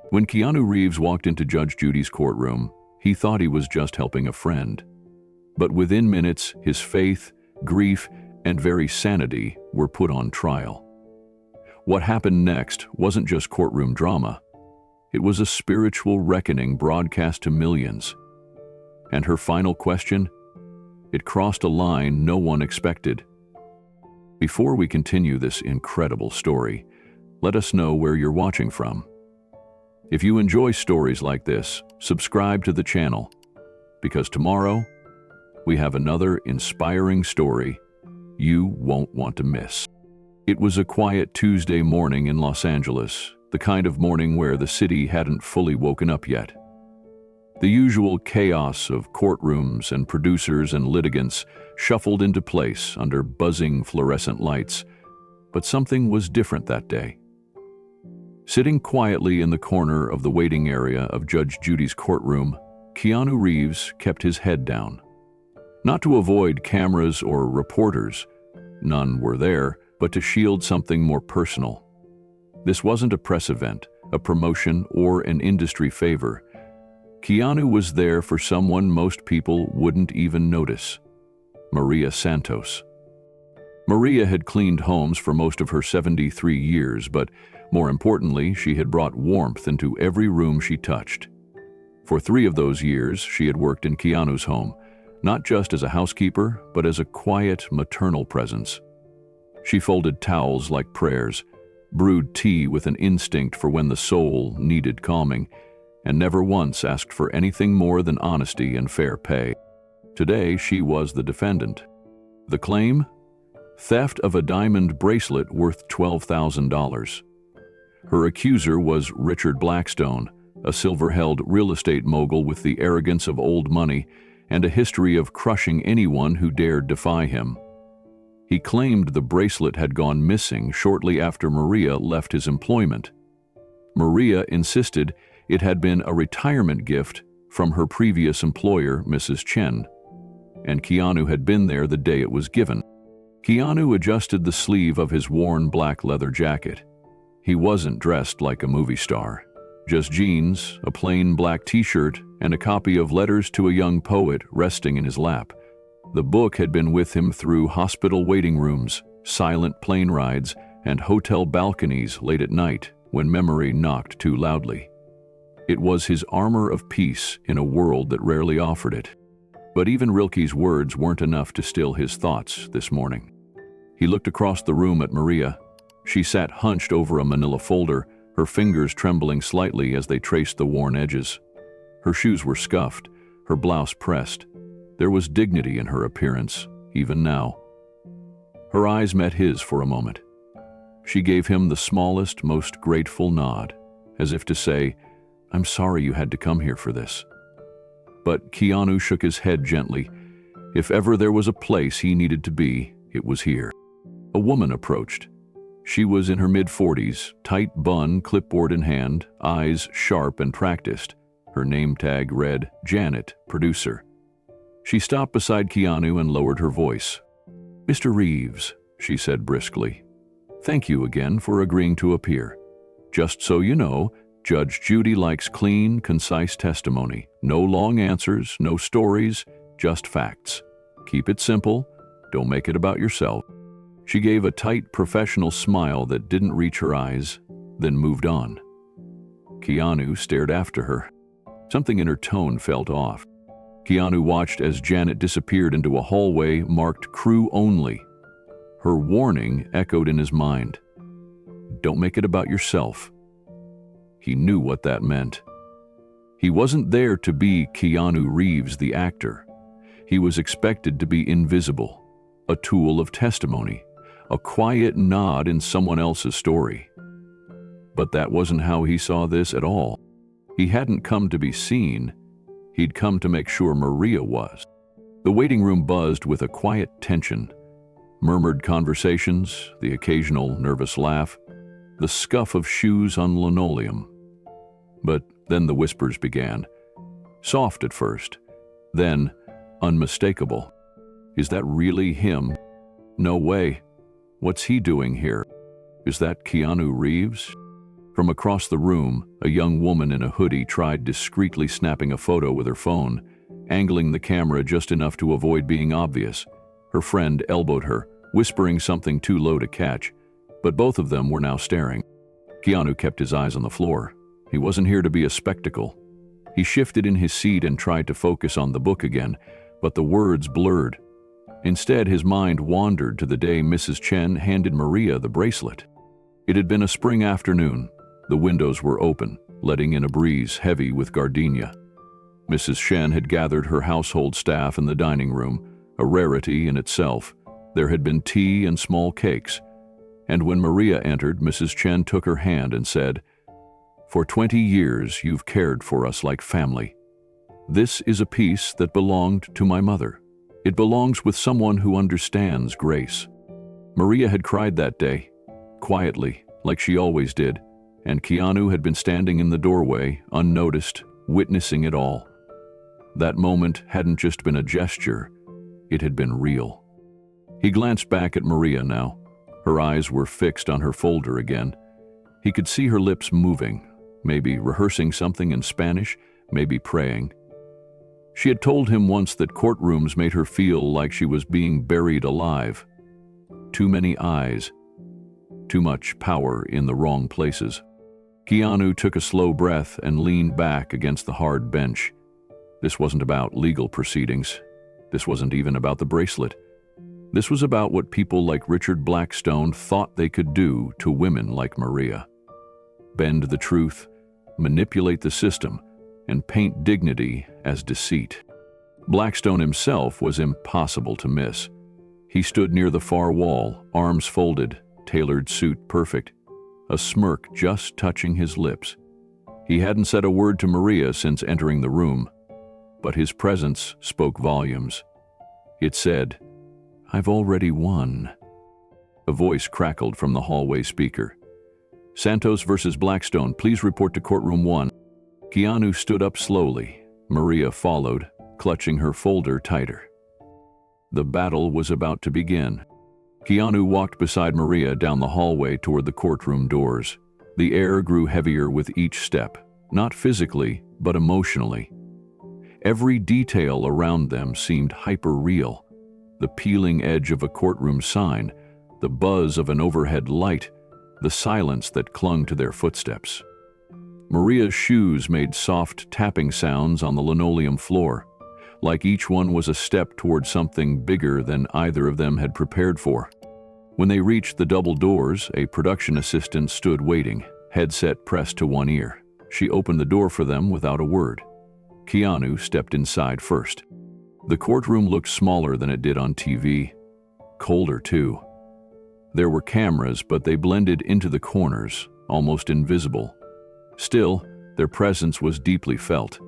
When Keanu Reeves walked into Judge Judy's courtroom, he thought he was just helping a friend. But within minutes, his faith, grief, and very sanity were put on trial. What happened next wasn't just courtroom drama. It was a spiritual reckoning broadcast to millions. And her final question? It crossed a line no one expected. Before we continue this incredible story, let us know where you're watching from. If you enjoy stories like this, subscribe to the channel, because tomorrow we have another inspiring story you won't want to miss. It was a quiet Tuesday morning in Los Angeles, the kind of morning where the city hadn't fully woken up yet. The usual chaos of courtrooms and producers and litigants shuffled into place under buzzing fluorescent lights, but something was different that day. Sitting quietly in the corner of the waiting area of Judge Judy's courtroom, Keanu Reeves kept his head down. Not to avoid cameras or reporters, none were there, but to shield something more personal. This wasn't a press event, a promotion, or an industry favor. Keanu was there for someone most people wouldn't even notice: Maria Santos. Maria had cleaned homes for most of her 73 years, but more importantly, she had brought warmth into every room she touched. For 3 of those years, she had worked in Keanu's home, not just as a housekeeper, but as a quiet, maternal presence. She folded towels like prayers, brewed tea with an instinct for when the soul needed calming, and never once asked for anything more than honesty and fair pay. Today, she was the defendant. The claim? Theft of a diamond bracelet worth $12,000. Her accuser was Richard Blackstone, a silver-held real estate mogul with the arrogance of old money and a history of crushing anyone who dared defy him. He claimed the bracelet had gone missing shortly after Maria left his employment. Maria insisted it had been a retirement gift from her previous employer, Mrs. Chen, and Keanu had been there the day it was given. Keanu adjusted the sleeve of his worn black leather jacket. He wasn't dressed like a movie star. Just jeans, a plain black t-shirt, and a copy of Letters to a Young Poet resting in his lap. The book had been with him through hospital waiting rooms, silent plane rides, and hotel balconies late at night when memory knocked too loudly. It was his armor of peace in a world that rarely offered it. But even Rilke's words weren't enough to still his thoughts this morning. He looked across the room at Maria. She sat hunched over a manila folder, her fingers trembling slightly as they traced the worn edges. Her shoes were scuffed, her blouse pressed. There was dignity in her appearance, even now. Her eyes met his for a moment. She gave him the smallest, most grateful nod, as if to say, "I'm sorry you had to come here for this." But Keanu shook his head gently. If ever there was a place he needed to be, it was here. A woman approached. She was in her mid-40s, tight bun, clipboard in hand, eyes sharp and practiced. Her name tag read, Janet, producer. She stopped beside Keanu and lowered her voice. "Mr. Reeves," she said briskly, "thank you again for agreeing to appear. Just so you know, Judge Judy likes clean, concise testimony. No long answers, no stories, just facts. Keep it simple. Don't make it about yourself." She gave a tight, professional smile that didn't reach her eyes, then moved on. Keanu stared after her. Something in her tone felt off. Keanu watched as Janet disappeared into a hallway marked "Crew Only." Her warning echoed in his mind. Don't make it about yourself. He knew what that meant. He wasn't there to be Keanu Reeves, the actor. He was expected to be invisible, a tool of testimony, a quiet nod in someone else's story. But that wasn't how he saw this at all. He hadn't come to be seen. He'd come to make sure Maria was. The waiting room buzzed with a quiet tension. Murmured conversations, the occasional nervous laugh, the scuff of shoes on linoleum. But then the whispers began. Soft at first, then unmistakable. Is that really him? No way. What's he doing here? Is that Keanu Reeves? From across the room, a young woman in a hoodie tried discreetly snapping a photo with her phone, angling the camera just enough to avoid being obvious. Her friend elbowed her, whispering something too low to catch, but both of them were now staring. Keanu kept his eyes on the floor. He wasn't here to be a spectacle. He shifted in his seat and tried to focus on the book again, but the words blurred. Instead, his mind wandered to the day Mrs. Chen handed Maria the bracelet. It had been a spring afternoon. The windows were open, letting in a breeze heavy with gardenia. Mrs. Chen had gathered her household staff in the dining room, a rarity in itself. There had been tea and small cakes. And when Maria entered, Mrs. Chen took her hand and said, "For 20 years you've cared for us like family. This is a piece that belonged to my mother. It belongs with someone who understands grace." Maria had cried that day, quietly, like she always did, and Keanu had been standing in the doorway, unnoticed, witnessing it all. That moment hadn't just been a gesture, it had been real. He glanced back at Maria now. Her eyes were fixed on her folder again. He could see her lips moving, maybe rehearsing something in Spanish, maybe praying. She had told him once that courtrooms made her feel like she was being buried alive. Too many eyes, too much power in the wrong places. Keanu took a slow breath and leaned back against the hard bench. This wasn't about legal proceedings. This wasn't even about the bracelet. This was about what people like Richard Blackstone thought they could do to women like Maria. Bend the truth, manipulate the system, and paint dignity as deceit. Blackstone himself was impossible to miss. He stood near the far wall, arms folded, tailored suit perfect, a smirk just touching his lips. He hadn't said a word to Maria since entering the room, but his presence spoke volumes. It said, "I've already won." A voice crackled from the hallway speaker. "Santos versus Blackstone, please report to Courtroom 1. Keanu stood up slowly. Maria followed, clutching her folder tighter. The battle was about to begin. Keanu walked beside Maria down the hallway toward the courtroom doors. The air grew heavier with each step, not physically, but emotionally. Every detail around them seemed hyper-real. The peeling edge of a courtroom sign, the buzz of an overhead light, the silence that clung to their footsteps. Maria's shoes made soft tapping sounds on the linoleum floor, like each one was a step toward something bigger than either of them had prepared for. When they reached the double doors, a production assistant stood waiting, headset pressed to one ear. She opened the door for them without a word. Keanu stepped inside first. The courtroom looked smaller than it did on TV. Colder, too. There were cameras, but they blended into the corners, almost invisible. Still, their presence was deeply felt.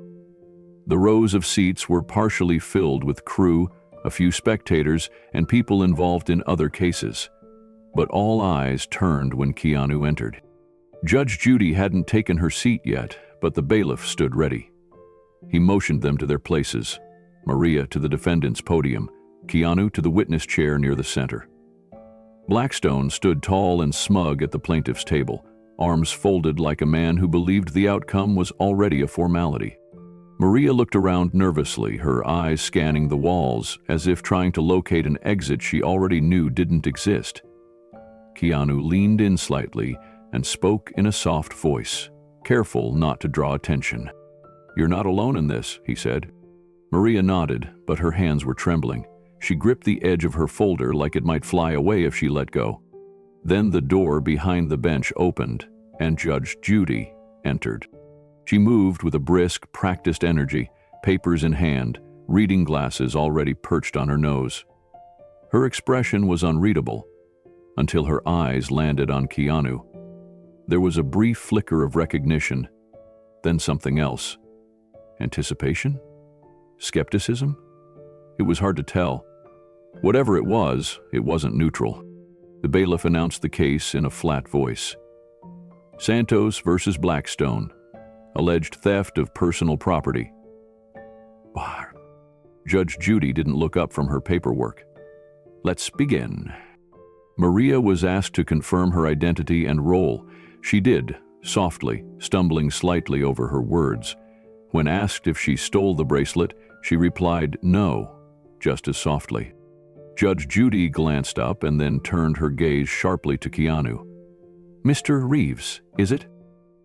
The rows of seats were partially filled with crew, a few spectators, and people involved in other cases. But all eyes turned when Keanu entered. Judge Judy hadn't taken her seat yet, but the bailiff stood ready. He motioned them to their places, Maria to the defendant's podium, Keanu to the witness chair near the center. Blackstone stood tall and smug at the plaintiff's table, arms folded like a man who believed the outcome was already a formality. Maria looked around nervously, her eyes scanning the walls as if trying to locate an exit she already knew didn't exist. Keanu leaned in slightly and spoke in a soft voice, careful not to draw attention. "You're not alone in this," he said. Maria nodded, but her hands were trembling. She gripped the edge of her folder like it might fly away if she let go. Then the door behind the bench opened, and Judge Judy entered. She moved with a brisk, practiced energy, papers in hand, reading glasses already perched on her nose. Her expression was unreadable, until her eyes landed on Keanu. There was a brief flicker of recognition, then something else. Anticipation? Skepticism? It was hard to tell. Whatever it wasn't neutral. The bailiff announced the case in a flat voice. Santos versus Blackstone. Alleged theft of personal property. Judge Judy didn't look up from her paperwork. "Let's begin." Maria was asked to confirm her identity and role. She did, softly, stumbling slightly over her words. When asked if she stole the bracelet, she replied no, just as softly. Judge Judy glanced up and then turned her gaze sharply to Keanu. "Mr. Reeves, is it?"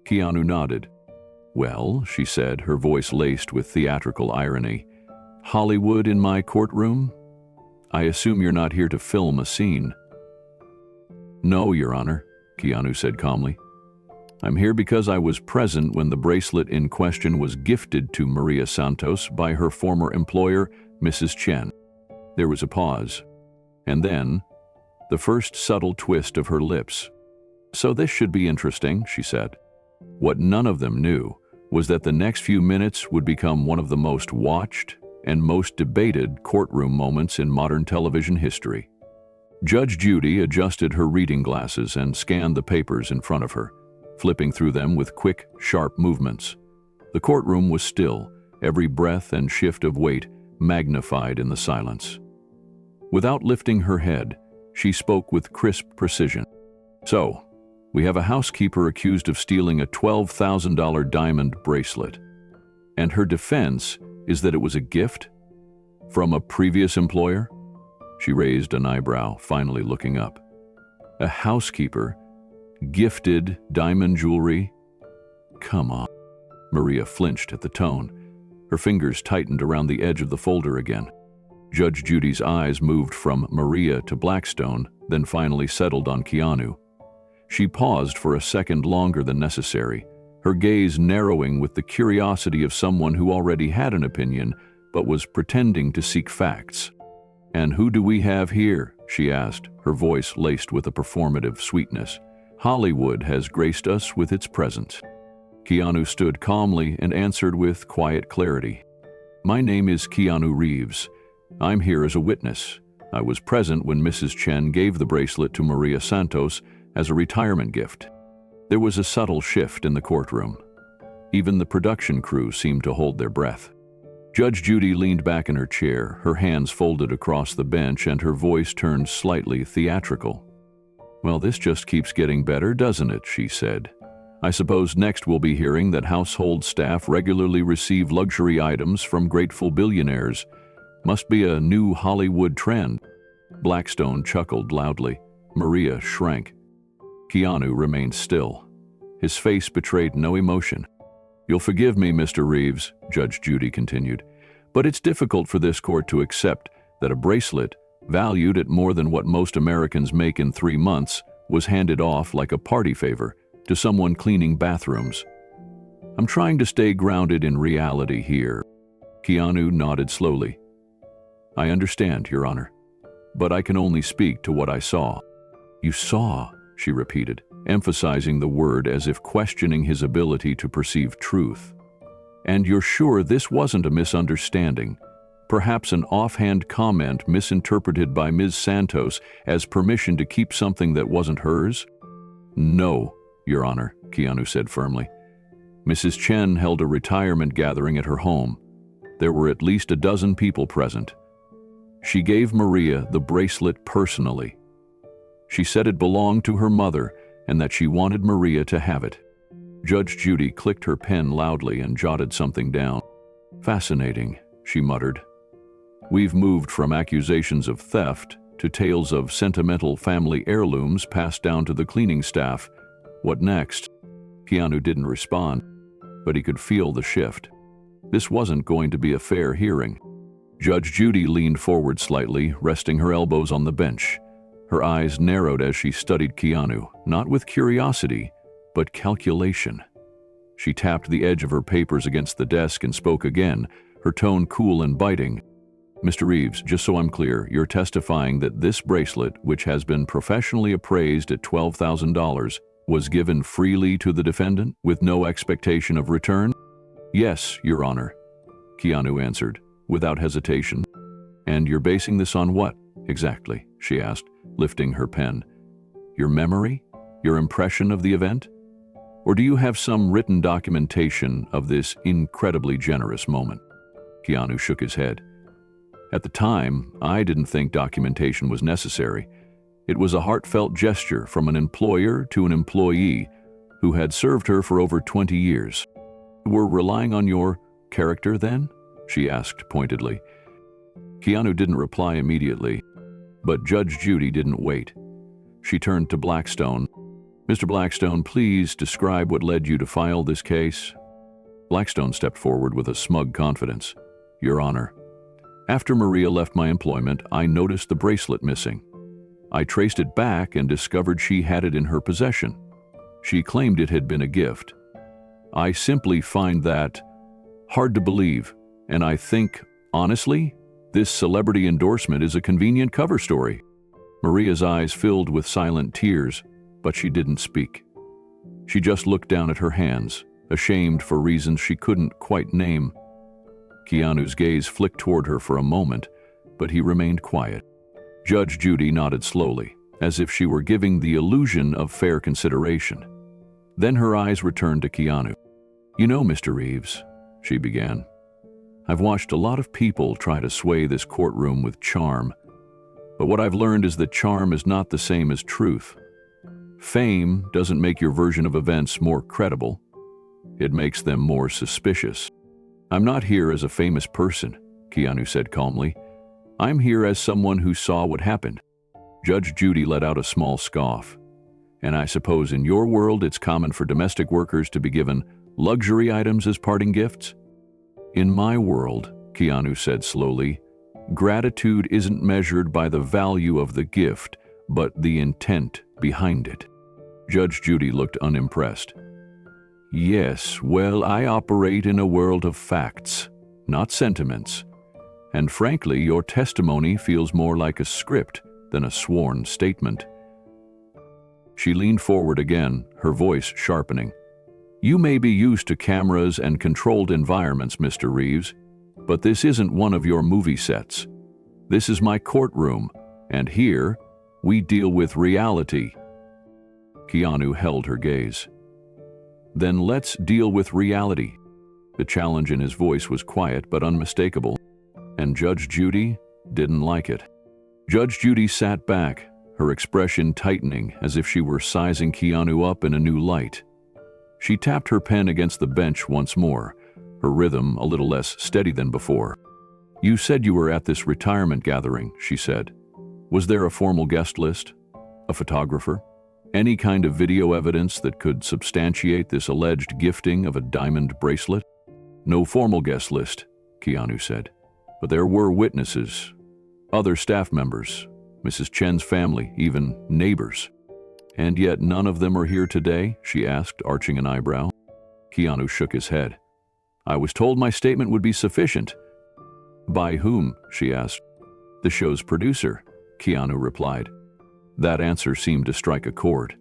Keanu nodded. "Well," she said, her voice laced with theatrical irony, "Hollywood in my courtroom? I assume you're not here to film a scene." "No, Your Honor," Keanu said calmly. "I'm here because I was present when the bracelet in question was gifted to Maria Santos by her former employer, Mrs. Chen." There was a pause, and then the first subtle twist of her lips. "So this should be interesting," she said. What none of them knew was that the next few minutes would become one of the most watched and most debated courtroom moments in modern television history. Judge Judy adjusted her reading glasses and scanned the papers in front of her, flipping through them with quick, sharp movements. The courtroom was still, every breath and shift of weight magnified in the silence. Without lifting her head, she spoke with crisp precision. "So, we have a housekeeper accused of stealing a $12,000 diamond bracelet, and her defense is that it was a gift from a previous employer?" She raised an eyebrow, finally looking up. "A housekeeper gifted diamond jewelry? Come on." Maria flinched at the tone. Her fingers tightened around the edge of the folder again. Judge Judy's eyes moved from Maria to Blackstone, then finally settled on Keanu. She paused for a second longer than necessary, her gaze narrowing with the curiosity of someone who already had an opinion but was pretending to seek facts. "And who do we have here?" she asked, her voice laced with a performative sweetness. "Hollywood has graced us with its presence." Keanu stood calmly and answered with quiet clarity. "My name is Keanu Reeves. I'm here as a witness. I was present when Mrs. Chen gave the bracelet to Maria Santos as a retirement gift." There was a subtle shift in the courtroom. Even the production crew seemed to hold their breath. Judge Judy leaned back in her chair, her hands folded across the bench and her voice turned slightly theatrical. "Well, this just keeps getting better, doesn't it?" she said. "I suppose next we'll be hearing that household staff regularly receive luxury items from grateful billionaires. Must be a new Hollywood trend." Blackstone chuckled loudly. Maria shrank. Keanu remained still. His face betrayed no emotion. "You'll forgive me, Mr. Reeves," Judge Judy continued, "but it's difficult for this court to accept that a bracelet, valued at more than what most Americans make in 3 months, was handed off like a party favor to someone cleaning bathrooms. I'm trying to stay grounded in reality here." Keanu nodded slowly. "I understand, Your Honor, but I can only speak to what I saw." "You saw," she repeated, emphasizing the word as if questioning his ability to perceive truth. "And you're sure this wasn't a misunderstanding? Perhaps an offhand comment misinterpreted by Ms. Santos as permission to keep something that wasn't hers?" "No, Your Honor," Keanu said firmly. "Mrs. Chen held a retirement gathering at her home. There were at least a dozen people present. She gave Maria the bracelet personally. She said it belonged to her mother and that she wanted Maria to have it." Judge Judy clicked her pen loudly and jotted something down. "Fascinating," she muttered. "We've moved from accusations of theft to tales of sentimental family heirlooms passed down to the cleaning staff. What next?" Keanu didn't respond, but he could feel the shift. This wasn't going to be a fair hearing. Judge Judy leaned forward slightly, resting her elbows on the bench. Her eyes narrowed as she studied Keanu, not with curiosity, but calculation. She tapped the edge of her papers against the desk and spoke again, her tone cool and biting. "Mr. Reeves, just so I'm clear, you're testifying that this bracelet, which has been professionally appraised at $12,000, was given freely to the defendant with no expectation of return?" "Yes, Your Honor," Keanu answered, without hesitation. "And you're basing this on what, exactly?" she asked, lifting her pen. "Your memory? Your impression of the event? Or do you have some written documentation of this incredibly generous moment?" Keanu shook his head. "At the time, I didn't think documentation was necessary. It was a heartfelt gesture from an employer to an employee who had served her for over 20 years. "Were relying on your character then?" she asked pointedly. Keanu didn't reply immediately, but Judge Judy didn't wait. She turned to Blackstone. "Mr. Blackstone, please describe what led you to file this case." Blackstone stepped forward with a smug confidence. "Your Honor, after Maria left my employment, I noticed the bracelet missing. I traced it back and discovered she had it in her possession. She claimed it had been a gift. I simply find that hard to believe, and I think, honestly, this celebrity endorsement is a convenient cover story." Maria's eyes filled with silent tears, but she didn't speak. She just looked down at her hands, ashamed for reasons she couldn't quite name. Keanu's gaze flicked toward her for a moment, but he remained quiet. Judge Judy nodded slowly, as if she were giving the illusion of fair consideration. Then her eyes returned to Keanu. "You know, Mr. Reeves," she began, "I've watched a lot of people try to sway this courtroom with charm, but what I've learned is that charm is not the same as truth. Fame doesn't make your version of events more credible. It makes them more suspicious. I'm not here as a famous person," Keanu said calmly. "I'm here as someone who saw what happened." Judge Judy let out a small scoff. "And I suppose in your world it's common for domestic workers to be given luxury items as parting gifts?" "In my world," Keanu said slowly, "gratitude isn't measured by the value of the gift, but the intent behind it." Judge Judy looked unimpressed. "Yes, well, I operate in a world of facts, not sentiments. And frankly, your testimony feels more like a script than a sworn statement." She leaned forward again, her voice sharpening. "You may be used to cameras and controlled environments, Mr. Reeves, but this isn't one of your movie sets. This is my courtroom, and here, we deal with reality." Keanu held her gaze. "Then let's deal with reality." The challenge in his voice was quiet but unmistakable, and Judge Judy didn't like it. Judge Judy sat back, her expression tightening as if she were sizing Keanu up in a new light. She tapped her pen against the bench once more, her rhythm a little less steady than before. "You said you were at this retirement gathering," she said. "Was there a formal guest list? A photographer? Any kind of video evidence that could substantiate this alleged gifting of a diamond bracelet?" "No formal guest list," Keanu said. "But there were witnesses, other staff members, Mrs. Chen's family, even neighbors." "And yet none of them are here today?" she asked, arching an eyebrow. Keanu shook his head. "I was told my statement would be sufficient." "By whom?" she asked. "The show's producer," Keanu replied. That answer seemed to strike a chord.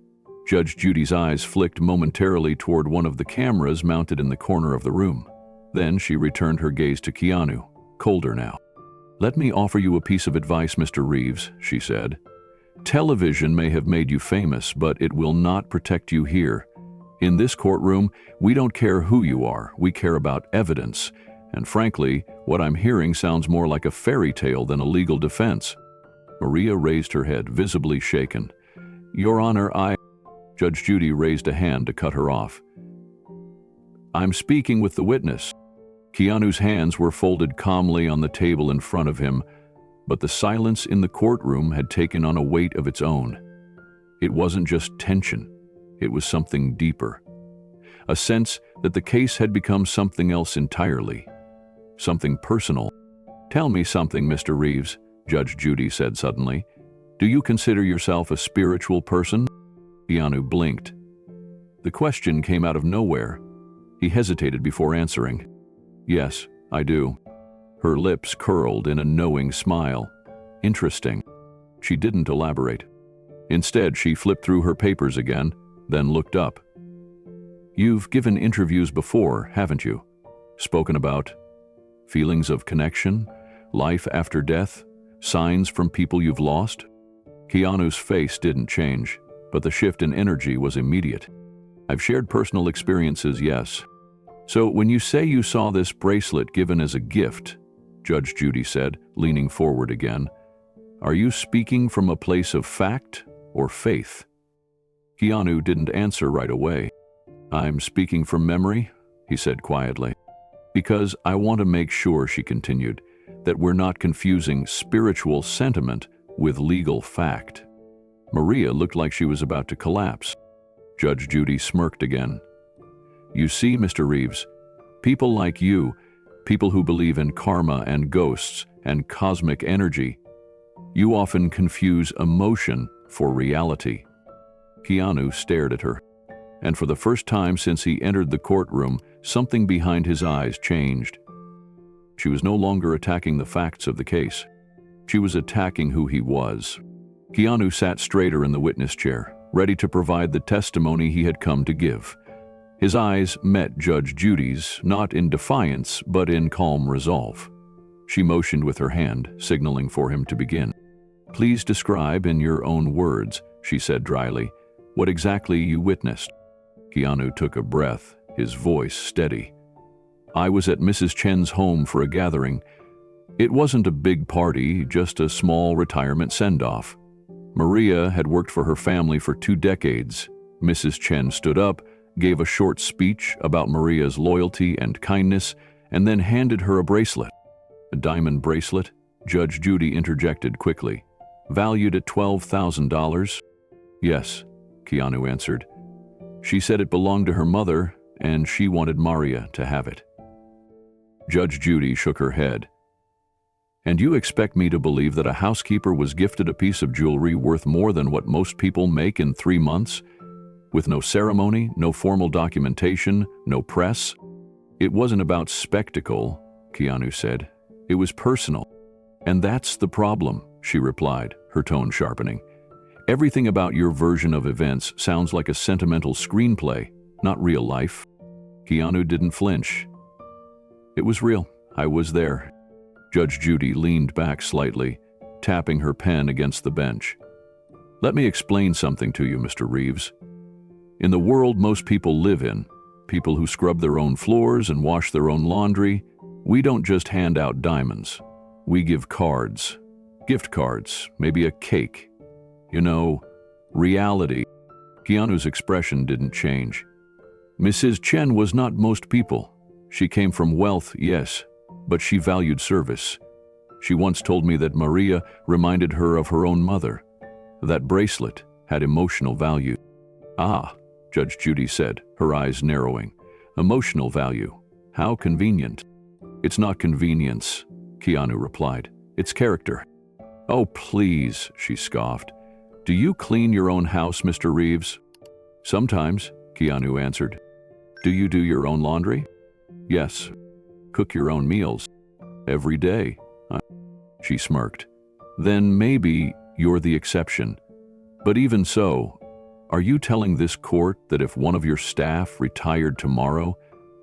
Judge Judy's eyes flicked momentarily toward one of the cameras mounted in the corner of the room. Then she returned her gaze to Keanu, colder now. "Let me offer you a piece of advice, Mr. Reeves," she said. "Television may have made you famous, but it will not protect you here. In this courtroom, we don't care who you are, we care about evidence. And frankly, what I'm hearing sounds more like a fairy tale than a legal defense." Maria raised her head, visibly shaken. "Your Honor, Judge Judy raised a hand to cut her off. "I'm speaking with the witness." Keanu's hands were folded calmly on the table in front of him, but the silence in the courtroom had taken on a weight of its own. It wasn't just tension, it was something deeper. A sense that the case had become something else entirely. Something personal. "Tell me something, Mr. Reeves," Judge Judy said suddenly. "Do you consider yourself a spiritual person?" Keanu blinked. The question came out of nowhere. He hesitated before answering. "Yes, I do." Her lips curled in a knowing smile. "Interesting." She didn't elaborate. Instead, she flipped through her papers again, then looked up. "You've given interviews before, haven't you? Spoken about feelings of connection, life after death, signs from people you've lost?" Keanu's face didn't change, but the shift in energy was immediate. "I've shared personal experiences, yes." "So when you say you saw this bracelet given as a gift," Judge Judy said, leaning forward again, "are you speaking from a place of fact or faith?" Keanu didn't answer right away. I'm speaking from memory, he said quietly. Because I want to make sure, she continued, that we're not confusing spiritual sentiment with legal fact. Maria looked like she was about to collapse. Judge Judy smirked again. You see, Mr. Reeves, people like you, people who believe in karma and ghosts and cosmic energy, you often confuse emotion for reality. Keanu stared at her, and for the first time since he entered the courtroom, something behind his eyes changed. She was no longer attacking the facts of the case. She was attacking who he was. Keanu sat straighter in the witness chair, ready to provide the testimony he had come to give. His eyes met Judge Judy's, not in defiance, but in calm resolve. She motioned with her hand, signaling for him to begin. Please describe in your own words, she said dryly, what exactly you witnessed. Keanu took a breath, his voice steady. I was at Mrs. Chen's home for a gathering. It wasn't a big party, just a small retirement send-off. Maria had worked for her family for 2 decades. Mrs. Chen stood up, gave a short speech about Maria's loyalty and kindness, and then handed her a bracelet. A diamond bracelet? Judge Judy interjected quickly. Valued at $12,000? Yes, Keanu answered. She said it belonged to her mother, and she wanted Maria to have it. Judge Judy shook her head. And you expect me to believe that a housekeeper was gifted a piece of jewelry worth more than what most people make in 3 months? With no ceremony, no formal documentation, no press? It wasn't about spectacle, Keanu said. It was personal. And that's the problem, she replied, her tone sharpening. Everything about your version of events sounds like a sentimental screenplay, not real life. Keanu didn't flinch. It was real. I was there. Judge Judy leaned back slightly, tapping her pen against the bench. Let me explain something to you, Mr. Reeves. In the world most people live in, people who scrub their own floors and wash their own laundry, we don't just hand out diamonds. We give cards, gift cards, maybe a cake. You know, reality. Keanu's expression didn't change. Mrs. Chen was not most people. She came from wealth, yes, but she valued service. She once told me that Maria reminded her of her own mother. That bracelet had emotional value. Ah, Judge Judy said, her eyes narrowing. Emotional value. How convenient. It's not convenience, Keanu replied. It's character. Oh, please, she scoffed. Do you clean your own house, Mr. Reeves? Sometimes, Keanu answered. Do you do your own laundry? Yes. Cook your own meals? Every day. She smirked. Then maybe you're the exception. But even so, are you telling this court that if one of your staff retired tomorrow,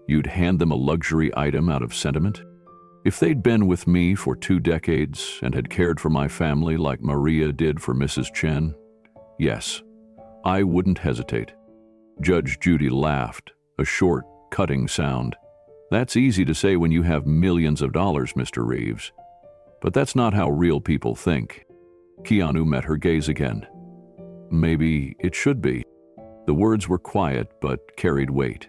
you'd hand them a luxury item out of sentiment? If they'd been with me for 2 decades and had cared for my family like Maria did for Mrs. Chen, yes, I wouldn't hesitate. Judge Judy laughed, a short, cutting sound. That's easy to say when you have millions of dollars, Mr. Reeves. But that's not how real people think. Keanu met her gaze again. Maybe it should be. The words were quiet but carried weight.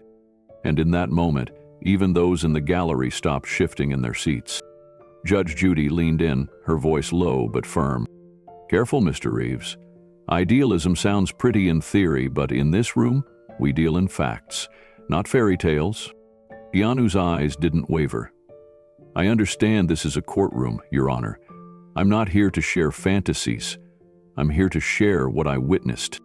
And in that moment, even those in the gallery stopped shifting in their seats. Judge Judy leaned in, her voice low but firm. Careful, Mr. Reeves. Idealism sounds pretty in theory, but in this room, we deal in facts, not fairy tales. Keanu's eyes didn't waver. I understand this is a courtroom, Your Honor. I'm not here to share fantasies. I'm here to share what I witnessed.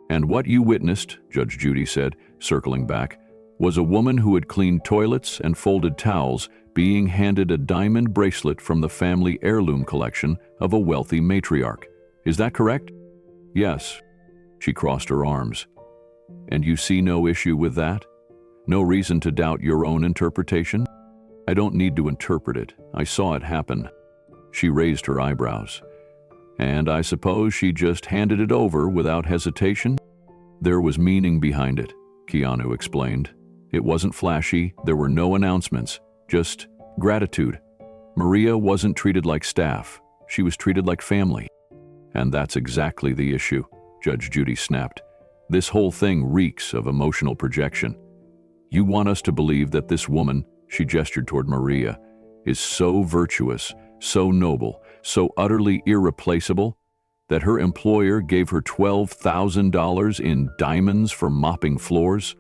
And what you witnessed, Judge Judy said, circling back, was a woman who had cleaned toilets and folded towels being handed a diamond bracelet from the family heirloom collection of a wealthy matriarch. Is that correct? Yes. She crossed her arms. And you see no issue with that? No reason to doubt your own interpretation? I don't need to interpret it. I saw it happen. She raised her eyebrows. And I suppose she just handed it over without hesitation? There was meaning behind it, Keanu explained. It wasn't flashy, there were no announcements, just gratitude. Maria wasn't treated like staff, she was treated like family. And that's exactly the issue, Judge Judy snapped. This whole thing reeks of emotional projection. You want us to believe that this woman," she gestured toward Maria, "is so virtuous, so noble, so utterly irreplaceable, that her employer gave her $12,000 in diamonds for mopping floors?"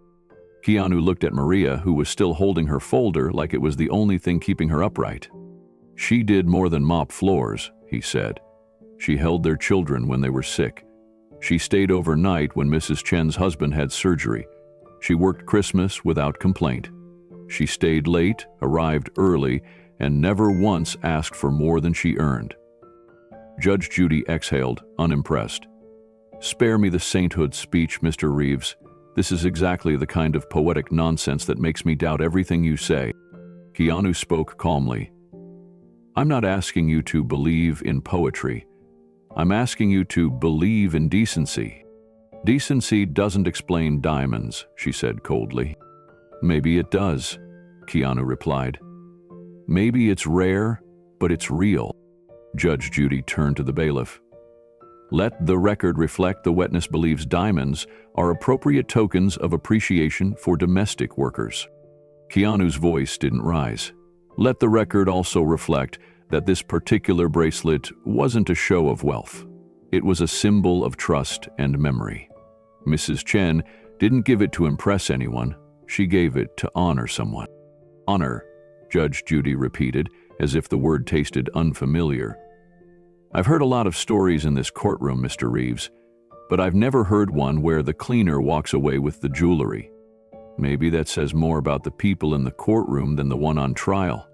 Keanu looked at Maria, who was still holding her folder like it was the only thing keeping her upright. "She did more than mop floors," he said. "She held their children when they were sick. She stayed overnight when Mrs. Chen's husband had surgery. She worked Christmas without complaint. She stayed late, arrived early, and never once asked for more than she earned." Judge Judy exhaled, unimpressed. "Spare me the sainthood speech, Mr. Reeves. This is exactly the kind of poetic nonsense that makes me doubt everything you say." Keanu spoke calmly. "I'm not asking you to believe in poetry. I'm asking you to believe in decency. Decency doesn't explain diamonds," she said coldly. "Maybe it does," Keanu replied. "Maybe it's rare, but it's real." Judge Judy turned to the bailiff. "Let the record reflect the witness believes diamonds are appropriate tokens of appreciation for domestic workers." Keanu's voice didn't rise. "Let the record also reflect that this particular bracelet wasn't a show of wealth. It was a symbol of trust and memory. Mrs. Chen didn't give it to impress anyone. She gave it to honor someone." "Honor," Judge Judy repeated, as if the word tasted unfamiliar. "I've heard a lot of stories in this courtroom, Mr. Reeves, but I've never heard one where the cleaner walks away with the jewelry. Maybe that says more about the people in the courtroom than the one on trial,"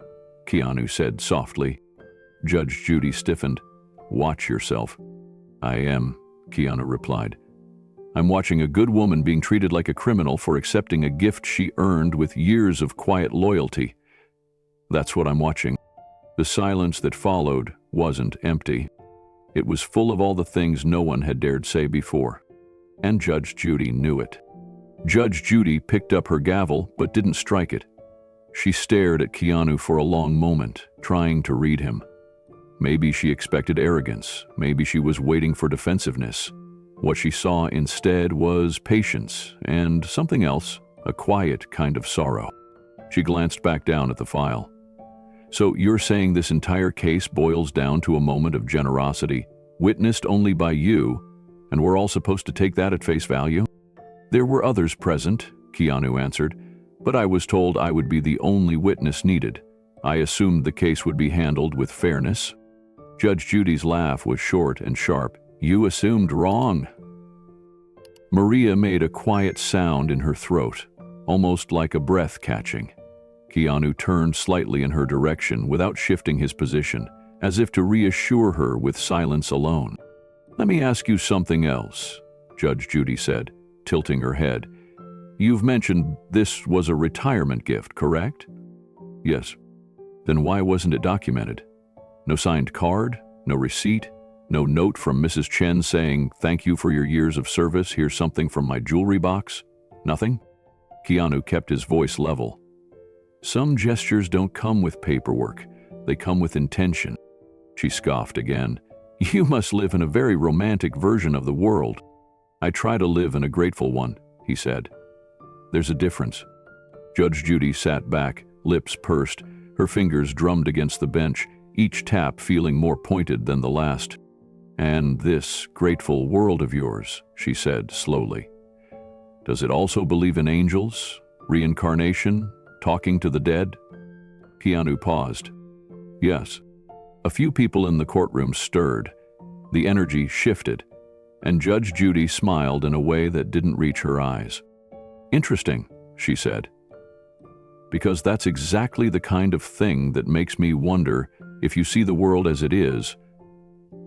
Keanu said softly. Judge Judy stiffened. "Watch yourself." "I am," Keanu replied. "I'm watching a good woman being treated like a criminal for accepting a gift she earned with years of quiet loyalty. That's what I'm watching." The silence that followed wasn't empty. It was full of all the things no one had dared say before. And Judge Judy knew it. Judge Judy picked up her gavel but didn't strike it. She stared at Keanu for a long moment, trying to read him. Maybe she expected arrogance. Maybe she was waiting for defensiveness. What she saw instead was patience and something else, a quiet kind of sorrow. She glanced back down at the file. "So you're saying this entire case boils down to a moment of generosity, witnessed only by you, and we're all supposed to take that at face value?" "There were others present," Keanu answered, "but I was told I would be the only witness needed. I assumed the case would be handled with fairness." Judge Judy's laugh was short and sharp. "You assumed wrong." Maria made a quiet sound in her throat, almost like a breath catching. Keanu turned slightly in her direction without shifting his position, as if to reassure her with silence alone. "Let me ask you something else," Judge Judy said, tilting her head. "You've mentioned this was a retirement gift, correct?" "Yes." "Then why wasn't it documented? No signed card, no receipt, no note from Mrs. Chen saying, 'Thank you for your years of service, here's something from my jewelry box'? Nothing?" Keanu kept his voice level. "Some gestures don't come with paperwork, they come with intention." She scoffed again. "You must live in a very romantic version of the world." "I try to live in a grateful one," he said. "There's a difference." Judge Judy sat back, lips pursed, her fingers drummed against the bench, each tap feeling more pointed than the last. "And this grateful world of yours," she said slowly. "Does it also believe in angels, reincarnation, talking to the dead?" Keanu paused. "Yes." A few people in the courtroom stirred. The energy shifted, and Judge Judy smiled in a way that didn't reach her eyes. "Interesting," she said. "Because that's exactly the kind of thing that makes me wonder if you see the world as it is,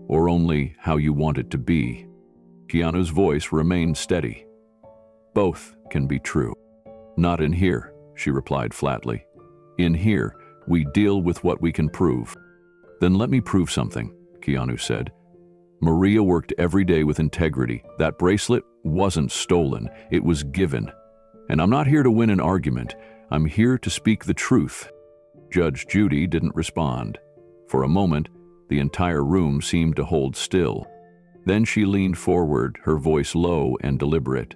or only how you want it to be." Keanu's voice remained steady. "Both can be true." "Not in here," she replied flatly. "In here, we deal with what we can prove." "Then let me prove something," Keanu said. "Maria worked every day with integrity. That bracelet wasn't stolen, it was given. And I'm not here to win an argument, I'm here to speak the truth." Judge Judy didn't respond. For a moment, the entire room seemed to hold still. Then she leaned forward, her voice low and deliberate.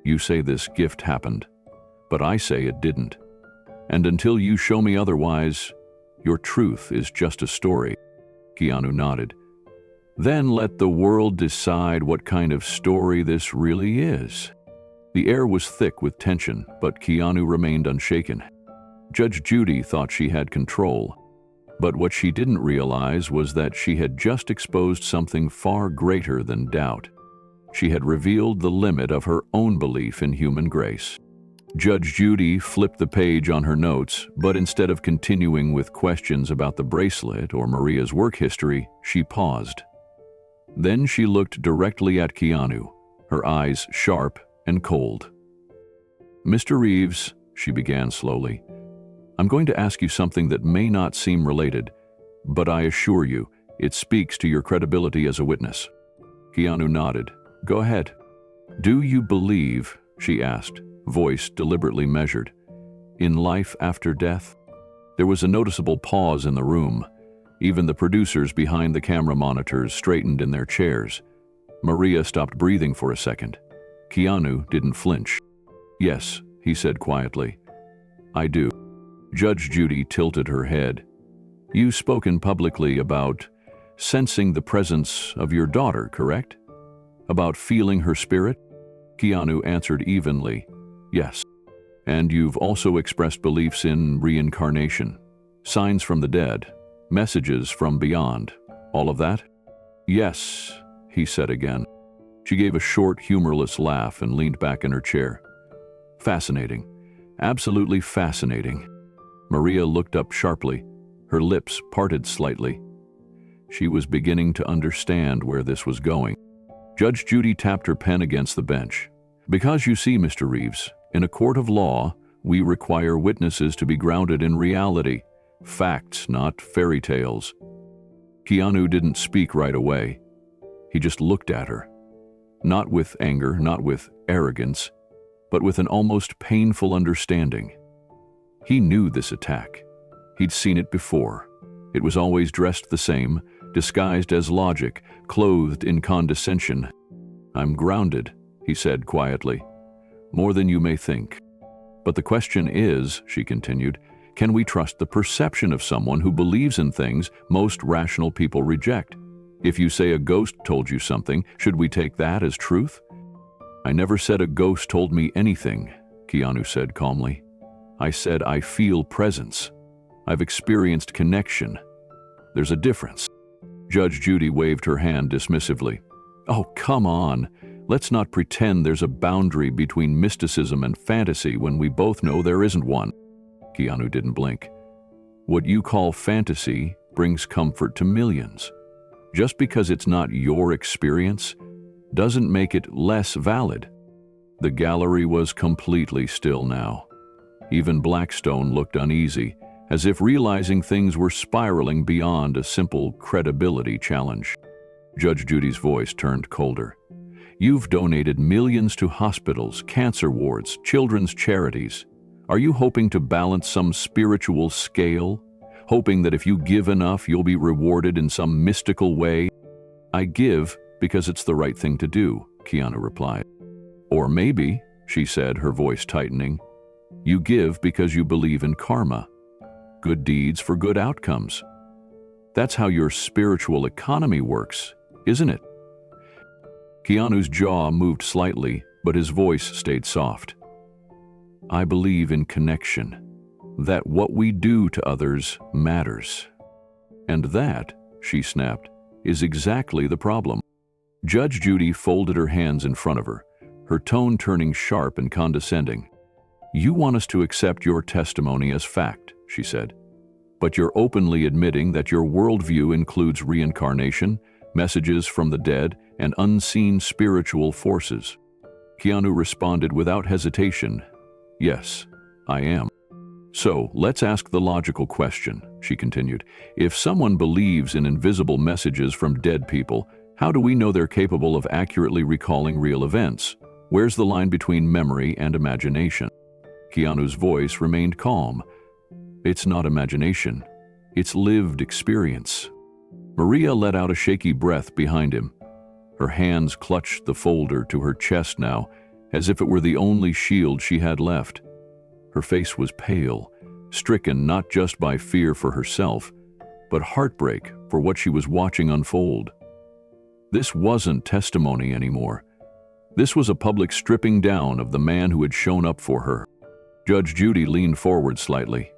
"You say this gift happened, but I say it didn't. And until you show me otherwise, your truth is just a story." Keanu nodded. "Then let the world decide what kind of story this really is." The air was thick with tension, but Keanu remained unshaken. Judge Judy thought she had control, but what she didn't realize was that she had just exposed something far greater than doubt. She had revealed the limit of her own belief in human grace. Judge Judy flipped the page on her notes, but instead of continuing with questions about the bracelet or Maria's work history, she paused. Then she looked directly at Keanu, her eyes sharp and cold. "Mr. Reeves," she began slowly, "I'm going to ask you something that may not seem related, but I assure you, it speaks to your credibility as a witness." Keanu nodded. "Go ahead." "Do you believe," she asked, voice deliberately measured, "in life after death?" There was a noticeable pause in the room. Even the producers behind the camera monitors straightened in their chairs. Maria stopped breathing for a second. Keanu didn't flinch. "Yes," he said quietly. "I do." Judge Judy tilted her head. "You've spoken publicly about sensing the presence of your daughter, correct? About feeling her spirit?" Keanu answered evenly, "Yes." "And you've also expressed beliefs in reincarnation, signs from the dead, messages from beyond, all of that?" "Yes," he said again. She gave a short, humorless laugh and leaned back in her chair. "Fascinating. Absolutely fascinating." Maria looked up sharply, her lips parted slightly. She was beginning to understand where this was going. Judge Judy tapped her pen against the bench. "Because you see, Mr. Reeves, in a court of law, we require witnesses to be grounded in reality, facts, not fairy tales." Keanu didn't speak right away. He just looked at her. Not with anger, not with arrogance, but with an almost painful understanding. He knew this attack. He'd seen it before. It was always dressed the same, disguised as logic, clothed in condescension. "I'm grounded," he said quietly. "More than you may think. But the question is," she continued, "can we trust the perception of someone who believes in things most rational people reject? If you say a ghost told you something, should we take that as truth?" "I never said a ghost told me anything," Keanu said calmly. "I said I feel presence. I've experienced connection. There's a difference." Judge Judy waved her hand dismissively. "Oh, come on. Let's not pretend there's a boundary between mysticism and fantasy when we both know there isn't one." Keanu didn't blink. "What you call fantasy brings comfort to millions. Just because it's not your experience doesn't make it less valid." The gallery was completely still now. Even Blackstone looked uneasy, as if realizing things were spiraling beyond a simple credibility challenge. Judge Judy's voice turned colder. "You've donated millions to hospitals, cancer wards, children's charities. Are you hoping to balance some spiritual scale? Hoping that if you give enough, you'll be rewarded in some mystical way?" "I give because it's the right thing to do," Keanu replied. "Or maybe," she said, her voice tightening, "you give because you believe in karma. Good deeds for good outcomes. That's how your spiritual economy works, isn't it?" Keanu's jaw moved slightly, but his voice stayed soft. "I believe in connection, that what we do to others matters. And that," she snapped, "is exactly the problem." Judge Judy folded her hands in front of her, her tone turning sharp and condescending. "You want us to accept your testimony as fact," she said, "but you're openly admitting that your worldview includes reincarnation, messages from the dead, and unseen spiritual forces." Keanu responded without hesitation, "Yes, I am." "So, let's ask the logical question," she continued. "If someone believes in invisible messages from dead people, how do we know they're capable of accurately recalling real events? Where's the line between memory and imagination?" Keanu's voice remained calm. "It's not imagination. It's lived experience." Maria let out a shaky breath behind him. Her hands clutched the folder to her chest now, as if it were the only shield she had left. Her face was pale, stricken not just by fear for herself, but heartbreak for what she was watching unfold. This wasn't testimony anymore. This was a public stripping down of the man who had shown up for her. Judge Judy leaned forward slightly.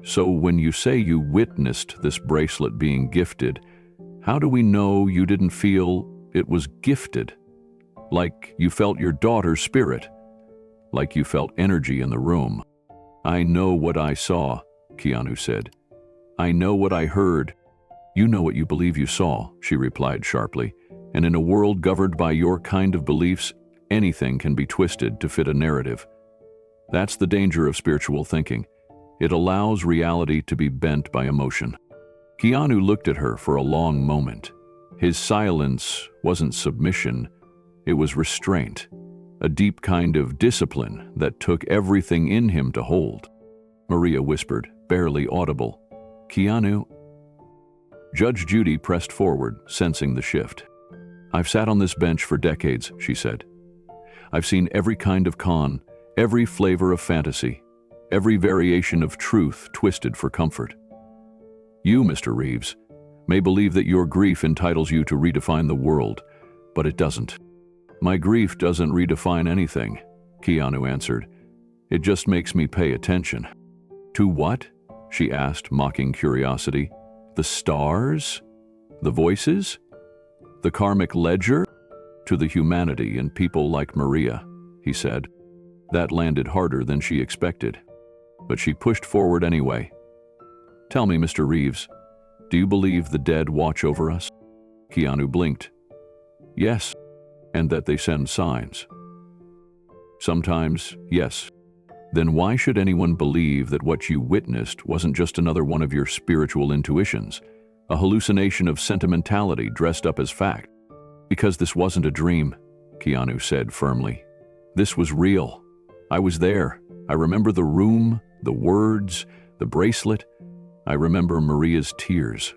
"So when you say you witnessed this bracelet being gifted, how do we know you didn't feel it was gifted? Like you felt your daughter's spirit? Like you felt energy in the room?" "I know what I saw," Keanu said. "I know what I heard." "You know what you believe you saw," she replied sharply. "And in a world governed by your kind of beliefs, anything can be twisted to fit a narrative. That's the danger of spiritual thinking. It allows reality to be bent by emotion." Keanu looked at her for a long moment. His silence wasn't submission, it was restraint, a deep kind of discipline that took everything in him to hold. Maria whispered, barely audible, "Keanu." Judge Judy pressed forward, sensing the shift. "I've sat on this bench for decades," she said. "I've seen every kind of con, every flavor of fantasy, every variation of truth twisted for comfort. You, Mr. Reeves, may believe that your grief entitles you to redefine the world, but it doesn't." "My grief doesn't redefine anything," Keanu answered. "It just makes me pay attention." "To what?" she asked, mocking curiosity. "The stars? The voices? The karmic ledger?" "To the humanity in people like Maria," he said. That landed harder than she expected, but she pushed forward anyway. "Tell me, Mr. Reeves, do you believe the dead watch over us?" Keanu blinked. "Yes, and that they send signs." "Sometimes, yes. Then why should anyone believe that what you witnessed wasn't just another one of your spiritual intuitions, a hallucination of sentimentality dressed up as fact?" "Because this wasn't a dream," Keanu said firmly. "This was real. I was there. I remember the room, the words, the bracelet. I remember Maria's tears."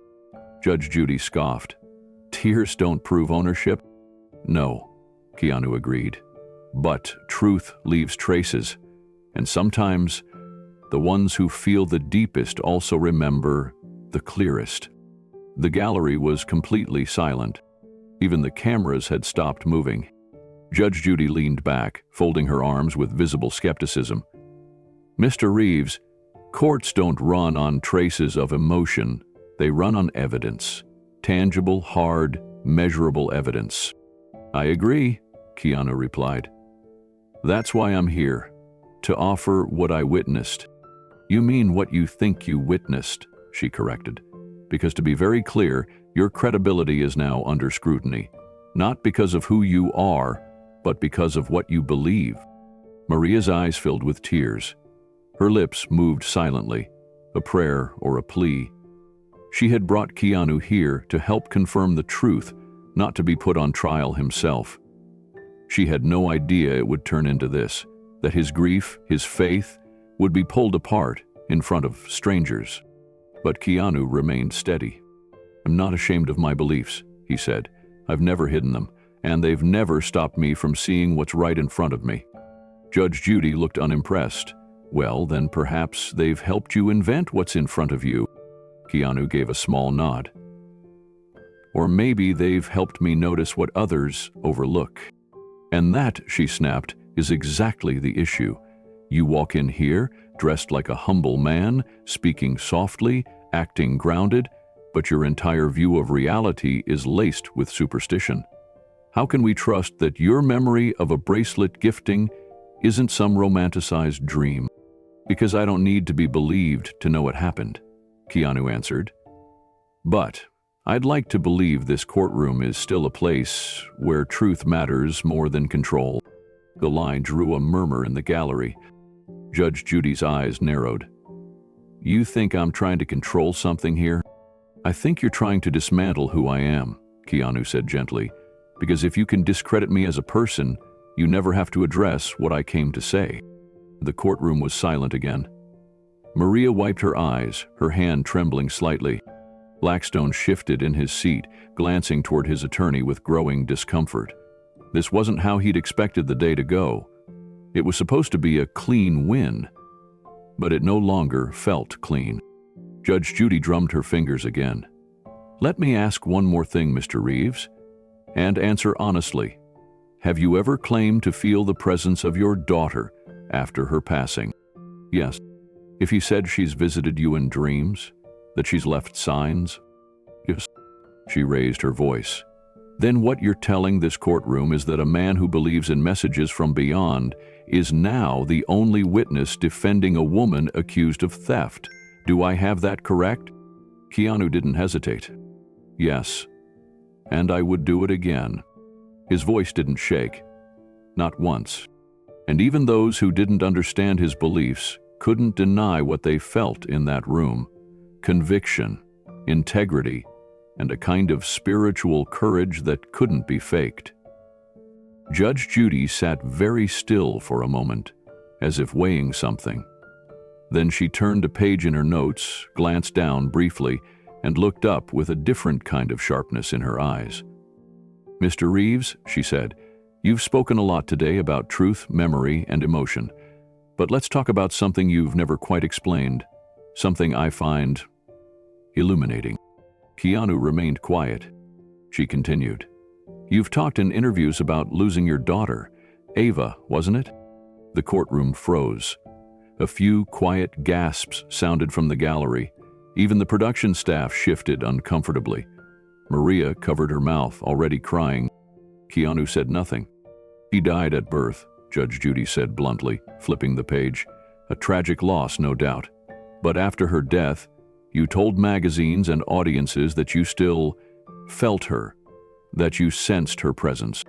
Judge Judy scoffed. "Tears don't prove ownership?" "No," Keanu agreed. "But truth leaves traces, and sometimes the ones who feel the deepest also remember the clearest." The gallery was completely silent. Even the cameras had stopped moving. Judge Judy leaned back, folding her arms with visible skepticism. "Mr. Reeves, courts don't run on traces of emotion. They run on evidence. Tangible, hard, measurable evidence." "I agree," Keanu replied. "That's why I'm here, to offer what I witnessed." "You mean what you think you witnessed," she corrected. "Because to be very clear, your credibility is now under scrutiny, not because of who you are, but because of what you believe." Maria's eyes filled with tears. Her lips moved silently, a prayer or a plea. She had brought Keanu here to help confirm the truth, not to be put on trial himself. She had no idea it would turn into this, that his grief, his faith, would be pulled apart in front of strangers. But Keanu remained steady. "I'm not ashamed of my beliefs," he said. "I've never hidden them, and they've never stopped me from seeing what's right in front of me." Judge Judy looked unimpressed. "Well, then perhaps they've helped you invent what's in front of you." Keanu gave a small nod. "Or maybe they've helped me notice what others overlook." "And that," she snapped, "is exactly the issue. You walk in here, dressed like a humble man, speaking softly, acting grounded, but your entire view of reality is laced with superstition. How can we trust that your memory of a bracelet gifting isn't some romanticized dream?" "Because I don't need to be believed to know it happened," Keanu answered. "But I'd like to believe this courtroom is still a place where truth matters more than control." The line drew a murmur in the gallery. Judge Judy's eyes narrowed. "You think I'm trying to control something here?" "I think you're trying to dismantle who I am," Keanu said gently, "because if you can discredit me as a person, you never have to address what I came to say." The courtroom was silent again. Maria wiped her eyes, her hand trembling slightly. Blackstone shifted in his seat, glancing toward his attorney with growing discomfort. This wasn't how he'd expected the day to go. It was supposed to be a clean win, but it no longer felt clean. Judge Judy drummed her fingers again. "Let me ask one more thing, Mr. Reeves, and answer honestly. Have you ever claimed to feel the presence of your daughter after her passing?" "Yes." "If he said she's visited you in dreams, that she's left signs?" "Yes." She raised her voice. "Then what you're telling this courtroom is that a man who believes in messages from beyond is now the only witness defending a woman accused of theft. Do I have that correct?" Keanu didn't hesitate. "Yes, and I would do it again." His voice didn't shake, not once. And even those who didn't understand his beliefs couldn't deny what they felt in that room: conviction, integrity, and a kind of spiritual courage that couldn't be faked. Judge Judy sat very still for a moment, as if weighing something. Then she turned a page in her notes, glanced down briefly, and looked up with a different kind of sharpness in her eyes. "Mr. Reeves," she said, "you've spoken a lot today about truth, memory, and emotion. But let's talk about something you've never quite explained, something I find illuminating." Keanu remained quiet. She continued, "You've talked in interviews about losing your daughter, Ava, wasn't it?" The courtroom froze. A few quiet gasps sounded from the gallery. Even the production staff shifted uncomfortably. Maria covered her mouth, already crying. Keanu said nothing. "He died at birth," Judge Judy said bluntly, flipping the page. "A tragic loss, no doubt. But after her death, you told magazines and audiences that you still felt her, that you sensed her presence."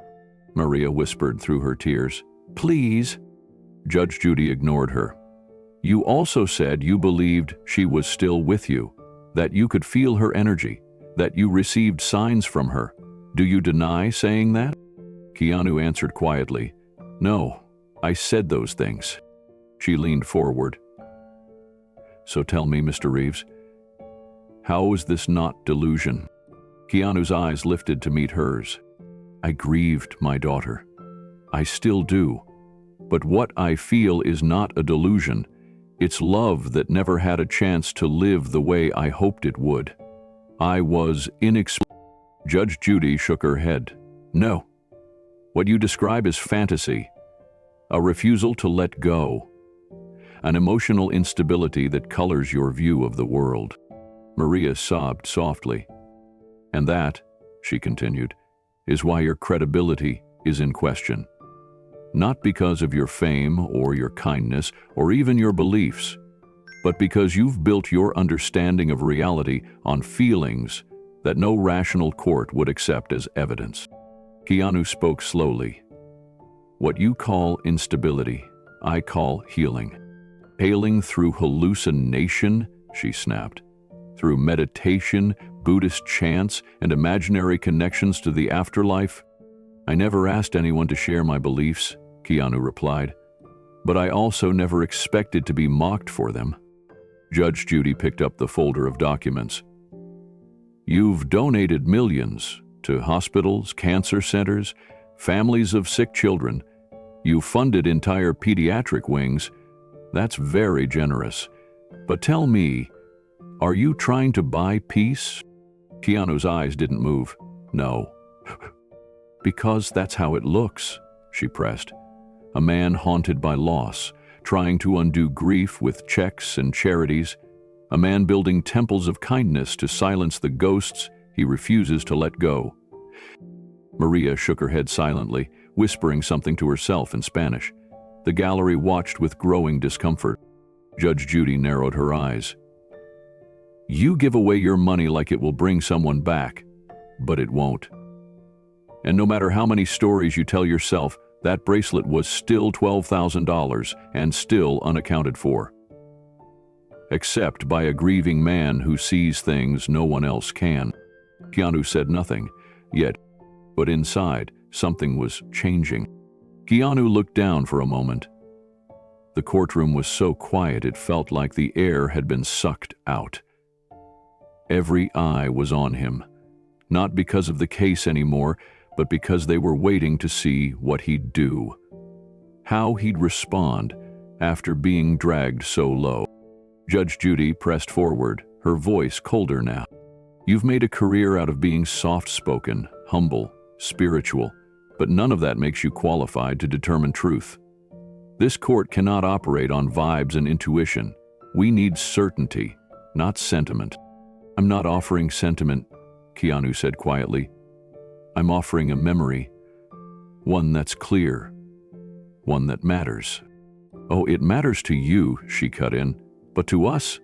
Maria whispered through her tears. "Please." Judge Judy ignored her. "You also said you believed she was still with you, that you could feel her energy, that you received signs from her. Do you deny saying that?" Keanu answered quietly, "No, I said those things." She leaned forward. "So tell me, Mr. Reeves, how is this not delusion?" Keanu's eyes lifted to meet hers. "I grieved my daughter. I still do. But what I feel is not a delusion. It's love that never had a chance to live the way I hoped it would. I was Judge Judy shook her head. "No. What you describe is fantasy. A refusal to let go. An emotional instability that colors your view of the world." Maria sobbed softly. "And that," she continued, "is why your credibility is in question. Not because of your fame or your kindness or even your beliefs, but because you've built your understanding of reality on feelings that no rational court would accept as evidence." Keanu spoke slowly. "What you call instability, I call healing. Hailing through hallucination," she snapped. "Through meditation, Buddhist chants, and imaginary connections to the afterlife?" "I never asked anyone to share my beliefs," Keanu replied, "but I also never expected to be mocked for them." Judge Judy picked up the folder of documents. "You've donated millions to hospitals, cancer centers, families of sick children. You funded entire pediatric wings. That's very generous. But tell me, are you trying to buy peace?" Keanu's eyes didn't move. "No." "Because that's how it looks," she pressed. "A man haunted by loss, trying to undo grief with checks and charities. A man building temples of kindness to silence the ghosts he refuses to let go." Maria shook her head silently, whispering something to herself in Spanish. The gallery watched with growing discomfort. Judge Judy narrowed her eyes. "You give away your money like it will bring someone back, but it won't. And no matter how many stories you tell yourself, that bracelet was still $12,000 and still unaccounted for. Except by a grieving man who sees things no one else can." Keanu said nothing, but inside, something was changing. Keanu looked down for a moment. The courtroom was so quiet it felt like the air had been sucked out. Every eye was on him, not because of the case anymore, but because they were waiting to see what he'd do, how he'd respond, after being dragged so low. Judge Judy pressed forward, her voice colder now. You've made a career out of being soft-spoken, humble, spiritual, but none of that makes you qualified to determine truth. This court cannot operate on vibes and intuition. We need certainty, not sentiment. I'm not offering sentiment, Keanu said quietly. I'm offering a memory, one that's clear, one that matters. Oh, it matters to you, she cut in, but to us?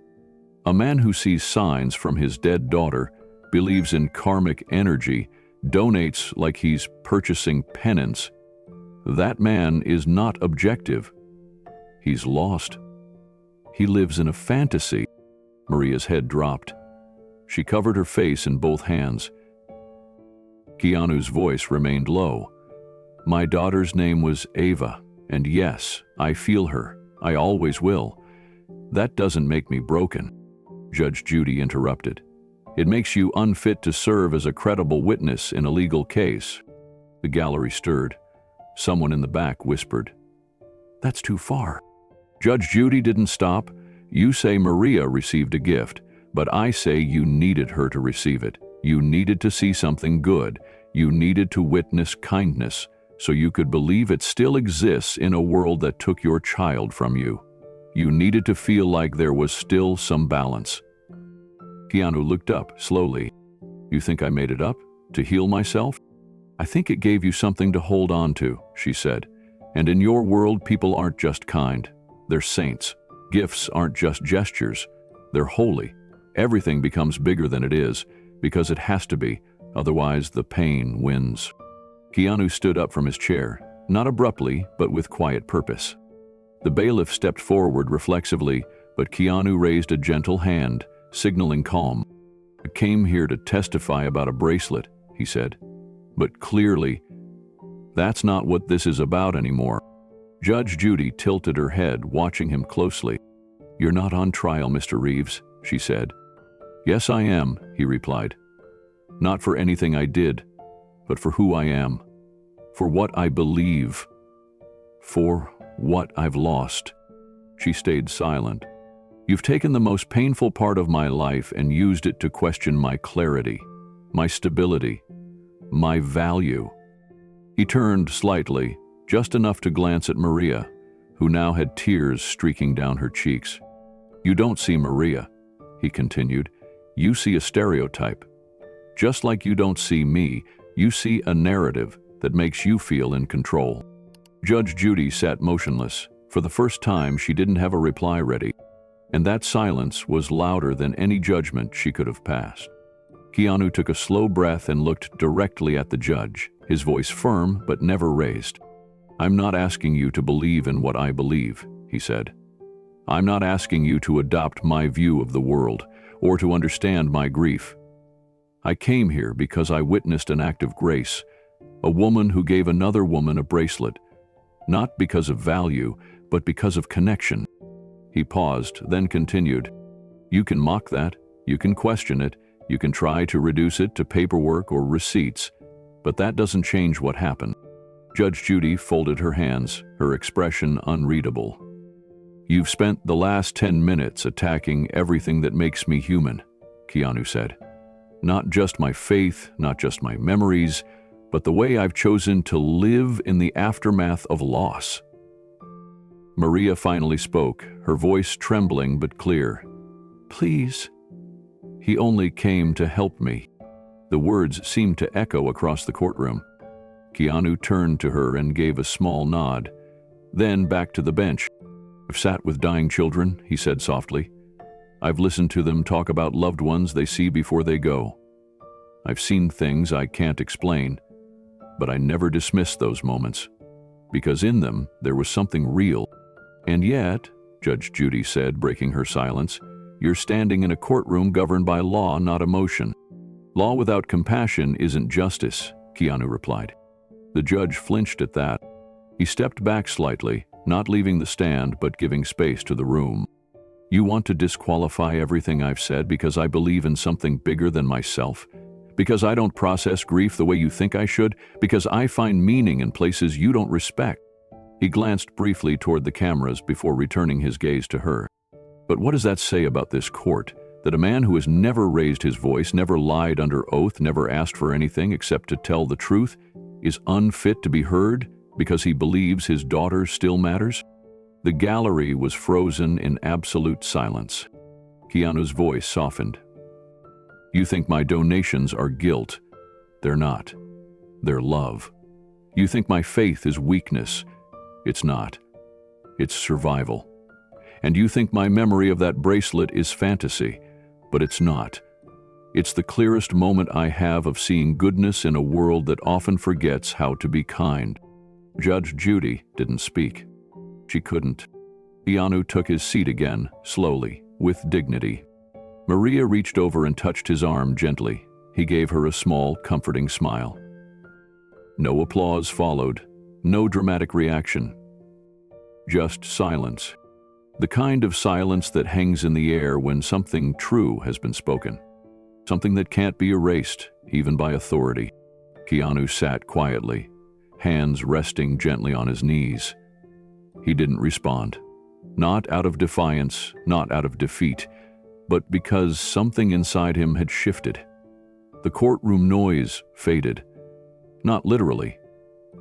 A man who sees signs from his dead daughter, believes in karmic energy, donates like he's purchasing penance. That man is not objective. He's lost. He lives in a fantasy. Maria's head dropped. She covered her face in both hands. Keanu's voice remained low. My daughter's name was Ava, and yes, I feel her. I always will. That doesn't make me broken. Judge Judy interrupted. It makes you unfit to serve as a credible witness in a legal case. The gallery stirred. Someone in the back whispered, That's too far. Judge Judy didn't stop. You say Maria received a gift, but I say you needed her to receive it. You needed to see something good. You needed to witness kindness, so you could believe it still exists in a world that took your child from you. You needed to feel like there was still some balance. Keanu looked up slowly. You think I made it up? To heal myself? I think it gave you something to hold on to, she said. And in your world, people aren't just kind. They're saints. Gifts aren't just gestures. They're holy. Everything becomes bigger than it is, because it has to be, otherwise the pain wins. Keanu stood up from his chair, not abruptly, but with quiet purpose. The bailiff stepped forward reflexively, but Keanu raised a gentle hand, signaling calm. I came here to testify about a bracelet, he said. But clearly, that's not what this is about anymore. Judge Judy tilted her head, watching him closely. You're not on trial, Mr. Reeves, she said. Yes, I am, he replied. Not for anything I did, but for who I am, for what I believe, for what I've lost. She stayed silent. You've taken the most painful part of my life and used it to question my clarity, my stability, my value. He turned slightly, just enough to glance at Maria, who now had tears streaking down her cheeks. You don't see Maria, he continued. You see a stereotype. Just like you don't see me, you see a narrative that makes you feel in control. Judge Judy sat motionless. For the first time, she didn't have a reply ready, and that silence was louder than any judgment she could have passed. Keanu took a slow breath and looked directly at the judge, his voice firm but never raised. I'm not asking you to believe in what I believe, he said. I'm not asking you to adopt my view of the world or to understand my grief. I came here because I witnessed an act of grace, a woman who gave another woman a bracelet, not because of value, but because of connection. He paused, then continued. You can mock that, you can question it, you can try to reduce it to paperwork or receipts, but that doesn't change what happened. Judge Judy folded her hands, her expression unreadable. You've spent the last 10 minutes attacking everything that makes me human, Keanu said. Not just my faith, not just my memories, but the way I've chosen to live in the aftermath of loss. Maria finally spoke, her voice trembling but clear. Please. He only came to help me. The words seemed to echo across the courtroom. Keanu turned to her and gave a small nod, then back to the bench. I've sat with dying children, he said softly. I've listened to them talk about loved ones they see before they go. I've seen things I can't explain, but I never dismissed those moments, because in them there was something real. And yet, Judge Judy said, breaking her silence, you're standing in a courtroom governed by law, not emotion. Law without compassion isn't justice, Keanu replied. The judge flinched at that. He stepped back slightly, not leaving the stand but giving space to the room. You want to disqualify everything I've said because I believe in something bigger than myself? Because I don't process grief the way you think I should? Because I find meaning in places you don't respect? He glanced briefly toward the cameras before returning his gaze to her. But what does that say about this court? That a man who has never raised his voice, never lied under oath, never asked for anything except to tell the truth, is unfit to be heard because he believes his daughter still matters? The gallery was frozen in absolute silence. Keanu's voice softened. You think my donations are guilt. They're not. They're love. You think my faith is weakness. It's not. It's survival. And you think my memory of that bracelet is fantasy, but it's not. It's the clearest moment I have of seeing goodness in a world that often forgets how to be kind. Judge Judy didn't speak. She couldn't. Keanu took his seat again, slowly, with dignity. Maria reached over and touched his arm gently. He gave her a small, comforting smile. No applause followed, no dramatic reaction. Just silence. The kind of silence that hangs in the air when something true has been spoken. Something that can't be erased, even by authority. Keanu sat quietly, hands resting gently on his knees. He didn't respond. Not out of defiance, not out of defeat, but because something inside him had shifted. The courtroom noise faded. Not literally,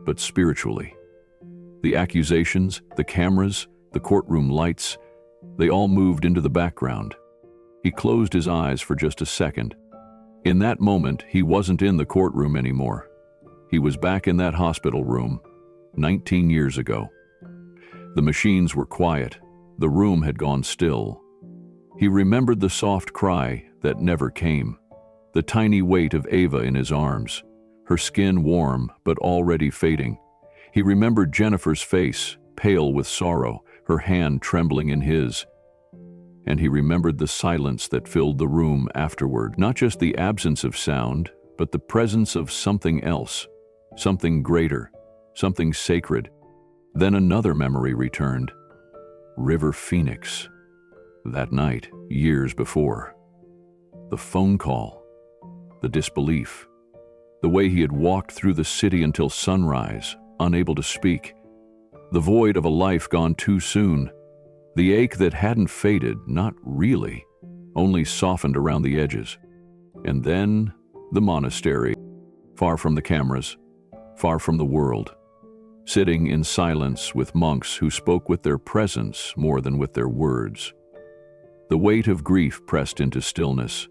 but spiritually. The accusations, the cameras, the courtroom lights, they all moved into the background. He closed his eyes for just a second. In that moment, he wasn't in the courtroom anymore. He was back in that hospital room, 19 years ago. The machines were quiet. The room had gone still. He remembered the soft cry that never came, the tiny weight of Ava in his arms, her skin warm but already fading. He remembered Jennifer's face, pale with sorrow, her hand trembling in his. And he remembered the silence that filled the room afterward, not just the absence of sound, but the presence of something else, something greater, something sacred. Then another memory returned. River Phoenix. That night, years before. The phone call. The disbelief. The way he had walked through the city until sunrise, unable to speak. The void of a life gone too soon. The ache that hadn't faded, not really, only softened around the edges. And then the monastery, far from the cameras, far from the world. Sitting in silence with monks who spoke with their presence more than with their words. The weight of grief pressed into stillness.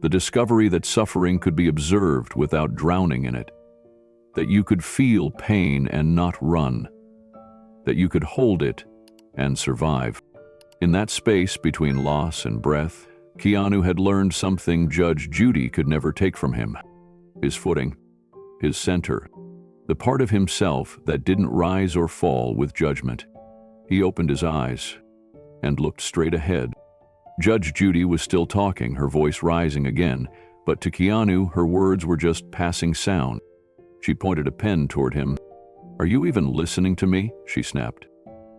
The discovery that suffering could be observed without drowning in it. That you could feel pain and not run. That you could hold it and survive. In that space between loss and breath, Keanu had learned something Judge Judy could never take from him. His footing, his center, the part of himself that didn't rise or fall with judgment. He opened his eyes and looked straight ahead. Judge Judy was still talking, her voice rising again, but to Keanu, her words were just passing sound. She pointed a pen toward him. "Are you even listening to me?" she snapped.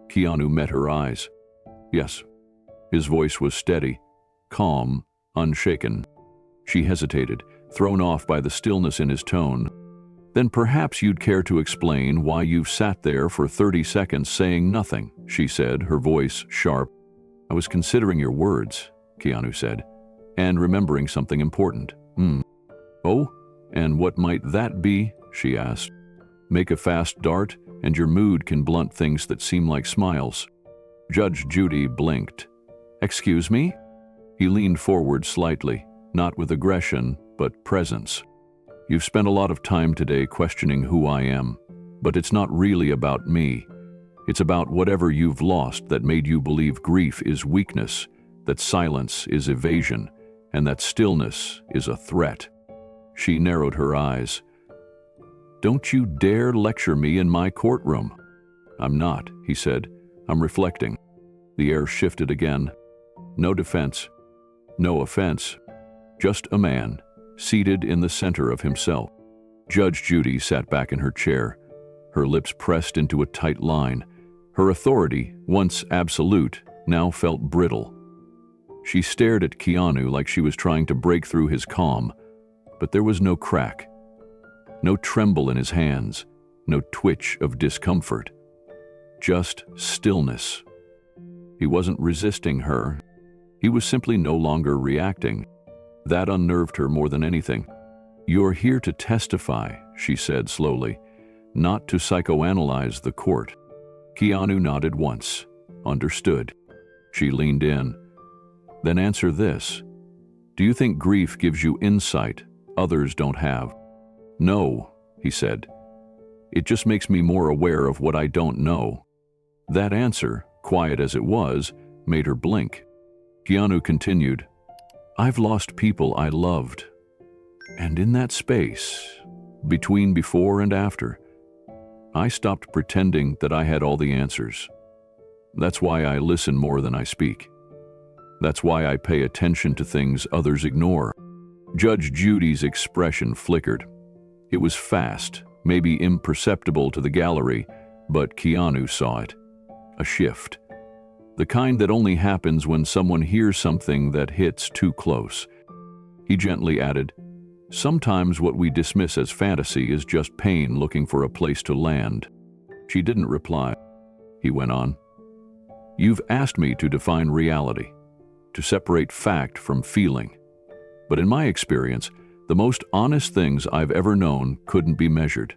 Keanu met her eyes. Yes. His voice was steady, calm, unshaken. She hesitated, thrown off by the stillness in his tone. "Then perhaps you'd care to explain why you've sat there for 30 seconds saying nothing," she said, her voice sharp. "I was considering your words," Keanu said, "and remembering something important." "Oh? And what might that be?" she asked. "Make a fast dart, and your mood can blunt things that seem like smiles." Judge Judy blinked. "Excuse me?" He leaned forward slightly, not with aggression, but presence. "You've spent a lot of time today questioning who I am, but it's not really about me. It's about whatever you've lost that made you believe grief is weakness, that silence is evasion, and that stillness is a threat." She narrowed her eyes. "Don't you dare lecture me in my courtroom." "I'm not," he said. "I'm reflecting." The air shifted again. No defense, no offense, just a man, seated in the center of himself. Judge Judy sat back in her chair, her lips pressed into a tight line. Her authority, once absolute, now felt brittle. She stared at Keanu like she was trying to break through his calm, but there was no crack, no tremble in his hands, no twitch of discomfort. just stillness. He wasn't resisting her. He was simply no longer reacting. That unnerved her more than anything. "You're here to testify," she said slowly, "not to psychoanalyze the court." Keanu nodded once. Understood. She leaned in. "Then answer this. Do you think grief gives you insight others don't have?" "No," he said. "It just makes me more aware of what I don't know." That answer, quiet as it was, made her blink. Keanu continued, "I've lost people I loved. And in that space, between before and after, I stopped pretending that I had all the answers. That's why I listen more than I speak. That's why I pay attention to things others ignore." Judge Judy's expression flickered. It was fast, maybe imperceptible to the gallery, but Keanu saw it. A shift. The kind that only happens when someone hears something that hits too close. He gently added, "Sometimes what we dismiss as fantasy is just pain looking for a place to land." She didn't reply. He went on, "You've asked me to define reality, to separate fact from feeling. But in my experience, the most honest things I've ever known couldn't be measured.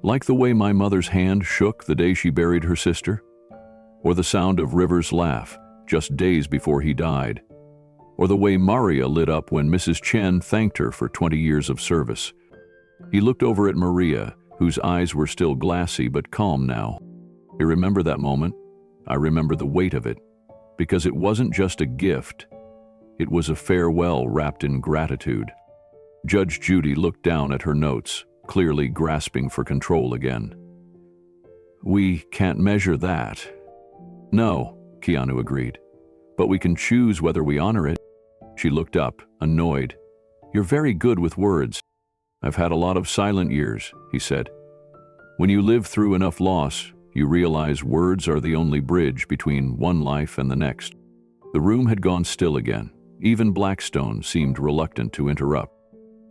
Like the way my mother's hand shook the day she buried her sister, or the sound of River's laugh just days before he died, or the way Maria lit up when Mrs. Chen thanked her for 20 years of service." He looked over at Maria, whose eyes were still glassy but calm now. "I remember that moment. I remember the weight of it, because it wasn't just a gift. It was a farewell wrapped in gratitude." Judge Judy looked down at her notes, clearly grasping for control again. "We can't measure that." "No," Keanu agreed, "but we can choose whether we honor it." She looked up, annoyed. "You're very good with words." "I've had a lot of silent years," he said. "When you live through enough loss, you realize words are the only bridge between one life and the next." The room had gone still again. Even Blackstone seemed reluctant to interrupt.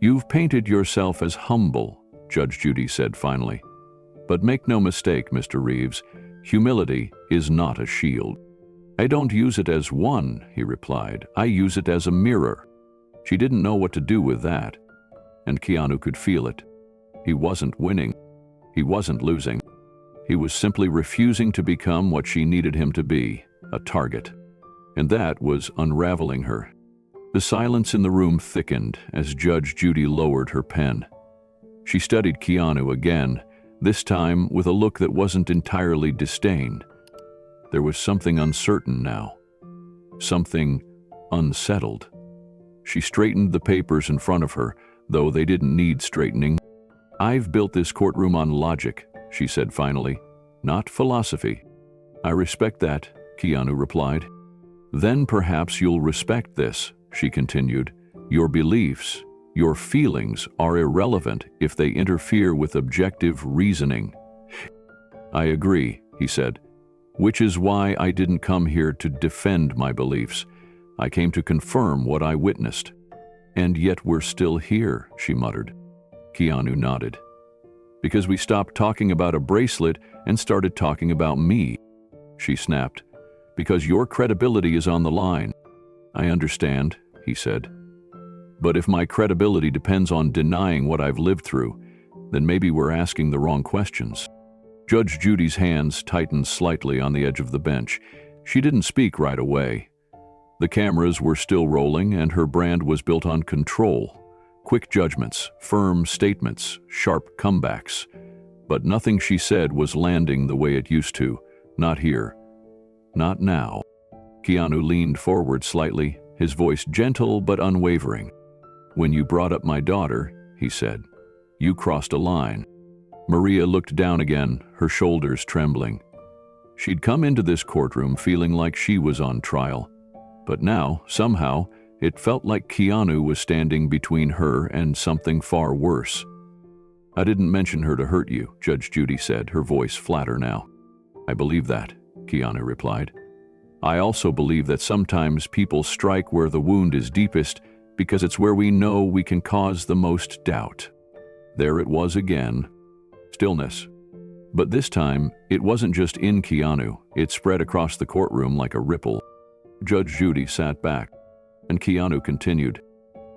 "You've painted yourself as humble," Judge Judy said finally. "But make no mistake, Mr. Reeves, humility is not a shield." "I don't use it as one," he replied. "I use it as a mirror." She didn't know what to do with that, and Keanu could feel it. He wasn't winning. He wasn't losing. He was simply refusing to become what she needed him to be, a target. And that was unraveling her. The silence in the room thickened as Judge Judy lowered her pen. She studied Keanu again, this time with a look that wasn't entirely disdain. There was something uncertain now, something unsettled. She straightened the papers in front of her, though they didn't need straightening. "I've built this courtroom on logic," she said finally, "not philosophy." "I respect that," Keanu replied. "Then perhaps you'll respect this," she continued. "Your beliefs, your feelings are irrelevant if they interfere with objective reasoning." "I agree," he said, "which is why I didn't come here to defend my beliefs. I came to confirm what I witnessed." "And yet we're still here," she muttered. Keanu nodded. "Because we stopped talking about a bracelet and started talking about me," she snapped. "Because your credibility is on the line." "I understand," he said. "But if my credibility depends on denying what I've lived through, then maybe we're asking the wrong questions." Judge Judy's hands tightened slightly on the edge of the bench. She didn't speak right away. The cameras were still rolling, and her brand was built on control. Quick judgments, firm statements, sharp comebacks. But nothing she said was landing the way it used to. Not here. Not now. Keanu leaned forward slightly, his voice gentle but unwavering. "When you brought up my daughter," he said, "you crossed a line." Maria looked down again, her shoulders trembling. She'd come into this courtroom feeling like she was on trial. But now, somehow, it felt like Keanu was standing between her and something far worse. "I didn't mention her to hurt you," Judge Judy said, her voice flatter now. "I believe that," Keanu replied. "I also believe that sometimes people strike where the wound is deepest because it's where we know we can cause the most doubt." There it was again. Stillness. But this time, it wasn't just in Keanu, it spread across the courtroom like a ripple. Judge Judy sat back, and Keanu continued.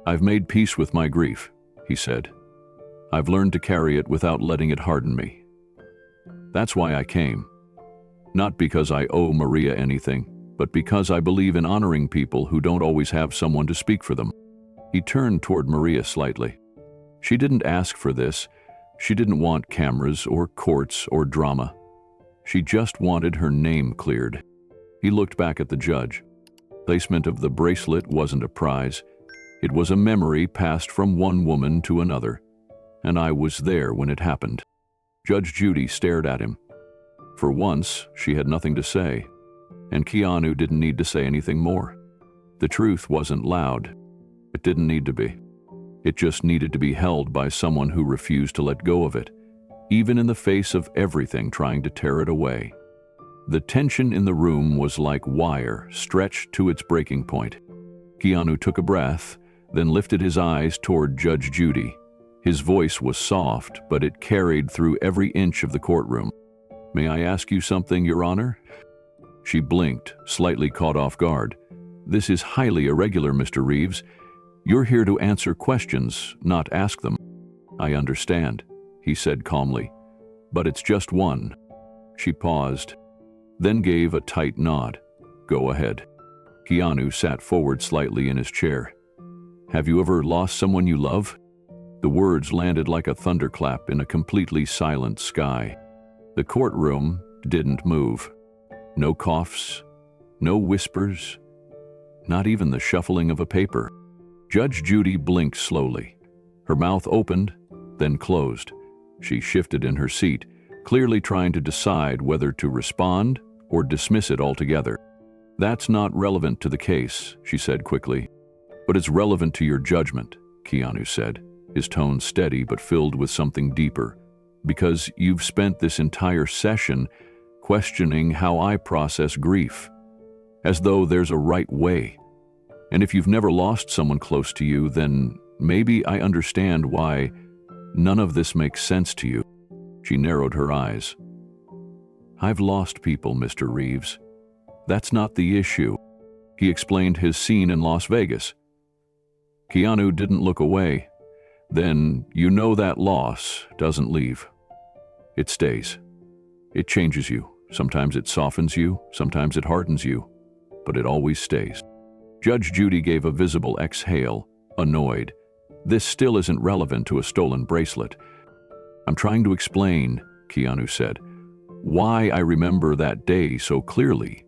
"I've made peace with my grief," he said. "I've learned to carry it without letting it harden me. That's why I came. Not because I owe Maria anything, but because I believe in honoring people who don't always have someone to speak for them." He turned toward Maria slightly. She didn't ask for this. She didn't want cameras or courts or drama. She just wanted her name cleared. He looked back at the judge. Placement of the bracelet wasn't a prize. It was a memory passed from one woman to another, and I was there when it happened. Judge Judy stared at him. For once, she had nothing to say, and Keanu didn't need to say anything more. The truth wasn't loud. It didn't need to be. It just needed to be held by someone who refused to let go of it, even in the face of everything trying to tear it away. The tension in the room was like wire stretched to its breaking point. Keanu took a breath, then lifted his eyes toward Judge Judy. His voice was soft, but it carried through every inch of the courtroom. "May I ask you something, Your Honor?" She blinked, slightly caught off guard. "This is highly irregular, Mr. Reeves. You're here to answer questions, not ask them." "I understand," he said calmly, "but it's just one." She paused, then gave a tight nod. "Go ahead." Keanu sat forward slightly in his chair. "Have you ever lost someone you love?" The words landed like a thunderclap in a completely silent sky. The courtroom didn't move. No coughs, no whispers, not even the shuffling of a paper. Judge Judy blinked slowly. Her mouth opened, then closed. She shifted in her seat, clearly trying to decide whether to respond or dismiss it altogether. "That's not relevant to the case," she said quickly. "But it's relevant to your judgment," Keanu said, his tone steady but filled with something deeper. "Because you've spent this entire session questioning how I process grief, as though there's a right way. And if you've never lost someone close to you, then maybe I understand why none of this makes sense to you." She narrowed her eyes. "I've lost people, Mr. Reeves. That's not the issue." He explained his scene in Las Vegas. Keanu didn't look away. "Then you know that loss doesn't leave. It stays. It changes you. Sometimes it softens you, sometimes it hardens you, but it always stays." Judge Judy gave a visible exhale, annoyed. "This still isn't relevant to a stolen bracelet." "I'm trying to explain," Keanu said, "why I remember that day so clearly,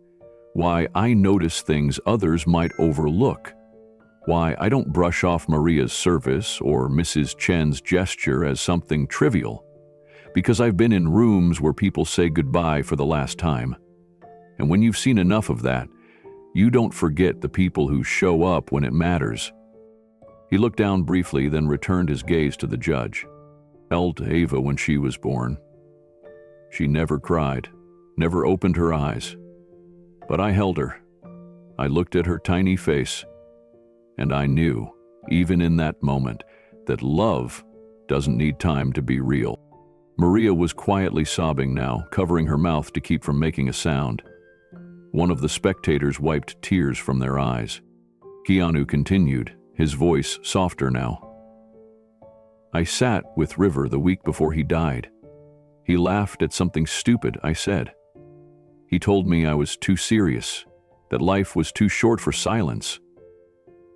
why I notice things others might overlook, why I don't brush off Maria's service or Mrs. Chen's gesture as something trivial, because I've been in rooms where people say goodbye for the last time. And when you've seen enough of that, you don't forget the people who show up when it matters." He looked down briefly, then returned his gaze to the judge. "Held Ava when she was born. She never cried, never opened her eyes. But I held her. I looked at her tiny face, and I knew, even in that moment, that love doesn't need time to be real." Maria was quietly sobbing now, covering her mouth to keep from making a sound. One of the spectators wiped tears from their eyes. Keanu continued, his voice softer now. "I sat with River the week before he died. He laughed at something stupid I said. He told me I was too serious, that life was too short for silence.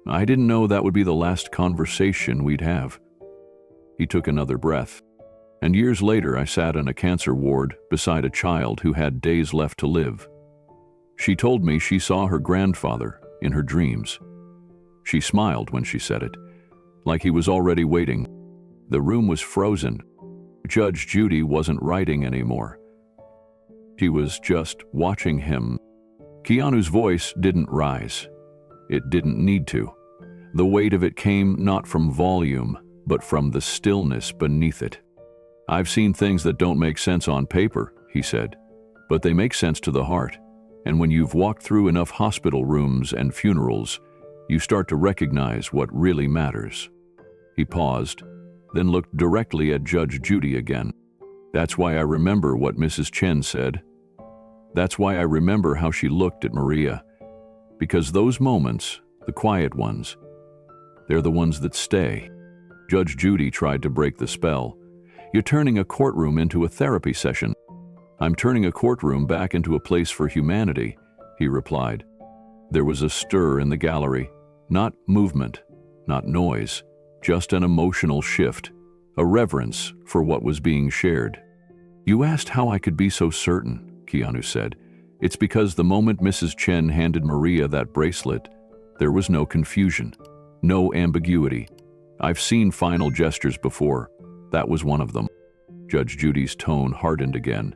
I didn't know that would be the last conversation we'd have." He took another breath. "And years later, I sat in a cancer ward beside a child who had days left to live. She told me she saw her grandfather in her dreams. She smiled when she said it, like he was already waiting. The room was frozen. Judge Judy wasn't writing anymore. She was just watching him." Keanu's voice didn't rise. It didn't need to. The weight of it came not from volume, but from the stillness beneath it. "I've seen things that don't make sense on paper," he said, "but they make sense to the heart. And when you've walked through enough hospital rooms and funerals, you start to recognize what really matters." He paused, then looked directly at Judge Judy again. That's why I remember what Mrs. Chen said. That's why I remember how she looked at Maria. Because those moments, the quiet ones, they're the ones that stay. Judge Judy tried to break the spell. You're turning a courtroom into a therapy session. I'm turning a courtroom back into a place for humanity, he replied. There was a stir in the gallery, not movement, not noise, just an emotional shift, a reverence for what was being shared. You asked how I could be so certain, Keanu said. It's because the moment Mrs. Chen handed Maria that bracelet, there was no confusion, no ambiguity. I've seen final gestures before. That was one of them. Judge Judy's tone hardened again.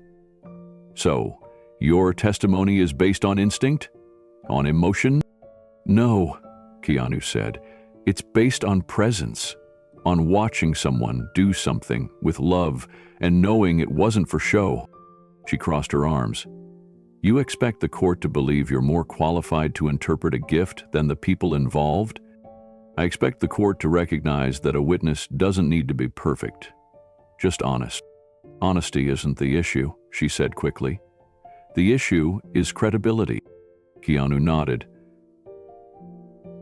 So, your testimony is based on instinct? On emotion? No, Keanu said. It's based on presence, on watching someone do something with love and knowing it wasn't for show. She crossed her arms. You expect the court to believe you're more qualified to interpret a gift than the people involved? I expect the court to recognize that a witness doesn't need to be perfect, just honest. Honesty isn't the issue, she said quickly. The issue is credibility. Keanu nodded.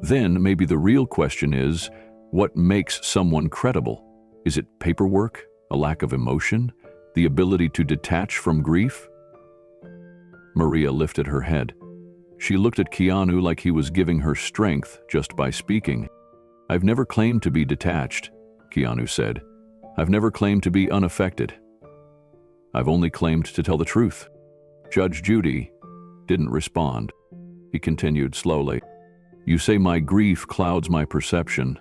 Then maybe the real question is, what makes someone credible? Is it paperwork, a lack of emotion, the ability to detach from grief? Maria lifted her head. She looked at Keanu like he was giving her strength just by speaking. I've never claimed to be detached, Keanu said. I've never claimed to be unaffected. I've only claimed to tell the truth. Judge Judy didn't respond. He continued slowly. You say my grief clouds my perception.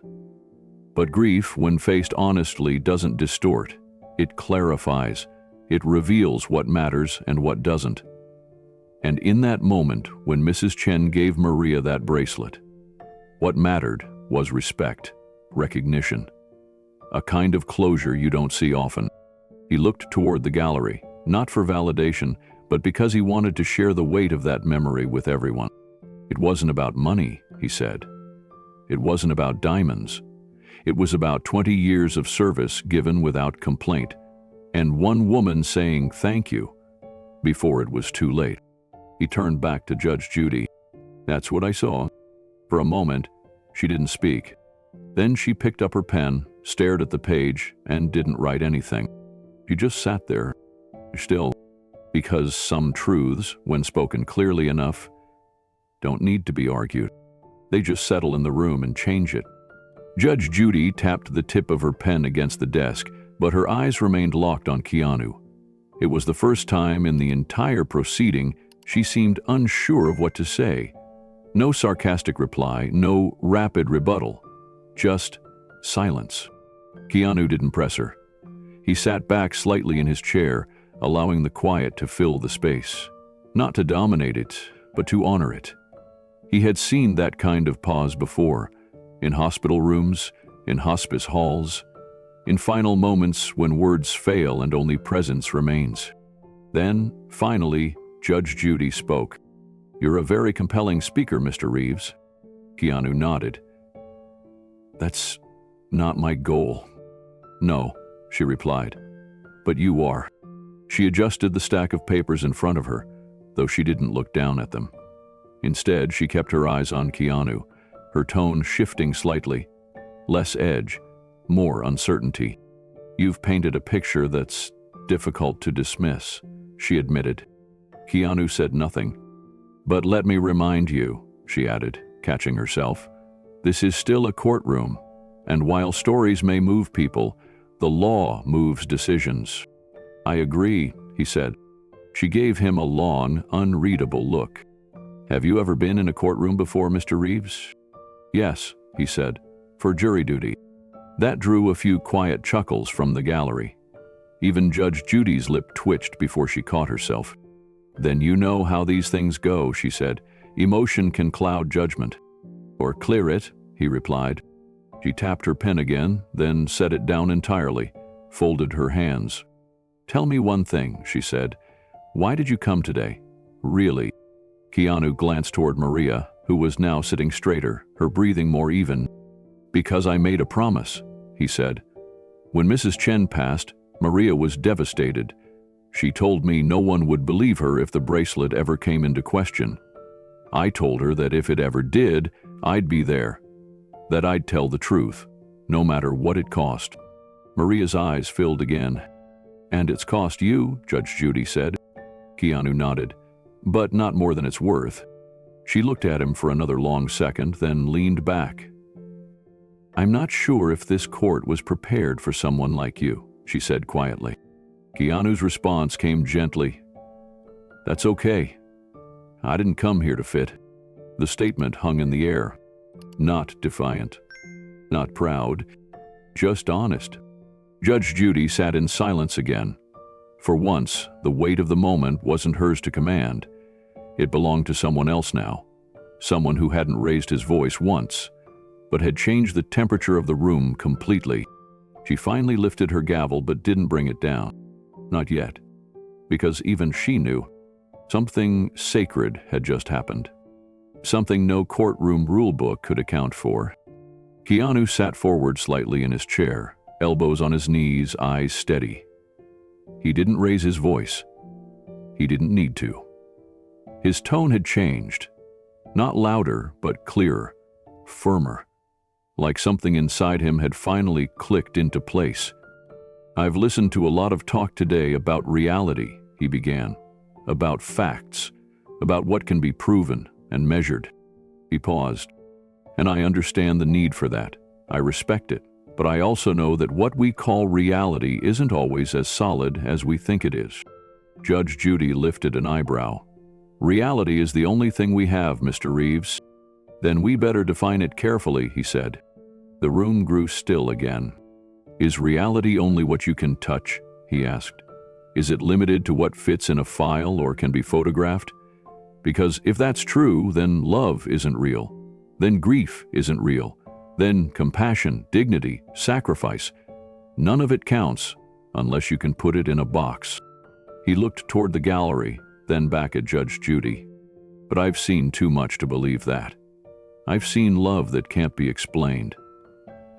But grief, when faced honestly, doesn't distort. It clarifies. It reveals what matters and what doesn't. And in that moment, when Mrs. Chen gave Maria that bracelet, what mattered was respect, recognition, a kind of closure you don't see often. He looked toward the gallery, not for validation, but because he wanted to share the weight of that memory with everyone. It wasn't about money, he said. It wasn't about diamonds. It was about 20 years of service given without complaint, and one woman saying thank you before it was too late. He turned back to Judge Judy. That's what I saw. For a moment, she didn't speak. Then she picked up her pen, stared at the page, and didn't write anything. She just sat there, still, because some truths, when spoken clearly enough, don't need to be argued. They just settle in the room and change it. Judge Judy tapped the tip of her pen against the desk, but her eyes remained locked on Keanu. It was the first time in the entire proceeding she seemed unsure of what to say. No sarcastic reply, no rapid rebuttal, just silence. Keanu didn't press her. He sat back slightly in his chair, allowing the quiet to fill the space. Not to dominate it, but to honor it. He had seen that kind of pause before, in hospital rooms, in hospice halls, in final moments when words fail and only presence remains. Then, finally, Judge Judy spoke. You're a very compelling speaker, Mr. Reeves. Keanu nodded. That's not my goal. No, she replied. But you are. She adjusted the stack of papers in front of her, though she didn't look down at them. Instead, she kept her eyes on Keanu, her tone shifting slightly. Less edge, more uncertainty. You've painted a picture that's difficult to dismiss, she admitted. Keanu said nothing. But let me remind you, she added, catching herself, this is still a courtroom, and while stories may move people, the law moves decisions. I agree, he said. She gave him a long, unreadable look. Have you ever been in a courtroom before, Mr. Reeves? Yes, he said, for jury duty. That drew a few quiet chuckles from the gallery. Even Judge Judy's lip twitched before she caught herself. Then you know how these things go, she said. Emotion can cloud judgment. Or clear it, he replied. She tapped her pen again, then set it down entirely, folded her hands. Tell me one thing, she said. Why did you come today? Really? Keanu glanced toward Maria, who was now sitting straighter, her breathing more even. Because I made a promise, he said. When Mrs. Chen passed, Maria was devastated. She told me no one would believe her if the bracelet ever came into question. I told her that if it ever did, I'd be there, that I'd tell the truth, no matter what it cost. Maria's eyes filled again. "And it's cost you," Judge Judy said. Keanu nodded. "But not more than it's worth." She looked at him for another long second, then leaned back. "I'm not sure if this court was prepared for someone like you," she said quietly. Keanu's response came gently. "That's okay. I didn't come here to fit." The statement hung in the air. Not defiant, not proud, just honest. Judge Judy sat in silence again. For once, the weight of the moment wasn't hers to command. It belonged to someone else now, someone who hadn't raised his voice once, but had changed the temperature of the room completely. She finally lifted her gavel but didn't bring it down. Not yet, because even she knew something sacred had just happened. Something no courtroom rulebook could account for. Keanu sat forward slightly in his chair, elbows on his knees, eyes steady. He didn't raise his voice. He didn't need to. His tone had changed. Not louder, but clearer, firmer. Like something inside him had finally clicked into place. "I've listened to a lot of talk today about reality," he began. "About facts, about what can be proven and measured." He paused. "And I understand the need for that. I respect it. But I also know that what we call reality isn't always as solid as we think it is." Judge Judy lifted an eyebrow. "Reality is the only thing we have, Mr. Reeves." "Then we better define it carefully," he said. The room grew still again. "Is reality only what you can touch?" he asked. "Is it limited to what fits in a file or can be photographed? Because if that's true, then love isn't real. Then grief isn't real. Then compassion, dignity, sacrifice. None of it counts unless you can put it in a box." He looked toward the gallery, then back at Judge Judy. "But I've seen too much to believe that. I've seen love that can't be explained.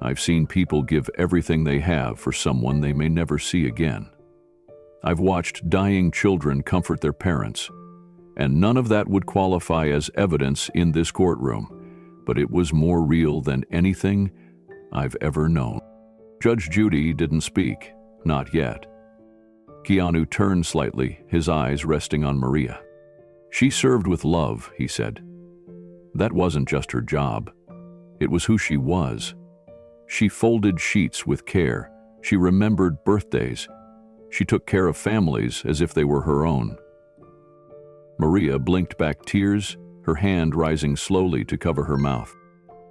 I've seen people give everything they have for someone they may never see again. I've watched dying children comfort their parents, and none of that would qualify as evidence in this courtroom, but it was more real than anything I've ever known." Judge Judy didn't speak, not yet. Keanu turned slightly, his eyes resting on Maria. "She served with love," he said. "That wasn't just her job. It was who she was. She folded sheets with care. She remembered birthdays. She took care of families as if they were her own." Maria blinked back tears, her hand rising slowly to cover her mouth.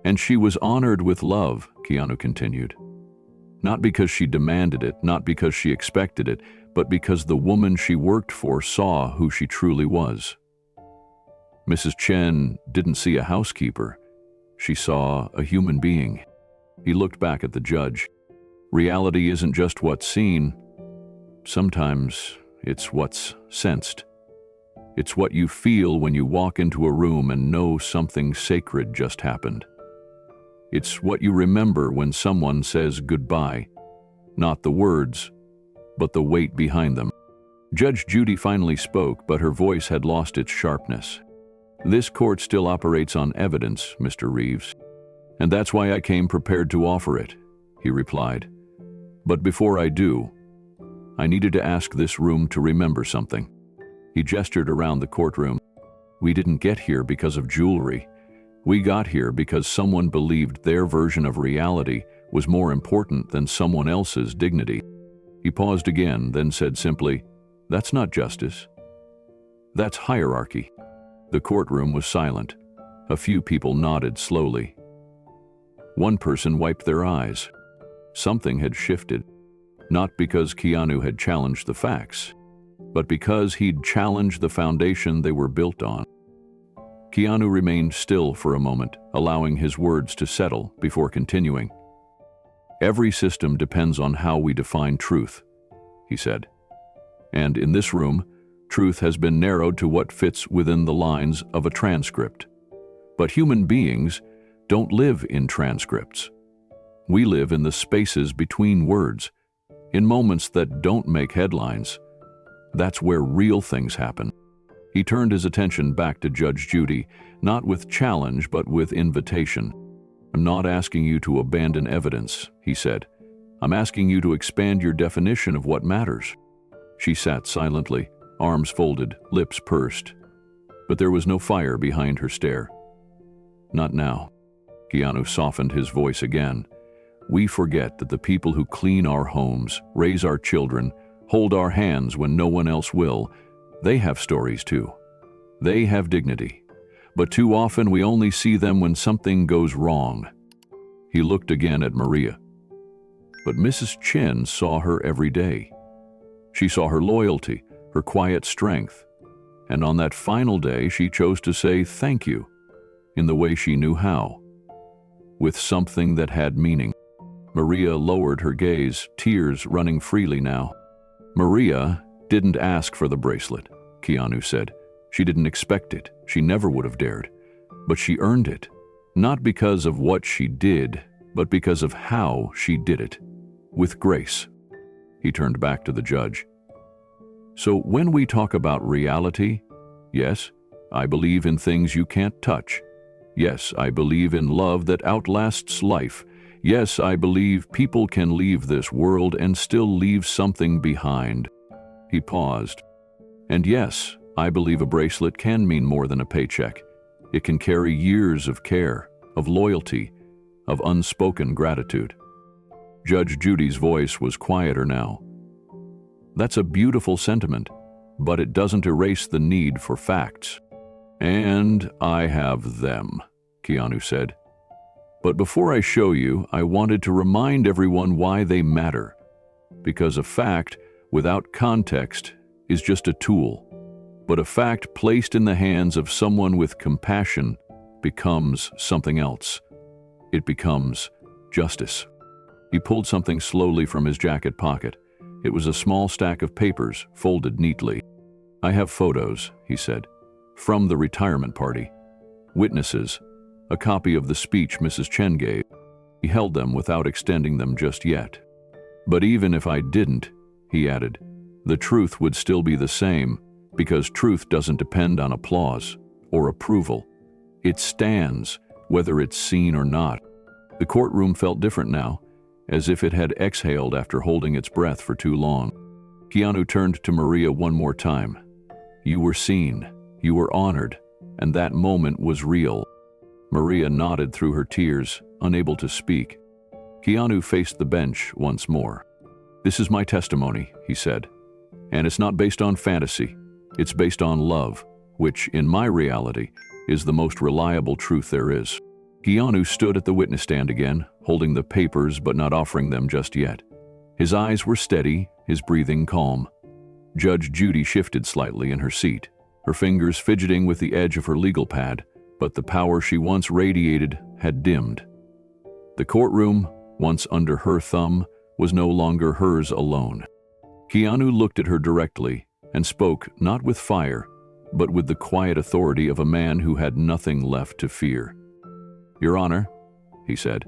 "And she was honored with love," Keanu continued. "Not because she demanded it, not because she expected it, but because the woman she worked for saw who she truly was. Mrs. Chen didn't see a housekeeper. She saw a human being." He looked back at the judge. "Reality isn't just what's seen. Sometimes it's what's sensed. It's what you feel when you walk into a room and know something sacred just happened. It's what you remember when someone says goodbye. Not the words, but the weight behind them." Judge Judy finally spoke, but her voice had lost its sharpness. "This court still operates on evidence, Mr. Reeves. And that's why I came prepared to offer it," he replied. "But before I do, I needed to ask this room to remember something." He gestured around the courtroom. "We didn't get here because of jewelry. We got here because someone believed their version of reality was more important than someone else's dignity." He paused again, then said simply, "That's not justice. That's hierarchy." The courtroom was silent. A few people nodded slowly. One person wiped their eyes. Something had shifted, not because Keanu had challenged the facts, but because he'd challenged the foundation they were built on. Keanu remained still for a moment, allowing his words to settle before continuing. "Every system depends on how we define truth," he said. "And in this room, truth has been narrowed to what fits within the lines of a transcript. But human beings don't live in transcripts. We live in the spaces between words, In moments that don't make headlines, that's where real things happen. He turned his attention back to Judge Judy, not with challenge but with invitation. "I'm not asking you to abandon evidence," he said. "I'm asking you to expand your definition of what matters." She sat silently, arms folded, lips pursed. But there was no fire behind her stare. "Not now." Keanu softened his voice again. "We forget that the people who clean our homes, raise our children, hold our hands when no one else will, they have stories too. They have dignity. But too often we only see them when something goes wrong." He looked again at Maria. But Mrs. Chin saw her every day. She saw her loyalty, her quiet strength. And on that final day, she chose to say thank you in the way she knew how, with something that had meaning. Maria lowered her gaze, tears running freely now. "Maria didn't ask for the bracelet," Keanu said. "She didn't expect it. She never would have dared. But she earned it, not because of what she did, but because of how she did it, with grace." He turned back to the judge. "So when we talk about reality, yes, I believe in things you can't touch. Yes, I believe in love that outlasts life. Yes, I believe people can leave this world and still leave something behind." He paused. "And yes, I believe a bracelet can mean more than a paycheck. It can carry years of care, of loyalty, of unspoken gratitude." Judge Judy's voice was quieter now. "That's a beautiful sentiment, but it doesn't erase the need for facts." "And I have them," Keanu said. "But before I show you, I wanted to remind everyone why they matter. Because a fact without context is just a tool. But a fact placed in the hands of someone with compassion becomes something else. It becomes justice." He pulled something slowly from his jacket pocket. It was a small stack of papers, folded neatly. "I have photos," he said, "from the retirement party. Witnesses, a copy of the speech Mrs. Chen gave." He held them without extending them just yet. "But even if I didn't," he added, "the truth would still be the same, because truth doesn't depend on applause or approval. It stands, whether it's seen or not." The courtroom felt different now, as if it had exhaled after holding its breath for too long. Keanu turned to Maria one more time. "You were seen, you were honored, and that moment was real." Maria nodded through her tears, unable to speak. Keanu faced the bench once more. "This is my testimony," he said. "And it's not based on fantasy. It's based on love, which, in my reality, is the most reliable truth there is." Keanu stood at the witness stand again, holding the papers but not offering them just yet. His eyes were steady, his breathing calm. Judge Judy shifted slightly in her seat, her fingers fidgeting with the edge of her legal pad, but the power she once radiated had dimmed. The courtroom, once under her thumb, was no longer hers alone. Keanu looked at her directly and spoke not with fire, but with the quiet authority of a man who had nothing left to fear. "Your Honor," he said,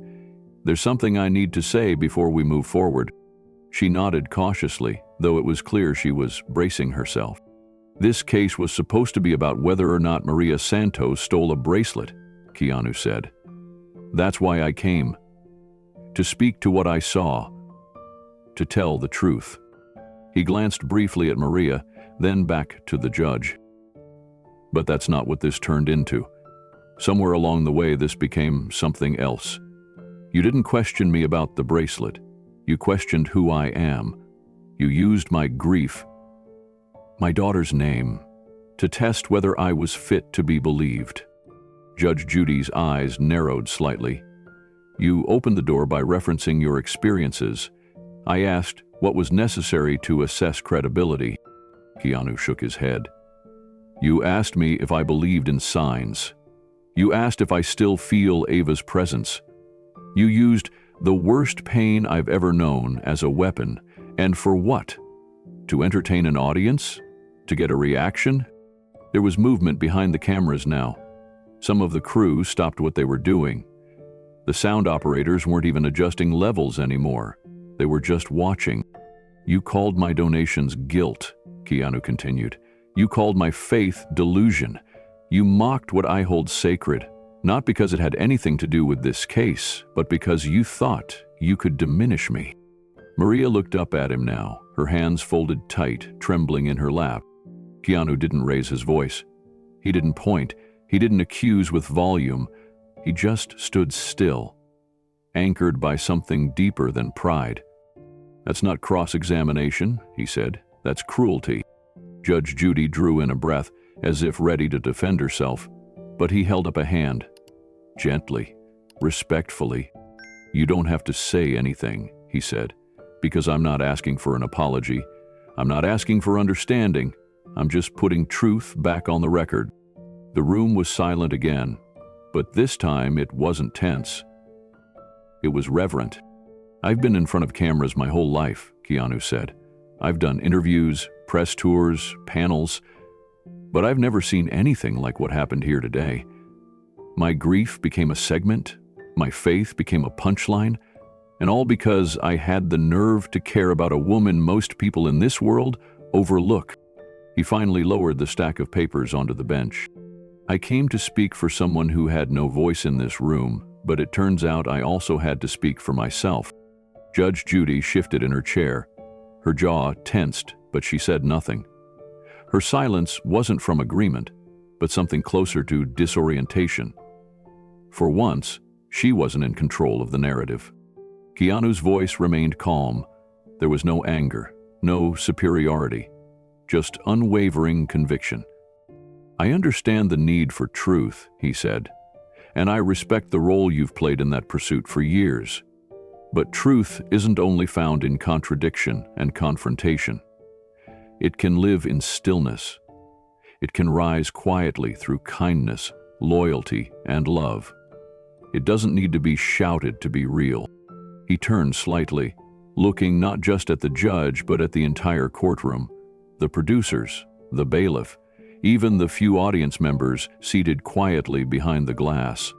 "there's something I need to say before we move forward." She nodded cautiously, though it was clear she was bracing herself. "This case was supposed to be about whether or not Maria Santos stole a bracelet," Keanu said. "That's why I came. To speak to what I saw. To tell the truth." He glanced briefly at Maria, then back to the judge. "But that's not what this turned into. Somewhere along the way, this became something else. You didn't question me about the bracelet. You questioned who I am. You used my grief, my daughter's name, to test whether I was fit to be believed." Judge Judy's eyes narrowed slightly. "You opened the door by referencing your experiences. I asked what was necessary to assess credibility." Keanu shook his head. "You asked me if I believed in signs. You asked if I still feel Ava's presence. You used the worst pain I've ever known as a weapon. And for what? To entertain an audience? To get a reaction?" There was movement behind the cameras now. Some of the crew stopped what they were doing. The sound operators weren't even adjusting levels anymore. They were just watching. You called my donations guilt, Keanu continued. You called my faith delusion. You mocked what I hold sacred, not because it had anything to do with this case, but because you thought you could diminish me. Maria looked up at him now, her hands folded tight, trembling in her lap. Keanu didn't raise his voice. He didn't point. He didn't accuse with volume. He just stood still, anchored by something deeper than pride. That's not cross-examination, he said. That's cruelty. Judge Judy drew in a breath, as if ready to defend herself, but he held up a hand. Gently, respectfully. You don't have to say anything, he said, because I'm not asking for an apology. I'm not asking for understanding. I'm just putting truth back on the record. The room was silent again, but this time it wasn't tense. It was reverent. I've been in front of cameras my whole life, Keanu said. I've done interviews, press tours, panels, but I've never seen anything like what happened here today. My grief became a segment, my faith became a punchline, and all because I had the nerve to care about a woman most people in this world overlook. He finally lowered the stack of papers onto the bench. I came to speak for someone who had no voice in this room, but it turns out I also had to speak for myself. Judge Judy shifted in her chair. Her jaw tensed, but she said nothing. Her silence wasn't from agreement, but something closer to disorientation. For once, she wasn't in control of the narrative. Keanu's voice remained calm. There was no anger, no superiority, just unwavering conviction. I understand the need for truth, he said, and I respect the role you've played in that pursuit for years. But truth isn't only found in contradiction and confrontation. It can live in stillness. It can rise quietly through kindness, loyalty, and love. It doesn't need to be shouted to be real. He turned slightly, looking not just at the judge but at the entire courtroom, the producers, the bailiff, even the few audience members seated quietly behind the glass.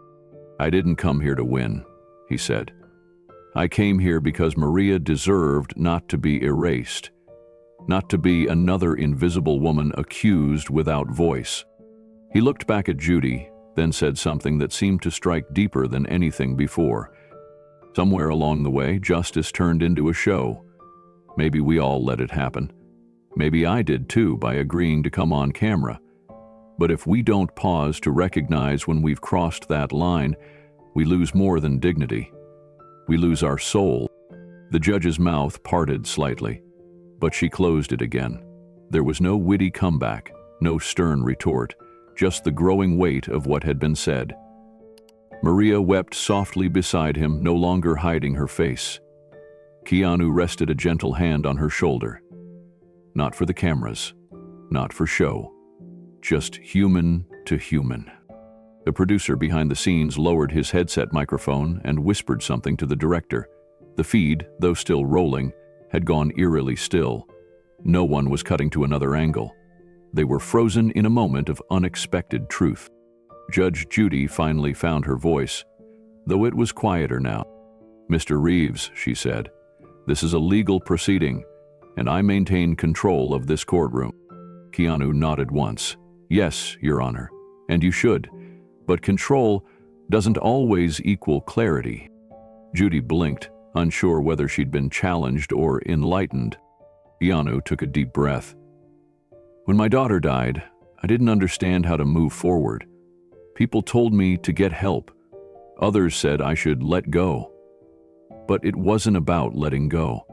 I didn't come here to win, he said. I came here because Maria deserved not to be erased, not to be another invisible woman accused without voice. He looked back at Judy, then said something that seemed to strike deeper than anything before. Somewhere along the way, justice turned into a show. Maybe we all let it happen. Maybe I did too by agreeing to come on camera. But if we don't pause to recognize when we've crossed that line, we lose more than dignity. We lose our soul. The judge's mouth parted slightly, but she closed it again. There was no witty comeback, no stern retort, just the growing weight of what had been said. Maria wept softly beside him, no longer hiding her face. Keanu rested a gentle hand on her shoulder. Not for the cameras, not for show, just human to human. The producer behind the scenes lowered his headset microphone and whispered something to the director. The feed, though still rolling, had gone eerily still. No one was cutting to another angle. They were frozen in a moment of unexpected truth. Judge Judy finally found her voice, though it was quieter now. Mr. Reeves, she said, this is a legal proceeding, and I maintain control of this courtroom. Keanu nodded once. Yes, Your Honor, and you should. But control doesn't always equal clarity. Judy blinked, unsure whether she'd been challenged or enlightened. Keanu took a deep breath. When my daughter died, I didn't understand how to move forward. People told me to get help. Others said I should let go. But it wasn't about letting go.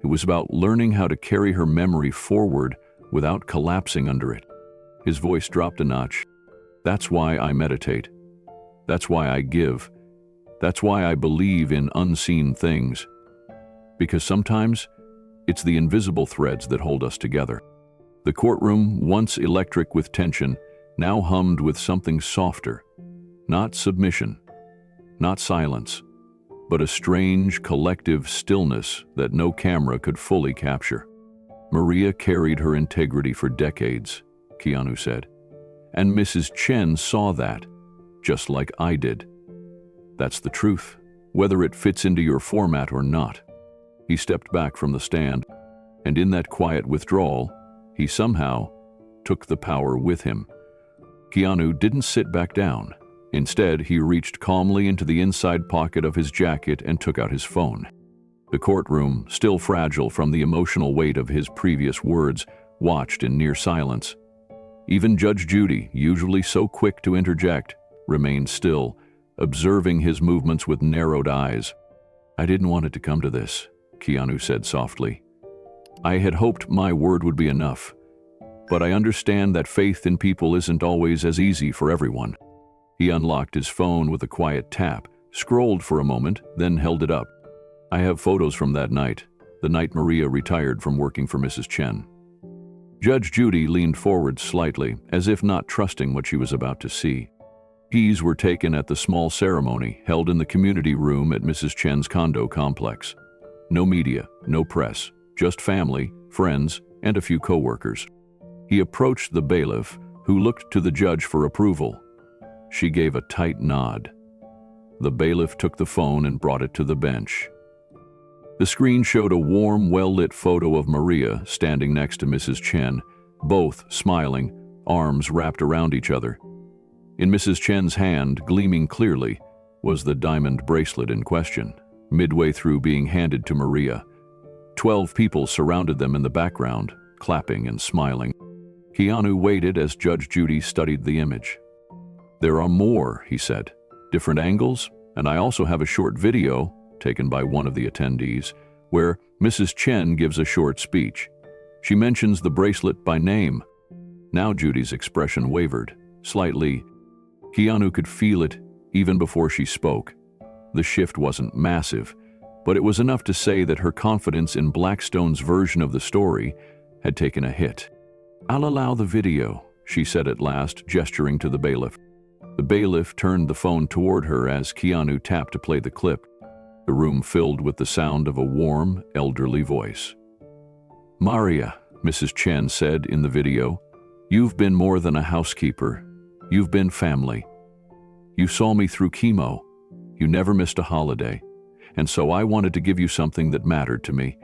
It was about learning how to carry her memory forward without collapsing under it. His voice dropped a notch. That's why I meditate. That's why I give. That's why I believe in unseen things. Because sometimes it's the invisible threads that hold us together. The courtroom, once electric with tension, now hummed with something softer. Not submission, not silence, but a strange collective stillness that no camera could fully capture. Maria carried her integrity for decades, Keanu said. And Mrs. Chen saw that, just like I did. That's the truth, whether it fits into your format or not. He stepped back from the stand. And in that quiet withdrawal, he somehow took the power with him. Keanu didn't sit back down. Instead, he reached calmly into the inside pocket of his jacket and took out his phone. The courtroom, still fragile from the emotional weight of his previous words, watched in near silence. Even Judge Judy, usually so quick to interject, remained still, observing his movements with narrowed eyes. "I didn't want it to come to this," Keanu said softly. "I had hoped my word would be enough, but I understand that faith in people isn't always as easy for everyone." He unlocked his phone with a quiet tap, scrolled for a moment, then held it up. "I have photos from that night, the night Maria retired from working for Mrs. Chen." Judge Judy leaned forward slightly, as if not trusting what she was about to see. Keys were taken at the small ceremony held in the community room at Mrs. Chen's condo complex. No media, no press, just family, friends, and a few co-workers. He approached the bailiff, who looked to the judge for approval. She gave a tight nod. The bailiff took the phone and brought it to the bench. The screen showed a warm, well-lit photo of Maria standing next to Mrs. Chen, both smiling, arms wrapped around each other. In Mrs. Chen's hand, gleaming clearly, was the diamond bracelet in question, midway through being handed to Maria. 12 people surrounded them in the background, clapping and smiling. Keanu waited as Judge Judy studied the image. "There are more," he said. "Different angles, and I also have a short video taken by one of the attendees, where Mrs. Chen gives a short speech. She mentions the bracelet by name." Now Judy's expression wavered, slightly. Keanu could feel it even before she spoke. The shift wasn't massive, but it was enough to say that her confidence in Blackstone's version of the story had taken a hit. "I'll allow the video," she said at last, gesturing to the bailiff. The bailiff turned the phone toward her as Keanu tapped to play the clip. The room filled with the sound of a warm, elderly voice. "Maria," Mrs. Chen said in the video, "you've been more than a housekeeper. You've been family. You saw me through chemo. You never missed a holiday. And so I wanted to give you something that mattered to me.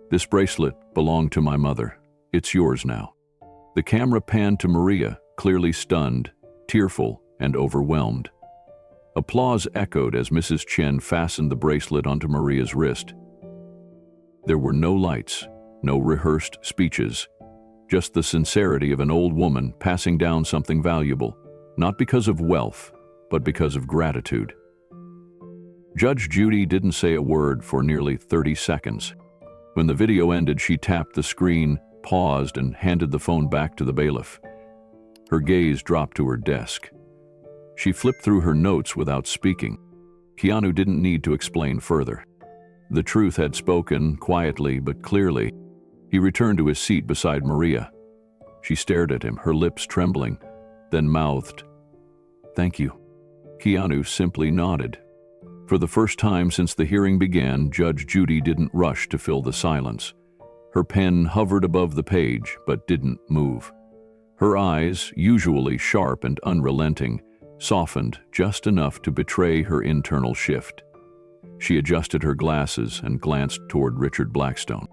This bracelet belonged to my mother. It's yours now." The camera panned to Maria, clearly stunned, tearful, and overwhelmed. Applause echoed as Mrs. Chen fastened the bracelet onto Maria's wrist. There were no lights, no rehearsed speeches, just the sincerity of an old woman passing down something valuable, not because of wealth, but because of gratitude. Judge Judy didn't say a word for nearly 30 seconds. When the video ended, she tapped the screen, paused, and handed the phone back to the bailiff. Her gaze dropped to her desk. She flipped through her notes without speaking. Keanu didn't need to explain further. The truth had spoken, quietly but clearly. He returned to his seat beside Maria. She stared at him, her lips trembling, then mouthed, "Thank you." Keanu simply nodded. For the first time since the hearing began, Judge Judy didn't rush to fill the silence. Her pen hovered above the page, but didn't move. Her eyes, usually sharp and unrelenting, softened just enough to betray her internal shift. She adjusted her glasses and glanced toward Richard Blackstone.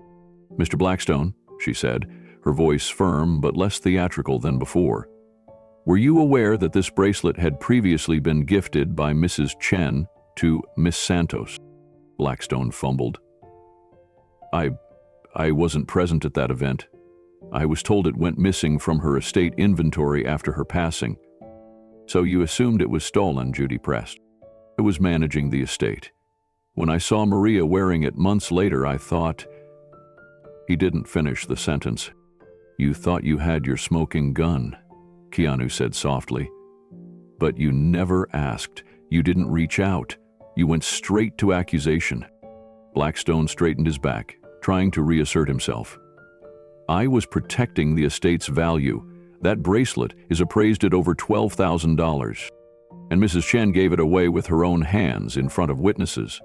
"Mr. Blackstone," she said, her voice firm but less theatrical than before, "were you aware that this bracelet had previously been gifted by Mrs. Chen to Miss Santos?" Blackstone fumbled. I wasn't present at that event. I was told it went missing from her estate inventory after her passing." "So you assumed it was stolen," Judy pressed. "I was managing the estate. When I saw Maria wearing it months later, I thought—" He didn't finish the sentence. "You thought you had your smoking gun," Keanu said softly. "But you never asked. You didn't reach out. You went straight to accusation." Blackstone straightened his back, trying to reassert himself. "I was protecting the estate's value. That bracelet is appraised at over $12,000. And Mrs. Chen gave it away with her own hands in front of witnesses,"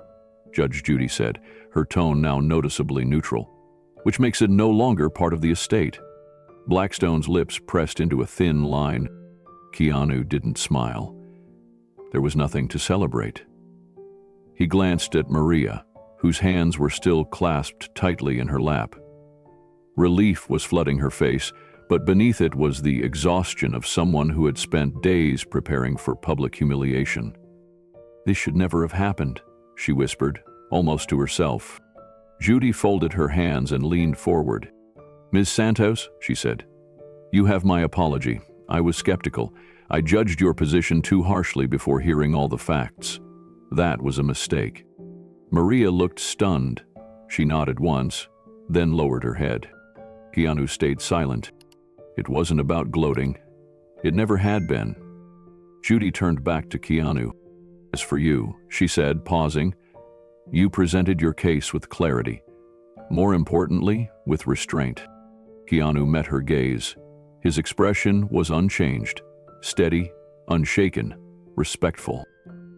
Judge Judy said, her tone now noticeably neutral, "which makes it no longer part of the estate." Blackstone's lips pressed into a thin line. Keanu didn't smile. There was nothing to celebrate. He glanced at Maria, whose hands were still clasped tightly in her lap. Relief was flooding her face, but beneath it was the exhaustion of someone who had spent days preparing for public humiliation. "This should never have happened," she whispered, almost to herself. Judy folded her hands and leaned forward. "Ms. Santos," she said, "you have my apology. I was skeptical. I judged your position too harshly before hearing all the facts. That was a mistake." Maria looked stunned. She nodded once, then lowered her head. Keanu stayed silent. It wasn't about gloating. It never had been. Judy turned back to Keanu. "As for you," she said, pausing, "you presented your case with clarity. More importantly, with restraint." Keanu met her gaze. His expression was unchanged, steady, unshaken, respectful.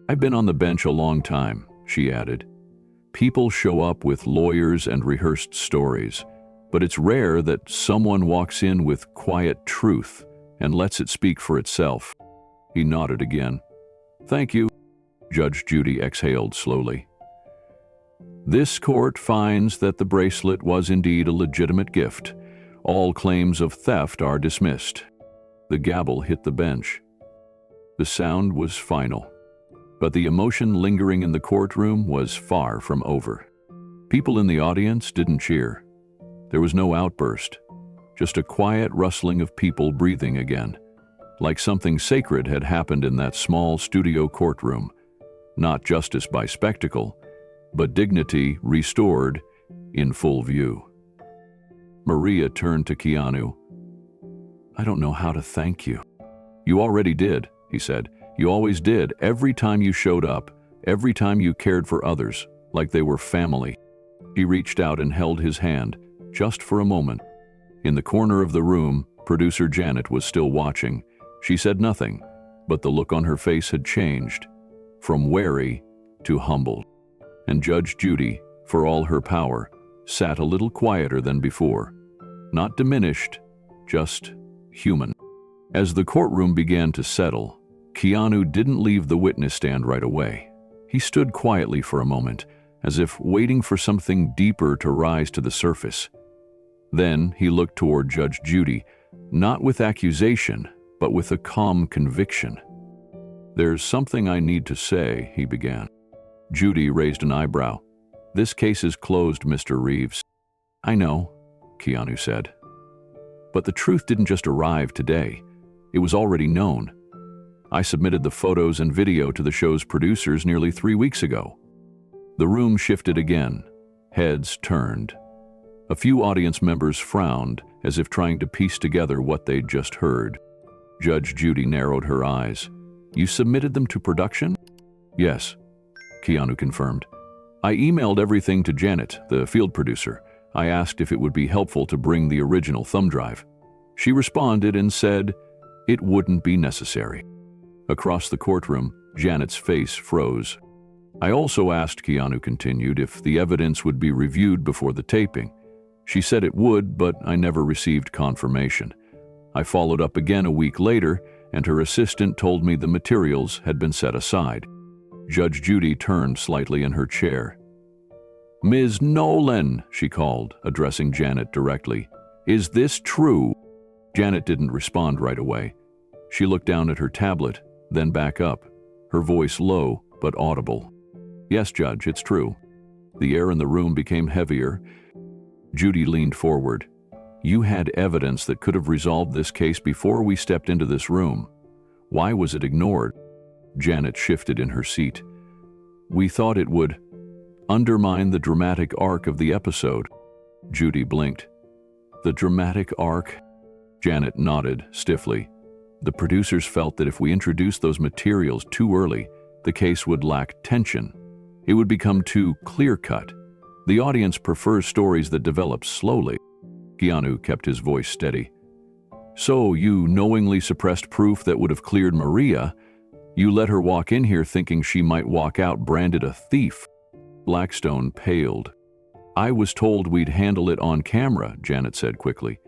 "I've been on the bench a long time," she added. "People show up with lawyers and rehearsed stories, but it's rare that someone walks in with quiet truth and lets it speak for itself." He nodded again. "Thank you." Judge Judy exhaled slowly. "This court finds that the bracelet was indeed a legitimate gift. All claims of theft are dismissed." The gavel hit the bench. The sound was final, but the emotion lingering in the courtroom was far from over. People in the audience didn't cheer. There was no outburst, just a quiet rustling of people breathing again, like something sacred had happened in that small studio courtroom. Not justice by spectacle, but dignity restored in full view. Maria turned to Keanu. "I don't know how to thank you." "You already did," he said. "You always did, every time you showed up, every time you cared for others, like they were family." He reached out and held his hand, just for a moment. In the corner of the room, producer Janet was still watching. She said nothing, but the look on her face had changed, from wary to humbled. And Judge Judy, for all her power, sat a little quieter than before. Not diminished, just human. As the courtroom began to settle, Keanu didn't leave the witness stand right away. He stood quietly for a moment, as if waiting for something deeper to rise to the surface. Then he looked toward Judge Judy, not with accusation, but with a calm conviction. "There's something I need to say," he began. Judy raised an eyebrow. "This case is closed, Mr. Reeves." "I know," Keanu said. "But the truth didn't just arrive today. It was already known. I submitted the photos and video to the show's producers nearly 3 weeks ago." The room shifted again. Heads turned. A few audience members frowned, as if trying to piece together what they'd just heard. Judge Judy narrowed her eyes. "You submitted them to production?" "Yes," Keanu confirmed. "I emailed everything to Janet, the field producer. I asked if it would be helpful to bring the original thumb drive. She responded and said it wouldn't be necessary." Across the courtroom, Janet's face froze. "I also asked," Keanu continued, "if the evidence would be reviewed before the taping. She said it would, but I never received confirmation. I followed up again a week later, and her assistant told me the materials had been set aside." Judge Judy turned slightly in her chair. "Ms. Nolan," she called, addressing Janet directly. "Is this true?" Janet didn't respond right away. She looked down at her tablet, then back up, her voice low but audible. "Yes, Judge, it's true." The air in the room became heavier. Judy leaned forward. "You had evidence that could have resolved this case before we stepped into this room. Why was it ignored?" Janet shifted in her seat. "We thought it would undermine the dramatic arc of the episode." Judy blinked. "The dramatic arc?" Janet nodded stiffly. "The producers felt that if we introduced those materials too early, the case would lack tension. It would become too clear-cut. The audience prefers stories that develop slowly." Keanu kept his voice steady. "So you knowingly suppressed proof that would have cleared Maria. You let her walk in here thinking she might walk out branded a thief." Blackstone paled. "I was told we'd handle it on camera," Janet said quickly.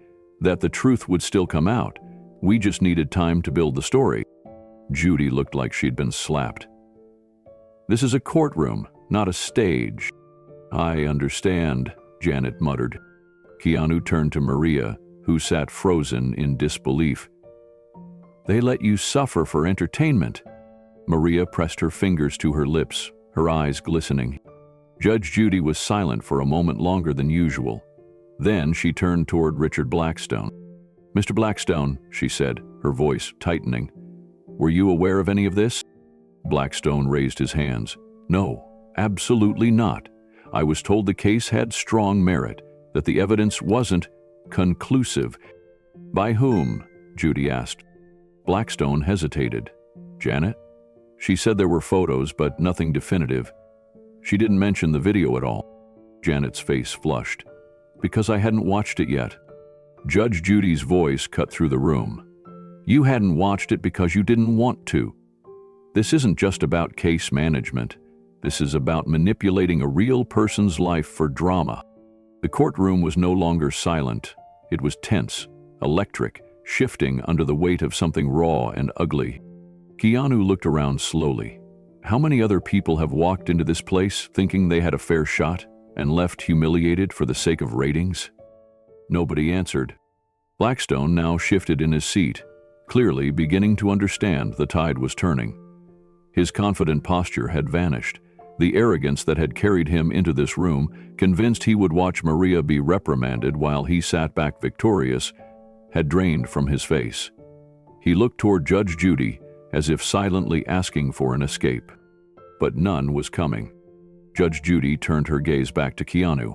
"That the truth would still come out. We just needed time to build the story." Judy looked like she'd been slapped. "This is a courtroom, not a stage." "I understand," Janet muttered. Keanu turned to Maria, who sat frozen in disbelief. "They let you suffer for entertainment." Maria pressed her fingers to her lips, her eyes glistening. Judge Judy was silent for a moment longer than usual. Then she turned toward Richard Blackstone. "Mr. Blackstone," she said, her voice tightening, "were you aware of any of this?" Blackstone raised his hands. "No, absolutely not. I was told the case had strong merit, that the evidence wasn't conclusive." "By whom?" Judy asked. Blackstone hesitated. "Janet?" "She said there were photos, but nothing definitive. She didn't mention the video at all." Janet's face flushed. "Because I hadn't watched it yet." Judge Judy's voice cut through the room. "You hadn't watched it because you didn't want to. This isn't just about case management. This is about manipulating a real person's life for drama." The courtroom was no longer silent. It was tense, electric, shifting under the weight of something raw and ugly. Keanu looked around slowly. How many other people have walked into this place thinking they had a fair shot and left humiliated for the sake of ratings? Nobody answered. Blackstone now shifted in his seat, clearly beginning to understand the tide was turning. His confident posture had vanished. The arrogance that had carried him into this room, convinced he would watch Maria be reprimanded while he sat back victorious, had drained from his face. He looked toward Judge Judy, as if silently asking for an escape. But none was coming. Judge Judy turned her gaze back to Keanu.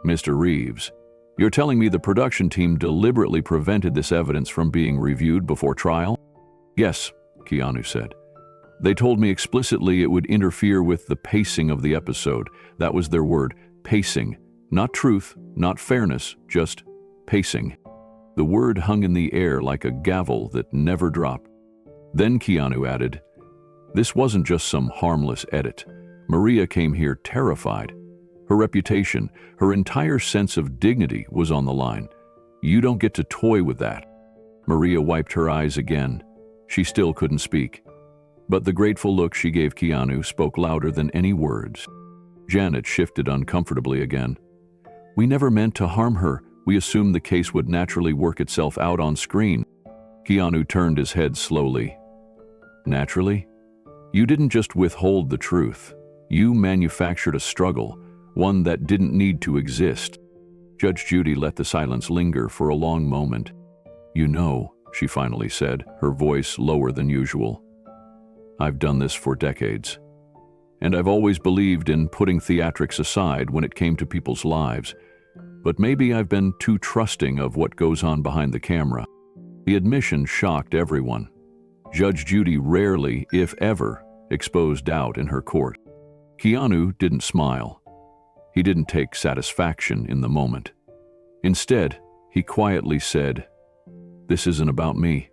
"Mr. Reeves, you're telling me the production team deliberately prevented this evidence from being reviewed before trial?" "Yes," Keanu said. "They told me explicitly it would interfere with the pacing of the episode. That was their word, pacing. Not truth, not fairness, just pacing." The word hung in the air like a gavel that never dropped. Then Keanu added, "This wasn't just some harmless edit. Maria came here terrified. Her reputation, her entire sense of dignity was on the line. You don't get to toy with that." Maria wiped her eyes again. She still couldn't speak. But the grateful look she gave Keanu spoke louder than any words. Janet shifted uncomfortably again. "We never meant to harm her. We assumed the case would naturally work itself out on screen." Keanu turned his head slowly. "Naturally? You didn't just withhold the truth. You manufactured a struggle, one that didn't need to exist." Judge Judy let the silence linger for a long moment. "You know," she finally said, her voice lower than usual, "I've done this for decades. And I've always believed in putting theatrics aside when it came to people's lives. But maybe I've been too trusting of what goes on behind the camera." The admission shocked everyone. Judge Judy rarely, if ever, exposed doubt in her court. Keanu didn't smile. He didn't take satisfaction in the moment. Instead, he quietly said, "This isn't about me.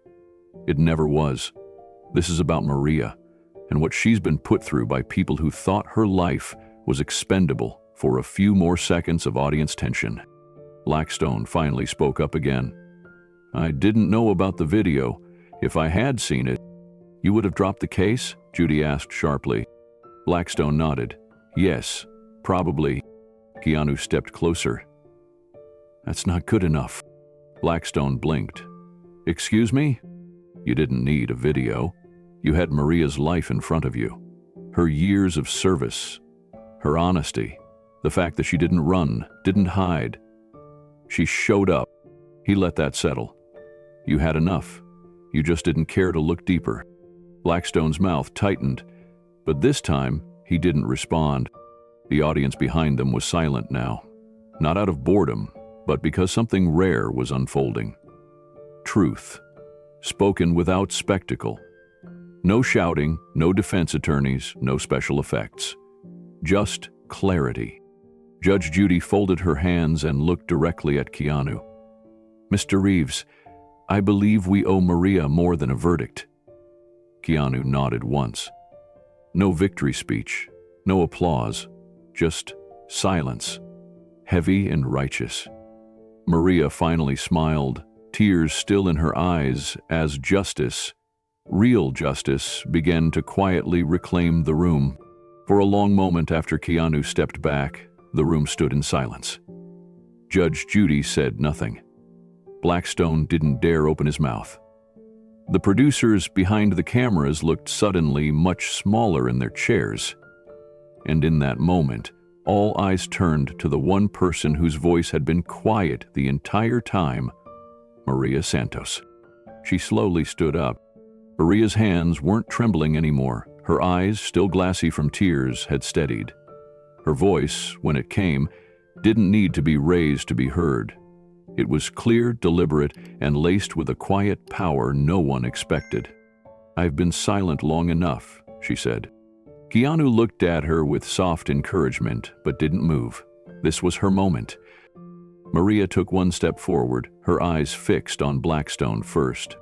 It never was. This is about Maria and what she's been put through by people who thought her life was expendable for a few more seconds of audience tension." Blackstone finally spoke up again. "I didn't know about the video. If I had seen it—" "You would have dropped the case?" Judy asked sharply. Blackstone nodded. "Yes, probably." Keanu stepped closer. "That's not good enough." Blackstone blinked. "Excuse me? You didn't need a video. You had Maria's life in front of you. Her years of service, her honesty, the fact that she didn't run, didn't hide. She showed up." He let that settle. "You had enough. You just didn't care to look deeper." Blackstone's mouth tightened, but this time he didn't respond. The audience behind them was silent now, not out of boredom, but because something rare was unfolding. Truth, spoken without spectacle. No shouting, no defense attorneys, no special effects. Just clarity. Judge Judy folded her hands and looked directly at Keanu. "Mr. Reeves, I believe we owe Maria more than a verdict." Keanu nodded once. No victory speech, no applause, just silence, heavy and righteous. Maria finally smiled, tears still in her eyes, as justice, real justice, began to quietly reclaim the room. For a long moment after Keanu stepped back, the room stood in silence. Judge Judy said nothing. Blackstone didn't dare open his mouth. The producers behind the cameras looked suddenly much smaller in their chairs. And in that moment, all eyes turned to the one person whose voice had been quiet the entire time, Maria Santos. She slowly stood up. Maria's hands weren't trembling anymore. Her eyes, still glassy from tears, had steadied. Her voice, when it came, didn't need to be raised to be heard. It was clear, deliberate, and laced with a quiet power no one expected. "I've been silent long enough," she said. Keanu looked at her with soft encouragement, but didn't move. This was her moment. Maria took one step forward, her eyes fixed on Blackstone first.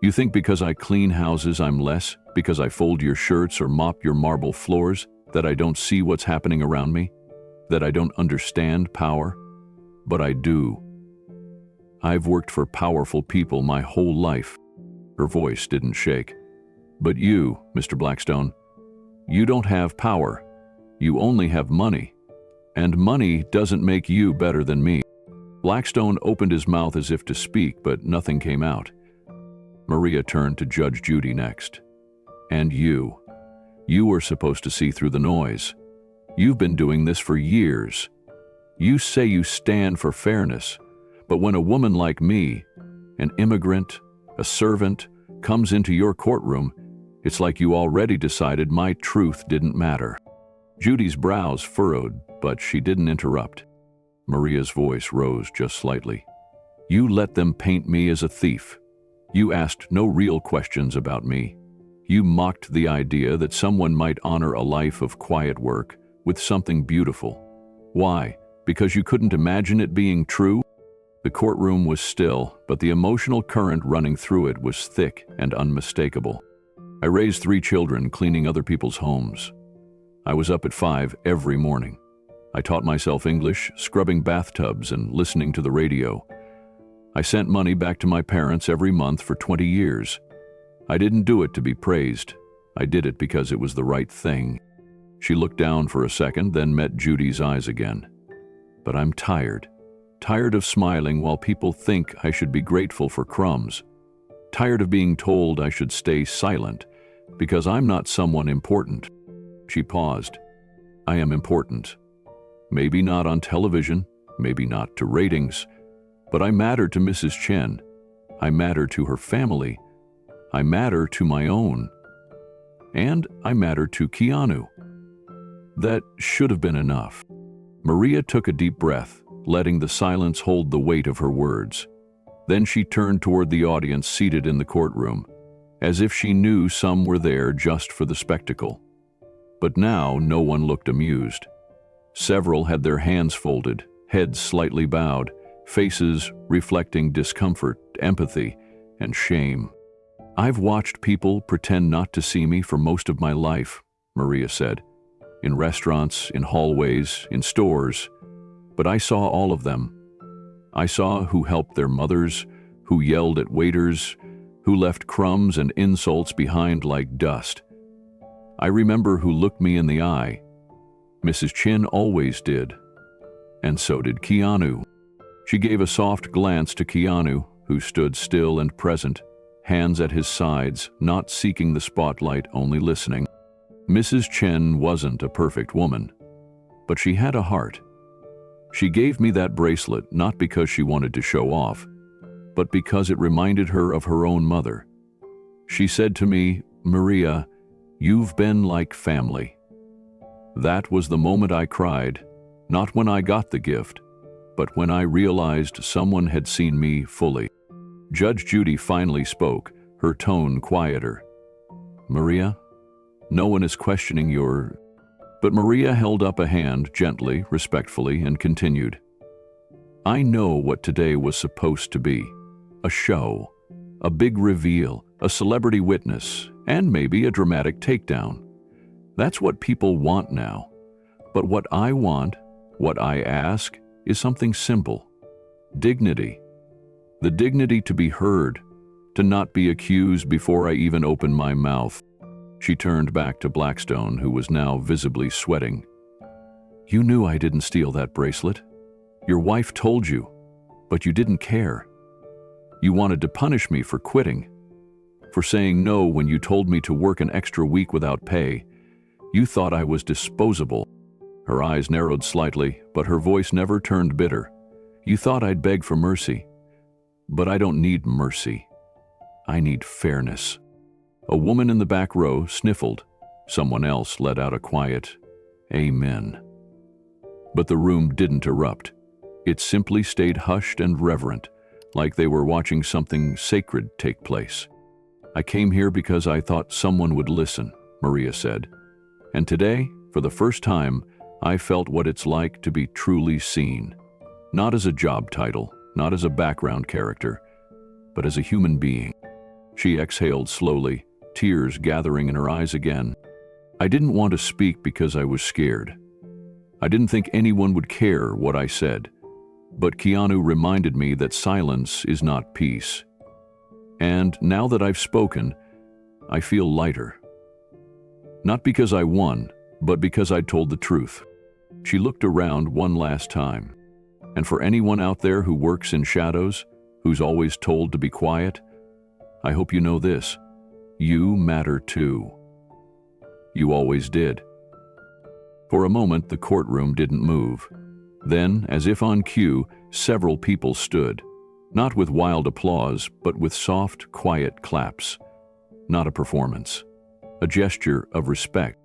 "You think because I clean houses I'm less, because I fold your shirts or mop your marble floors, that I don't see what's happening around me? That I don't understand power? But I do. I've worked for powerful people my whole life." Her voice didn't shake. "But you, Mr. Blackstone, you don't have power. You only have money. And money doesn't make you better than me." Blackstone opened his mouth as if to speak, but nothing came out. Maria turned to Judge Judy next. "And you were supposed to see through the noise. You've been doing this for years. You say you stand for fairness, but when a woman like me, an immigrant, a servant, comes into your courtroom, it's like you already decided my truth didn't matter." Judy's brows furrowed, but she didn't interrupt. Maria's voice rose just slightly. "You let them paint me as a thief. You asked no real questions about me. You mocked the idea that someone might honor a life of quiet work with something beautiful. Why? Because you couldn't imagine it being true?" The courtroom was still, but the emotional current running through it was thick and unmistakable. "I raised 3 children cleaning other people's homes. I was up at 5 every morning. I taught myself English, scrubbing bathtubs and listening to the radio. I sent money back to my parents every month for 20 years. I didn't do it to be praised. I did it because it was the right thing." She looked down for a second, then met Judy's eyes again. "But I'm tired. Tired of smiling while people think I should be grateful for crumbs. Tired of being told I should stay silent because I'm not someone important." She paused. "I am important. Maybe not on television, maybe not to ratings, but I matter to Mrs. Chen. I matter to her family. I matter to my own. And I matter to Keanu." That should have been enough. Maria took a deep breath, letting the silence hold the weight of her words. Then she turned toward the audience seated in the courtroom, as if she knew some were there just for the spectacle. But now no one looked amused. Several had their hands folded, heads slightly bowed, faces reflecting discomfort, empathy, and shame. "I've watched people pretend not to see me for most of my life," Maria said. "In restaurants, in hallways, in stores. But I saw all of them. I saw who helped their mothers, who yelled at waiters, who left crumbs and insults behind like dust. I remember who looked me in the eye. Mrs. Chin always did. And so did Keanu." She gave a soft glance to Keanu, who stood still and present, hands at his sides, not seeking the spotlight, only listening. Mrs. Chen wasn't a perfect woman, but she had a heart. She gave me that bracelet not because she wanted to show off, but because it reminded her of her own mother. She said to me, "Maria, you've been like family." That was the moment I cried, not when I got the gift, but when I realized someone had seen me fully. Judge Judy finally spoke, her tone quieter. "Maria, no one is questioning your..." But Maria held up a hand gently, respectfully, and continued. "I know what today was supposed to be. A show, a big reveal, a celebrity witness, and maybe a dramatic takedown. That's what people want now. But what I want, what I ask, is something simple. Dignity. The dignity to be heard, to not be accused before I even open my mouth." She turned back to Blackstone, who was now visibly sweating. "You knew I didn't steal that bracelet. Your wife told you, but you didn't care. You wanted to punish me for quitting, for saying no when you told me to work an extra week without pay. You thought I was disposable." Her eyes narrowed slightly, but her voice never turned bitter. "You thought I'd beg for mercy, but I don't need mercy. I need fairness." A woman in the back row sniffled. Someone else let out a quiet, "Amen." But the room didn't erupt. It simply stayed hushed and reverent, like they were watching something sacred take place. "I came here because I thought someone would listen," Maria said. "And today, for the first time, I felt what it's like to be truly seen. Not as a job title, not as a background character, but as a human being." She exhaled slowly, tears gathering in her eyes again. "I didn't want to speak because I was scared. I didn't think anyone would care what I said. But Keanu reminded me that silence is not peace. And now that I've spoken, I feel lighter. Not because I won, but because I told the truth." She looked around one last time. "And for anyone out there who works in shadows, who's always told to be quiet, I hope you know this: you matter too. You always did." For a moment, the courtroom didn't move. Then, as if on cue, several people stood, not with wild applause, but with soft, quiet claps. Not a performance, a gesture of respect.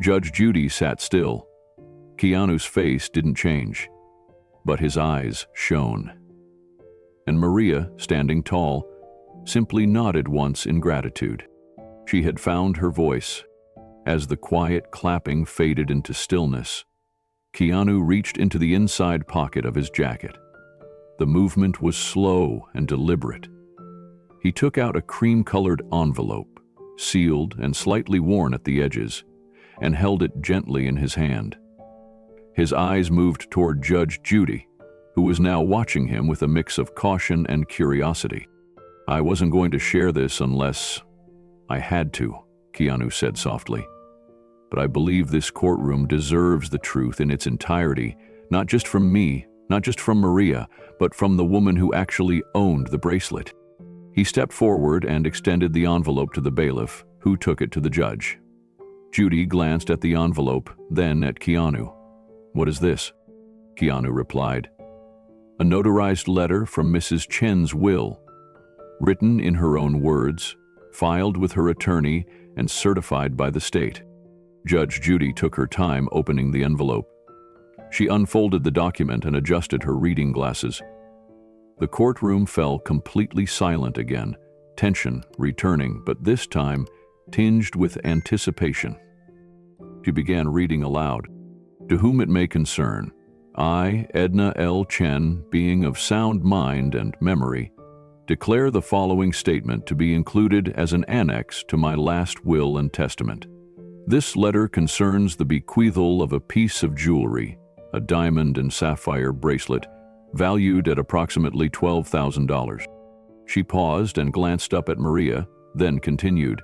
Judge Judy sat still. Keanu's face didn't change, but his eyes shone. And Maria, standing tall, simply nodded once in gratitude. She had found her voice. As the quiet clapping faded into stillness, Keanu reached into the inside pocket of his jacket. The movement was slow and deliberate. He took out a cream-colored envelope, sealed and slightly worn at the edges, and held it gently in his hand. His eyes moved toward Judge Judy, who was now watching him with a mix of caution and curiosity. "I wasn't going to share this unless I had to," Keanu said softly. "But I believe this courtroom deserves the truth in its entirety, not just from me, not just from Maria, but from the woman who actually owned the bracelet." He stepped forward and extended the envelope to the bailiff, who took it to the judge. Judy glanced at the envelope, then at Keanu. "What is this?" Keanu replied. "A notarized letter from Mrs. Chen's will, written in her own words, filed with her attorney, and certified by the state." Judge Judy took her time opening the envelope. She unfolded the document and adjusted her reading glasses. The courtroom fell completely silent again, tension returning, but this time tinged with anticipation. She began reading aloud. "To whom it may concern, I, Edna L. Chen, being of sound mind and memory, declare the following statement to be included as an annex to my last will and testament. This letter concerns the bequeathal of a piece of jewelry, a diamond and sapphire bracelet, valued at approximately $12,000. She paused and glanced up at Maria, then continued.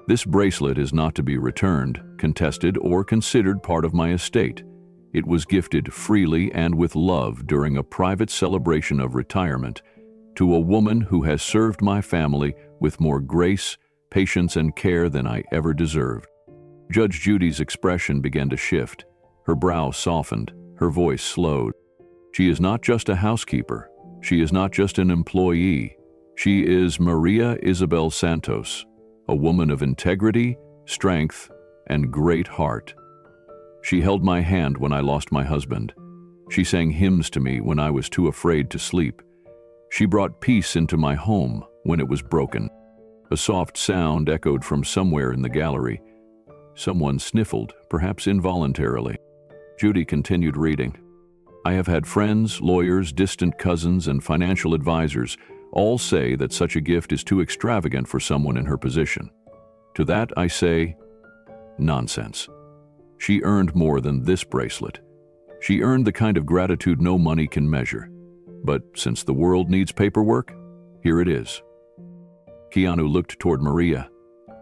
"This bracelet is not to be returned, contested, or considered part of my estate. It was gifted freely and with love during a private celebration of retirement to a woman who has served my family with more grace, patience, and care than I ever deserved." Judge Judy's expression began to shift. Her brow softened, her voice slowed. "She is not just a housekeeper. She is not just an employee. She is Maria Isabel Santos, a woman of integrity, strength, and great heart. She held my hand when I lost my husband. She sang hymns to me when I was too afraid to sleep. She brought peace into my home when it was broken." A soft sound echoed from somewhere in the gallery. Someone sniffled, perhaps involuntarily. Judy continued reading. "I have had friends, lawyers, distant cousins, and financial advisors all say that such a gift is too extravagant for someone in her position. To that I say, nonsense. She earned more than this bracelet. She earned the kind of gratitude no money can measure. But since the world needs paperwork, here it is." Keanu looked toward Maria.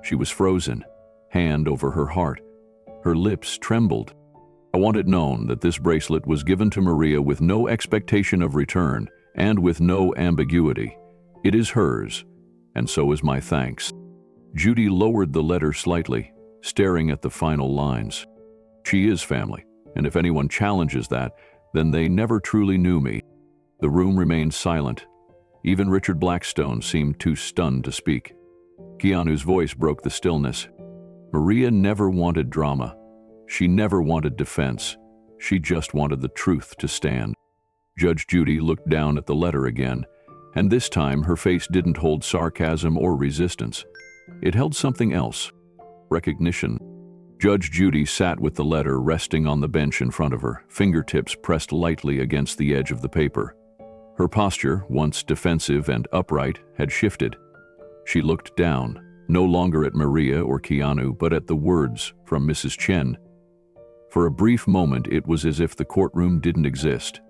She was frozen, hand over her heart. Her lips trembled. I want it known that this bracelet was given to Maria with no expectation of return and with no ambiguity. It is hers, and so is my thanks." Judy lowered the letter slightly, staring at the final lines. "She is family, and if anyone challenges that, then they never truly knew me." The room remained silent. Even Richard Blackstone seemed too stunned to speak. Keanu's voice broke the stillness. Maria never wanted drama. She never wanted defense. She just wanted the truth to stand. Judge Judy looked down at the letter again, and this time her face didn't hold sarcasm or resistance. It held something else: recognition. Judge Judy sat with the letter resting on the bench in front of her, fingertips pressed lightly against the edge of the paper. Her posture, once defensive and upright, had shifted. She looked down, no longer at Maria or Keanu, but at the words from Mrs. Chen. For a brief moment, it was as if the courtroom didn't exist.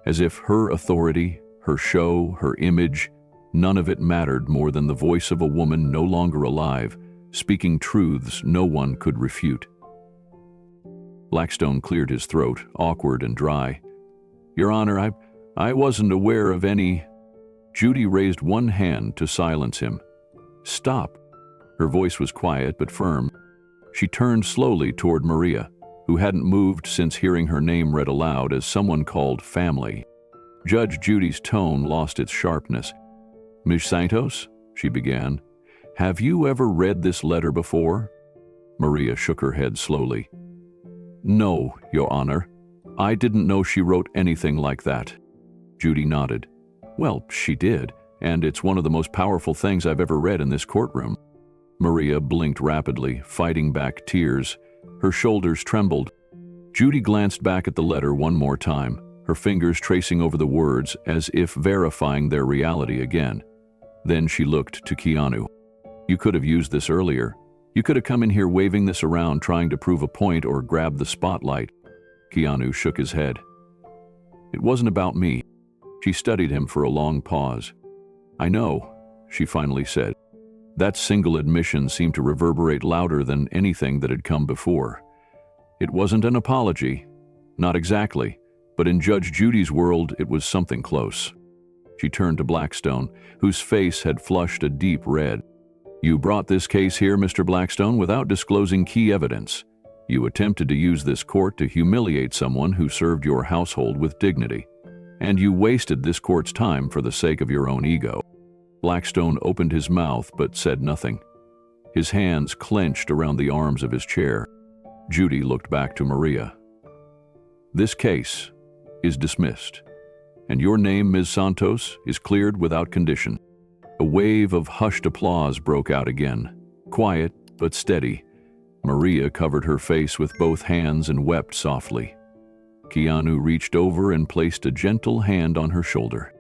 As if her authority, her show, her image, none of it mattered more than the voice of a woman no longer alive, speaking truths no one could refute. Blackstone cleared his throat, awkward and dry. "Your Honor, I wasn't aware of any—" Judy raised one hand to silence him. "Stop." Her voice was quiet but firm. She turned slowly toward Maria, who hadn't moved since hearing her name read aloud as someone called family. Judge Judy's tone lost its sharpness. "Ms. Santos," she began, "have you ever read this letter before?" Maria shook her head slowly. "No, Your Honor. I didn't know she wrote anything like that." Judy nodded. "Well, she did, and it's one of the most powerful things I've ever read in this courtroom." Maria blinked rapidly, fighting back tears. Her shoulders trembled. Judy glanced back at the letter one more time, her fingers tracing over the words as if verifying their reality again. Then she looked to Keanu. "You could have used this earlier. You could have come in here waving this around trying to prove a point or grab the spotlight." Keanu shook his head. "It wasn't about me." She studied him for a long pause. "I know," she finally said. That single admission seemed to reverberate louder than anything that had come before. It wasn't an apology. Not exactly. But in Judge Judy's world, it was something close. She turned to Blackstone, whose face had flushed a deep red. "You brought this case here, Mr. Blackstone, without disclosing key evidence. You attempted to use this court to humiliate someone who served your household with dignity. And you wasted this court's time for the sake of your own ego." Blackstone opened his mouth but said nothing. His hands clenched around the arms of his chair. Judy looked back to Maria. "This case is dismissed, and your name, Ms. Santos, is cleared without condition." A wave of hushed applause broke out again, quiet but steady. Maria covered her face with both hands and wept softly. Keanu reached over and placed a gentle hand on her shoulder.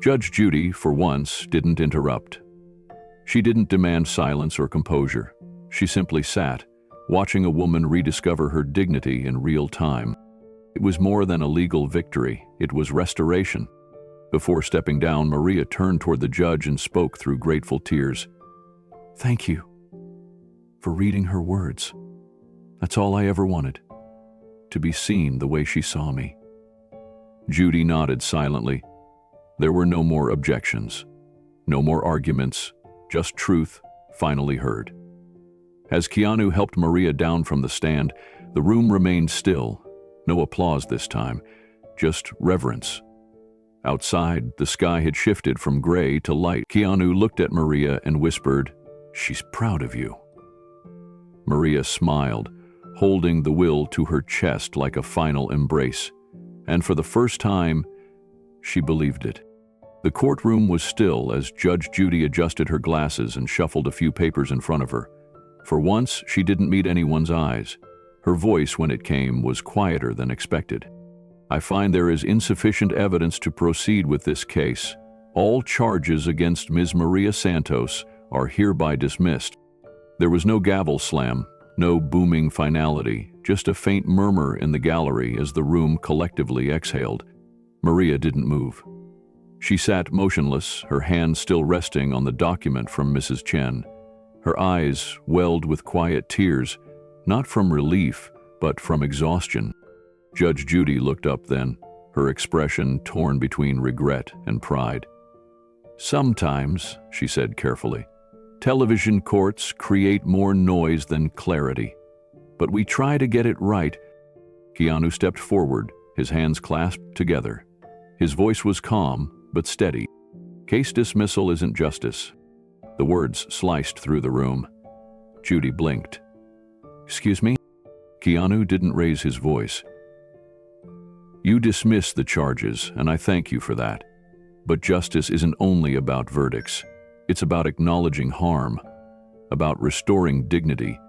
Judge Judy, for once, didn't interrupt. She didn't demand silence or composure. She simply sat, watching a woman rediscover her dignity in real time. It was more than a legal victory, it was restoration. Before stepping down, Maria turned toward the judge and spoke through grateful tears. "Thank you for reading her words. That's all I ever wanted, to be seen the way she saw me." Judy nodded silently. There were no more objections, no more arguments, just truth finally heard. As Keanu helped Maria down from the stand, the room remained still. No applause this time, just reverence. Outside, the sky had shifted from gray to light. Keanu looked at Maria and whispered, "She's proud of you." Maria smiled, holding the will to her chest like a final embrace. And for the first time, she believed it. The courtroom was still as Judge Judy adjusted her glasses and shuffled a few papers in front of her. For once, she didn't meet anyone's eyes. Her voice, when it came, was quieter than expected. "I find there is insufficient evidence to proceed with this case. All charges against Ms. Maria Santos are hereby dismissed." There was no gavel slam, no booming finality, just a faint murmur in the gallery as the room collectively exhaled. Maria didn't move. She sat motionless, her hand still resting on the document from Mrs. Chen. Her eyes welled with quiet tears, not from relief, but from exhaustion. Judge Judy looked up then, her expression torn between regret and pride. "Sometimes," she said carefully, "television courts create more noise than clarity. But we try to get it right." Keanu stepped forward, his hands clasped together. His voice was calm, but steady. "Case dismissal isn't justice." The words sliced through the room. Judy blinked. "Excuse me?" Keanu didn't raise his voice. "You dismiss the charges, and I thank you for that. But justice isn't only about verdicts. It's about acknowledging harm, about restoring dignity.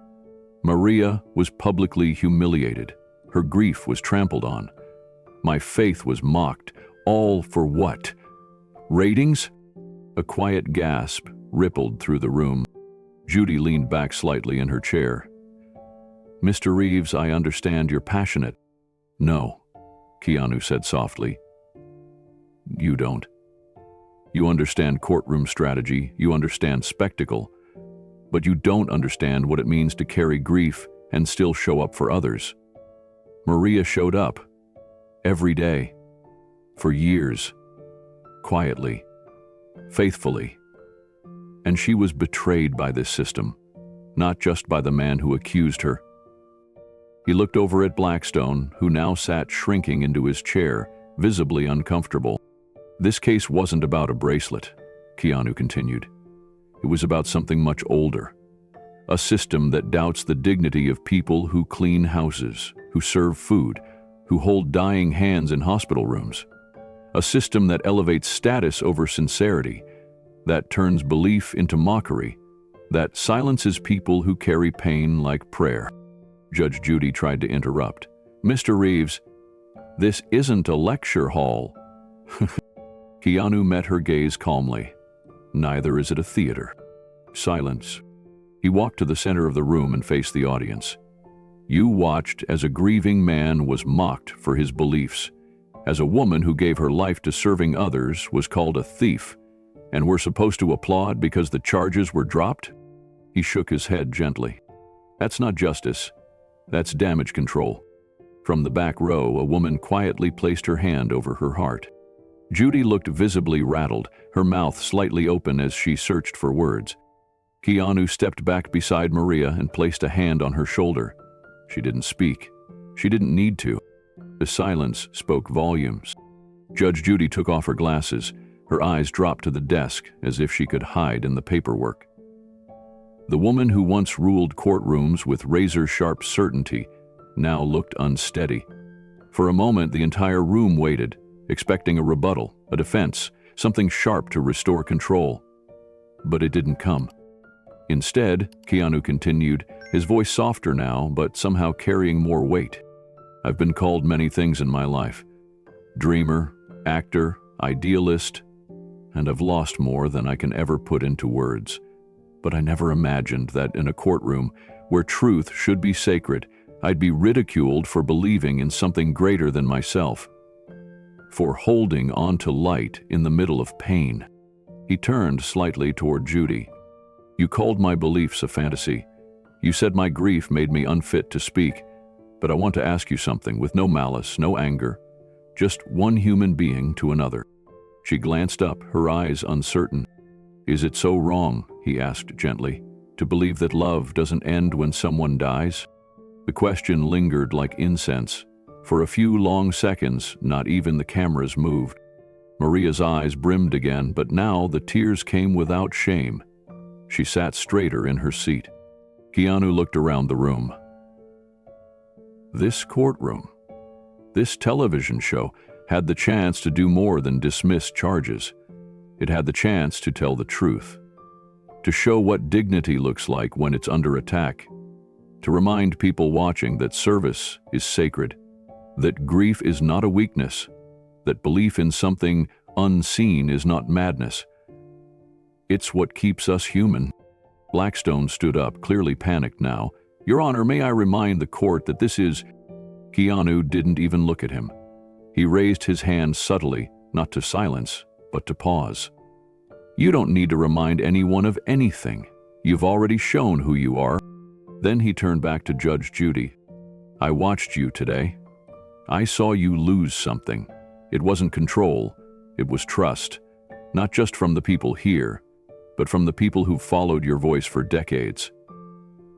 Maria was publicly humiliated. Her grief was trampled on. My faith was mocked. All for what? Ratings?" A quiet gasp rippled through the room. Judy leaned back slightly in her chair. "Mr. Reeves, I understand you're passionate." "No," Keanu said softly. "You don't. You understand courtroom strategy, you understand spectacle, but you don't understand what it means to carry grief and still show up for others. Maria showed up. Every day. For years. Quietly. Faithfully. And she was betrayed by this system, not just by the man who accused her." He looked over at Blackstone, who now sat shrinking into his chair, visibly uncomfortable. "This case wasn't about a bracelet," Keanu continued. "It was about something much older. A system that doubts the dignity of people who clean houses, who serve food, who hold dying hands in hospital rooms. A system that elevates status over sincerity, that turns belief into mockery, that silences people who carry pain like prayer." Judge Judy tried to interrupt. "Mr. Reeves, this isn't a lecture hall." Keanu met her gaze calmly. "Neither is it a theater." Silence. He walked to the center of the room and faced the audience. "You watched as a grieving man was mocked for his beliefs, as a woman who gave her life to serving others was called a thief, and we're supposed to applaud because the charges were dropped?" He shook his head gently. "That's not justice. That's damage control." From the back row, a woman quietly placed her hand over her heart. Judy looked visibly rattled, her mouth slightly open as she searched for words. Keanu stepped back beside Maria and placed a hand on her shoulder. She didn't speak. She didn't need to. The silence spoke volumes. Judge Judy took off her glasses. Her eyes dropped to the desk as if she could hide in the paperwork. The woman who once ruled courtrooms with razor-sharp certainty now looked unsteady. For a moment, the entire room waited, expecting a rebuttal, a defense, something sharp to restore control. But it didn't come. Instead, Keanu continued, his voice softer now, but somehow carrying more weight. "I've been called many things in my life. Dreamer, actor, idealist, and I've lost more than I can ever put into words. But I never imagined that in a courtroom where truth should be sacred, I'd be ridiculed for believing in something greater than myself, for holding on to light in the middle of pain." He turned slightly toward Judy. "You called my beliefs a fantasy. You said my grief made me unfit to speak. But I want to ask you something with no malice, no anger, just one human being to another." She glanced up, her eyes uncertain. "Is it so wrong," he asked gently, "to believe that love doesn't end when someone dies?" The question lingered like incense. For a few long seconds, not even the cameras moved. Maria's eyes brimmed again, but now the tears came without shame. She sat straighter in her seat. Keanu looked around the room. This courtroom, this television show, had the chance to do more than dismiss charges. It had the chance to tell the truth, to show what dignity looks like when it's under attack, to remind people watching that service is sacred, that grief is not a weakness, that belief in something unseen is not madness. It's what keeps us human. Blackstone stood up, clearly panicked now. "Your Honor, may I remind the court that this is—" Keanu didn't even look at him. He raised his hand subtly, not to silence, but to pause. "You don't need to remind anyone of anything. You've already shown who you are." Then he turned back to Judge Judy. I watched you today. I saw you lose something. It wasn't control, it was trust. Not just from the people here, but from the people who followed your voice for decades.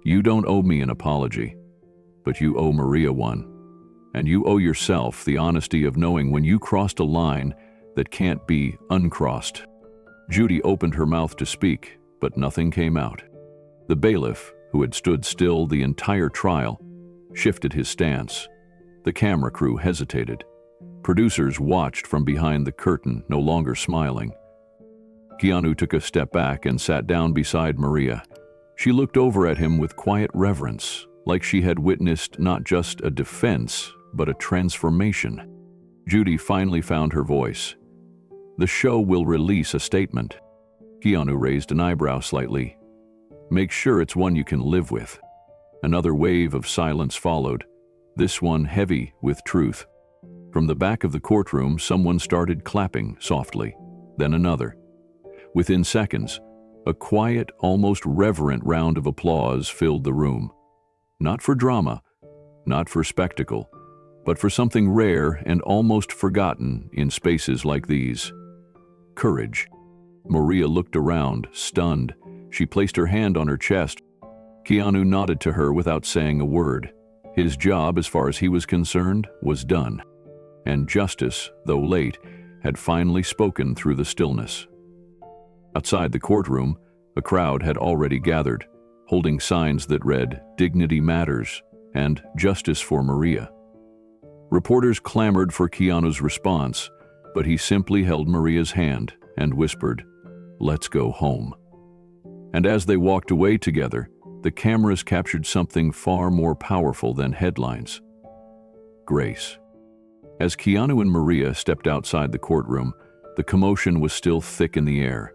You don't owe me an apology, but you owe Maria one. And you owe yourself the honesty of knowing when you crossed a line that can't be uncrossed. Judy opened her mouth to speak, but nothing came out. The bailiff, who had stood still the entire trial, shifted his stance. The camera crew hesitated. Producers watched from behind the curtain, no longer smiling. Keanu took a step back and sat down beside Maria. She looked over at him with quiet reverence, like she had witnessed not just a defense, but a transformation. Judy finally found her voice. The show will release a statement. Keanu raised an eyebrow slightly. Make sure it's one you can live with. Another wave of silence followed, this one heavy with truth. From the back of the courtroom, someone started clapping softly, then another. Within seconds, a quiet, almost reverent round of applause filled the room. Not for drama, not for spectacle, but for something rare and almost forgotten in spaces like these. Courage. Maria looked around, stunned. She placed her hand on her chest. Keanu nodded to her without saying a word. His job, as far as he was concerned, was done. And justice, though late, had finally spoken through the stillness. Outside the courtroom, a crowd had already gathered, holding signs that read, "Dignity Matters" and "Justice for Maria." Reporters clamored for Keanu's response, but he simply held Maria's hand and whispered, "Let's go home." And as they walked away together, the cameras captured something far more powerful than headlines. Grace. As Keanu and Maria stepped outside the courtroom, the commotion was still thick in the air.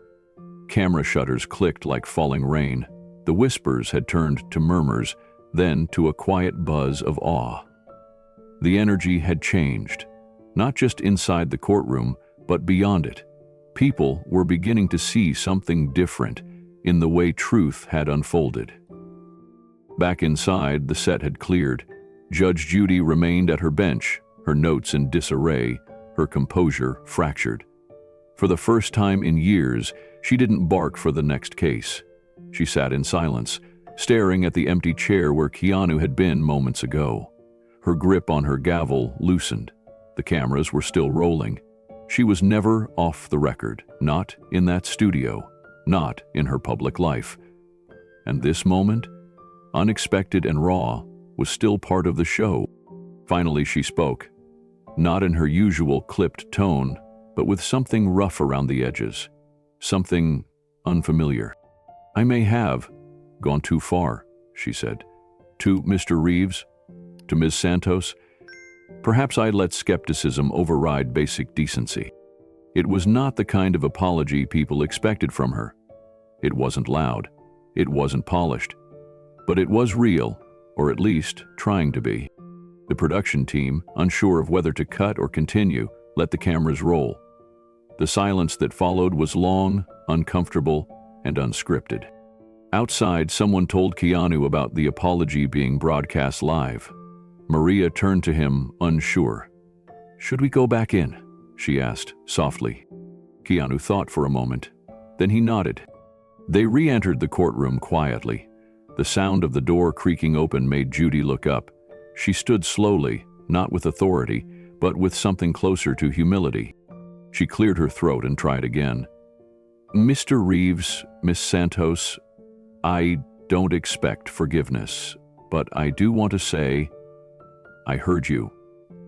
Camera shutters clicked like falling rain. The whispers had turned to murmurs, then to a quiet buzz of awe. The energy had changed, not just inside the courtroom, but beyond it. People were beginning to see something different in the way truth had unfolded. Back inside, the set had cleared. Judge Judy remained at her bench, her notes in disarray, her composure fractured. For the first time in years, she didn't bark for the next case. She sat in silence, staring at the empty chair where Keanu had been moments ago. Her grip on her gavel loosened. The cameras were still rolling. She was never off the record, not in that studio, not in her public life. And this moment, unexpected and raw, was still part of the show. Finally, she spoke, not in her usual clipped tone, but with something rough around the edges, something unfamiliar. "I may have gone too far," she said. "To Mr. Reeves, to Ms. Santos, perhaps I let skepticism override basic decency." It was not the kind of apology people expected from her. It wasn't loud. It wasn't polished. But it was real, or at least trying to be. The production team, unsure of whether to cut or continue, let the cameras roll. The silence that followed was long, uncomfortable, and unscripted. Outside, someone told Keanu about the apology being broadcast live. Maria turned to him, unsure. "Should we go back in?" she asked, softly. Keanu thought for a moment. Then he nodded. They re-entered the courtroom quietly. The sound of the door creaking open made Judy look up. She stood slowly, not with authority, but with something closer to humility. She cleared her throat and tried again. "Mr. Reeves, Miss Santos, I don't expect forgiveness, but I do want to say, I heard you,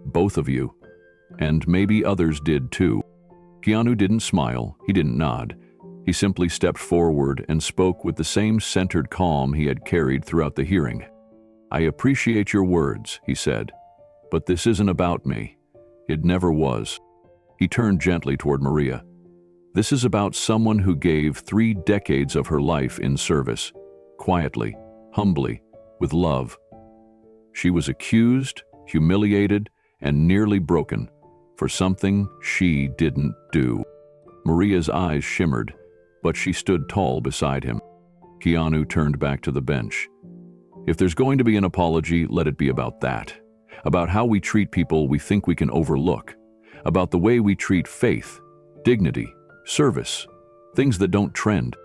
both of you, and maybe others did too." Keanu didn't smile, he didn't nod. He simply stepped forward and spoke with the same centered calm he had carried throughout the hearing. "I appreciate your words," he said, "but this isn't about me. It never was." He turned gently toward Maria. "This is about someone who gave 3 decades of her life in service, quietly, humbly, with love. She was accused, humiliated, and nearly broken for something she didn't do." Maria's eyes shimmered, but she stood tall beside him. Keanu turned back to the bench. If there's going to be an apology, let it be about that. About how we treat people we think we can overlook. About the way we treat faith, dignity, service, things that don't trend.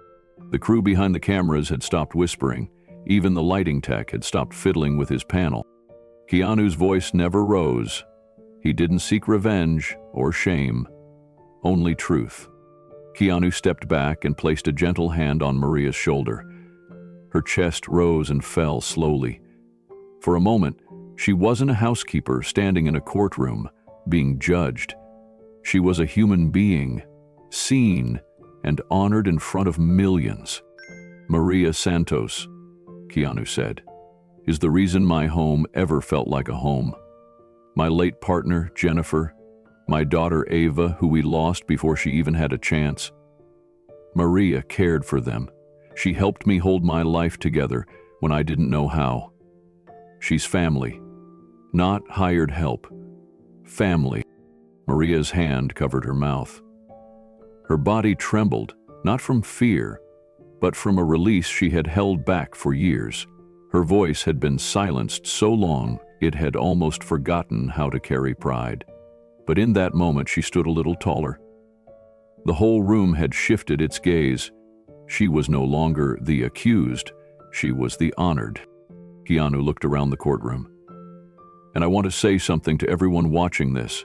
The crew behind the cameras had stopped whispering. Even the lighting tech had stopped fiddling with his panel. Keanu's voice never rose. He didn't seek revenge or shame, only truth. Keanu stepped back and placed a gentle hand on Maria's shoulder. Her chest rose and fell slowly. For a moment, she wasn't a housekeeper standing in a courtroom, being judged. She was a human being, seen and honored in front of millions. Maria Santos, Keanu said, is the reason my home ever felt like a home. My late partner, Jennifer, my daughter Ava, who we lost before she even had a chance. Maria cared for them. She helped me hold my life together when I didn't know how. She's family, not hired help. Family. Maria's hand covered her mouth. Her body trembled, not from fear, but from a release she had held back for years. Her voice had been silenced so long it had almost forgotten how to carry pride. But in that moment she stood a little taller. The whole room had shifted its gaze. She was no longer the accused, she was the honored. Keanu looked around the courtroom. And I want to say something to everyone watching this.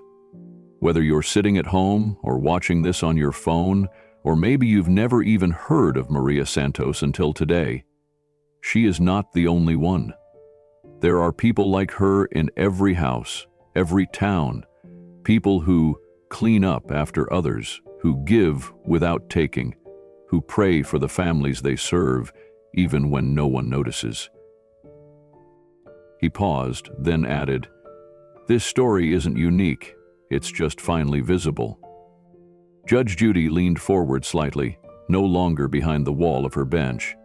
Whether you're sitting at home or watching this on your phone, or maybe you've never even heard of Maria Santos until today, she is not the only one. There are people like her in every house, every town, people who clean up after others, who give without taking, who pray for the families they serve, even when no one notices. He paused, then added, "This story isn't unique, it's just finally visible." Judge Judy leaned forward slightly, no longer behind the wall of her bench.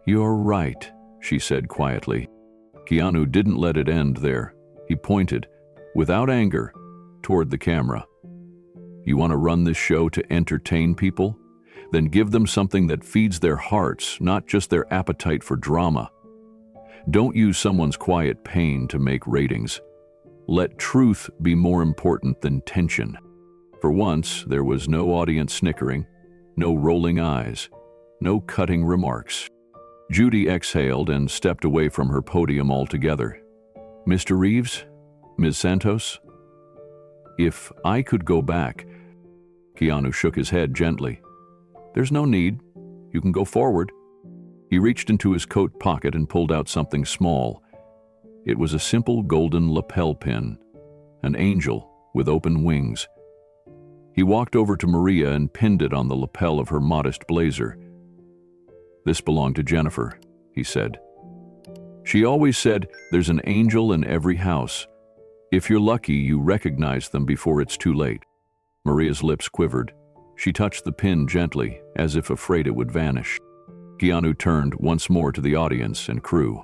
"You're right," she said quietly. Keanu didn't let it end there. He pointed, without anger, toward the camera. "You want to run this show to entertain people? Then give them something that feeds their hearts, not just their appetite for drama. Don't use someone's quiet pain to make ratings. Let truth be more important than tension." For once, there was no audience snickering, no rolling eyes, no cutting remarks. Judy exhaled and stepped away from her podium altogether. "Mr. Reeves? Ms. Santos? If I could go back..." Keanu shook his head gently. "There's no need. You can go forward." He reached into his coat pocket and pulled out something small. It was a simple golden lapel pin, an angel with open wings. He walked over to Maria and pinned it on the lapel of her modest blazer. "This belonged to Jennifer," he said. "She always said there's an angel in every house. If you're lucky, you recognize them before it's too late." Maria's lips quivered. She touched the pin gently, as if afraid it would vanish. Keanu turned once more to the audience and crew.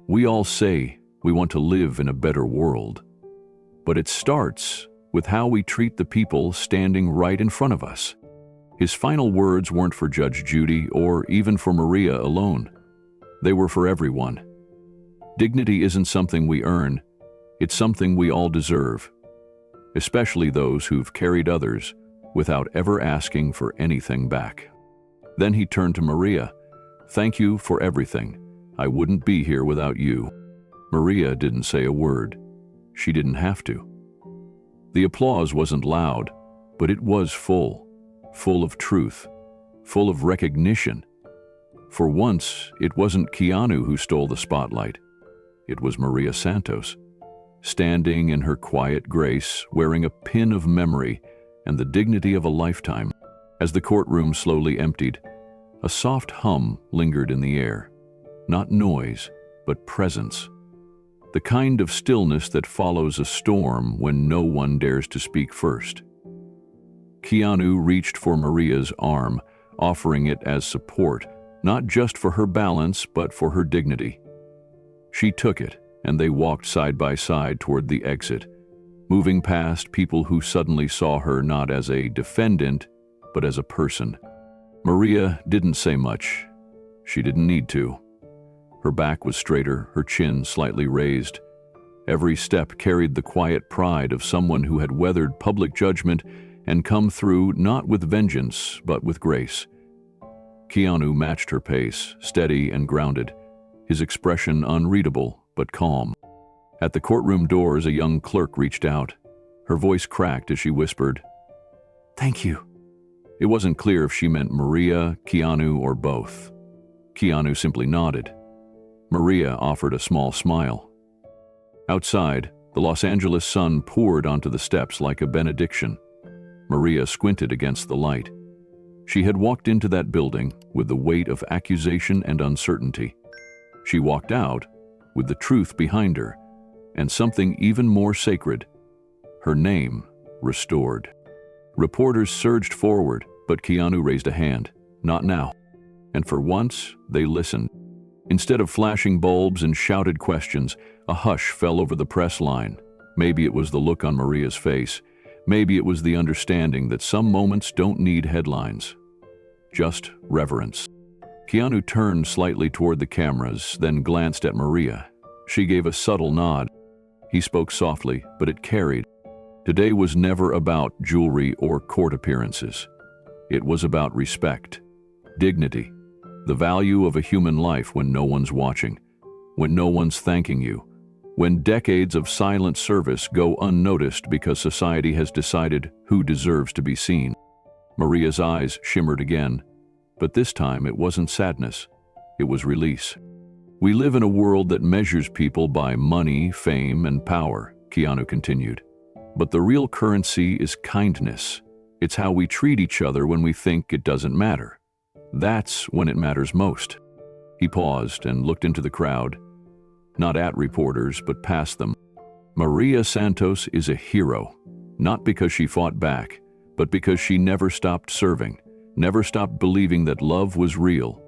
"We all say we want to live in a better world, but it starts with how we treat the people standing right in front of us." His final words weren't for Judge Judy or even for Maria alone. They were for everyone. Dignity isn't something we earn, it's something we all deserve, especially those who've carried others without ever asking for anything back. Then he turned to Maria. "Thank you for everything. I wouldn't be here without you." Maria didn't say a word. She didn't have to. The applause wasn't loud, but it was full of truth, full of recognition. For once, it wasn't Keanu who stole the spotlight. It was Maria Santos, standing in her quiet grace, wearing a pin of memory and the dignity of a lifetime. As the courtroom slowly emptied, a soft hum lingered in the air. Not noise, but presence. The kind of stillness that follows a storm when no one dares to speak first. Keanu reached for Maria's arm, offering it as support, not just for her balance, but for her dignity. She took it, and they walked side by side toward the exit, moving past people who suddenly saw her not as a defendant, but as a person. Maria didn't say much. She didn't need to. Her back was straighter, her chin slightly raised. Every step carried the quiet pride of someone who had weathered public judgment and come through not with vengeance, but with grace. Keanu matched her pace, steady and grounded, his expression unreadable but calm. At the courtroom doors, a young clerk reached out. Her voice cracked as she whispered, "Thank you." It wasn't clear if she meant Maria, Keanu, or both. Keanu simply nodded. Maria offered a small smile. Outside, the Los Angeles sun poured onto the steps like a benediction. Maria squinted against the light. She had walked into that building with the weight of accusation and uncertainty. She walked out with the truth behind her, and something even more sacred, her name restored. Reporters surged forward, but Keanu raised a hand. Not now. And for once, they listened. Instead of flashing bulbs and shouted questions, a hush fell over the press line. Maybe it was the look on Maria's face. Maybe it was the understanding that some moments don't need headlines. Just reverence. Keanu turned slightly toward the cameras, then glanced at Maria. She gave a subtle nod. He spoke softly, but it carried. Today was never about jewelry or court appearances. It was about respect, dignity, the value of a human life when no one's watching, when no one's thanking you, when decades of silent service go unnoticed because society has decided who deserves to be seen. Maria's eyes shimmered again, but this time it wasn't sadness, it was release. We live in a world that measures people by money, fame, and power, Keanu continued. But the real currency is kindness. It's how we treat each other when we think it doesn't matter. That's when it matters most. He paused and looked into the crowd, not at reporters, but past them. Maria Santos is a hero, not because she fought back, but because she never stopped serving, never stopped believing that love was real,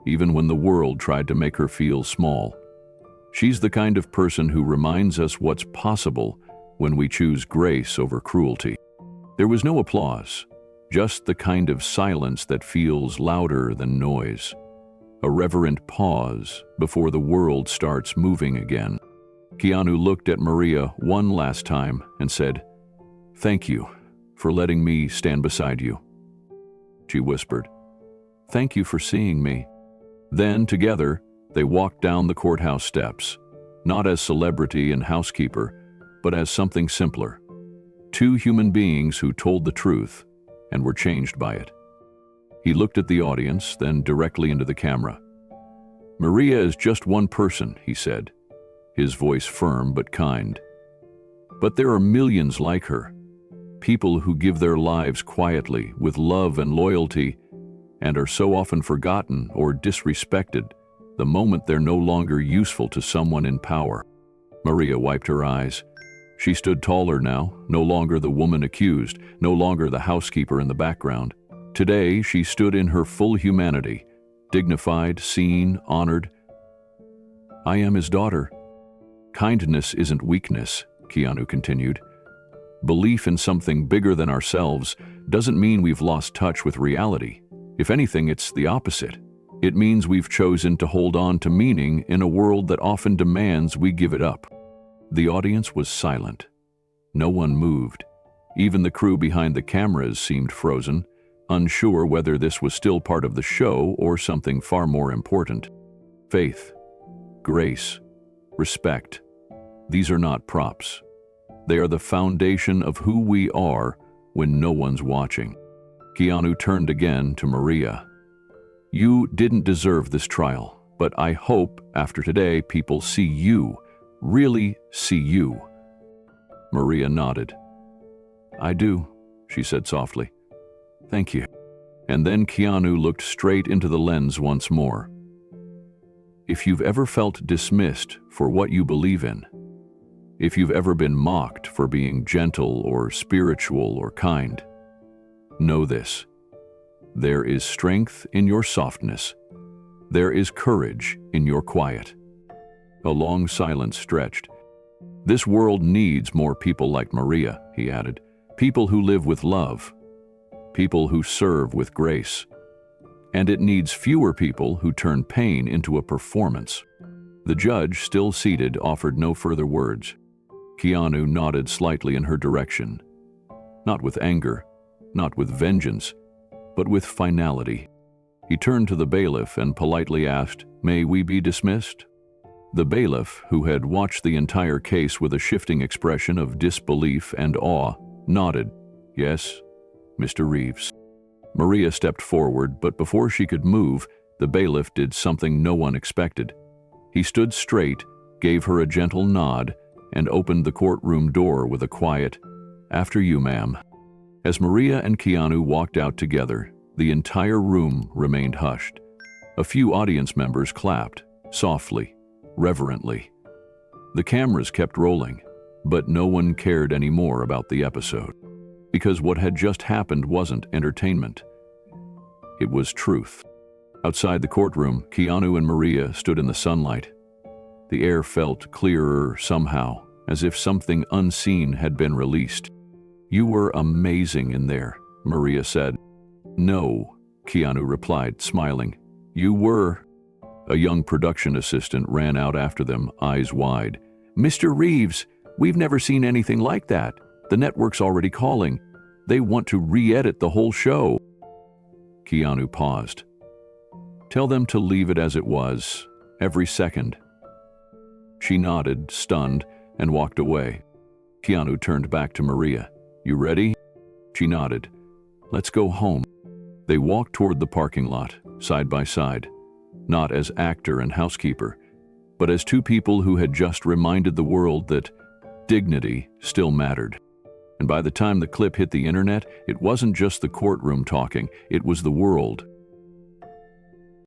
even when the world tried to make her feel small. She's the kind of person who reminds us what's possible when we choose grace over cruelty. There was no applause, just the kind of silence that feels louder than noise. A reverent pause before the world starts moving again. Keanu looked at Maria one last time and said, "Thank you for letting me stand beside you." She whispered, "Thank you for seeing me." Then, together, they walked down the courthouse steps, not as celebrity and housekeeper, but as something simpler. Two human beings who told the truth and were changed by it. He looked at the audience, then directly into the camera. "Maria is just one person," he said, his voice firm but kind. "But there are millions like her, people who give their lives quietly, with love and loyalty, and are so often forgotten or disrespected the moment they're no longer useful to someone in power." Maria wiped her eyes. She stood taller now, no longer the woman accused, no longer the housekeeper in the background. Today, she stood in her full humanity, dignified, seen, honored. "I am his daughter." "Kindness isn't weakness," Keanu continued. "Belief in something bigger than ourselves doesn't mean we've lost touch with reality. If anything, it's the opposite. It means we've chosen to hold on to meaning in a world that often demands we give it up." The audience was silent. No one moved. Even the crew behind the cameras seemed frozen, unsure whether this was still part of the show or something far more important. Faith, grace, respect. These are not props. They are the foundation of who we are when no one's watching. Keanu turned again to Maria. "You didn't deserve this trial, but I hope after today people see you, really see you." Maria nodded. "I do," she said softly. "Thank you." And then Keanu looked straight into the lens once more. "If you've ever felt dismissed for what you believe in, if you've ever been mocked for being gentle or spiritual or kind, know this: there is strength in your softness. There is courage in your quiet." A long silence stretched. "This world needs more people like Maria," he added. "People who live with love. People who serve with grace. And it needs fewer people who turn pain into a performance." The judge, still seated, offered no further words. Keanu nodded slightly in her direction. Not with anger, not with vengeance, but with finality. He turned to the bailiff and politely asked, "May we be dismissed?" The bailiff, who had watched the entire case with a shifting expression of disbelief and awe, nodded. "Yes, Mr. Reeves." Maria stepped forward, but before she could move, the bailiff did something no one expected. He stood straight, gave her a gentle nod, and opened the courtroom door with a quiet, "After you, ma'am." As Maria and Keanu walked out together, the entire room remained hushed. A few audience members clapped, softly, reverently. The cameras kept rolling, but no one cared anymore about the episode. Because what had just happened wasn't entertainment. It was truth. Outside the courtroom, Keanu and Maria stood in the sunlight. The air felt clearer somehow, as if something unseen had been released. "You were amazing in there," Maria said. "No," Keanu replied, smiling. "You were." A young production assistant ran out after them, eyes wide. "Mr. Reeves, we've never seen anything like that. The network's already calling. They want to re-edit the whole show." Keanu paused. "Tell them to leave it as it was, every second." She nodded, stunned, and walked away. Keanu turned back to Maria. "You ready?" She nodded. "Let's go home." They walked toward the parking lot, side by side, not as actor and housekeeper, but as two people who had just reminded the world that dignity still mattered. And by the time the clip hit the internet, it wasn't just the courtroom talking, it was the world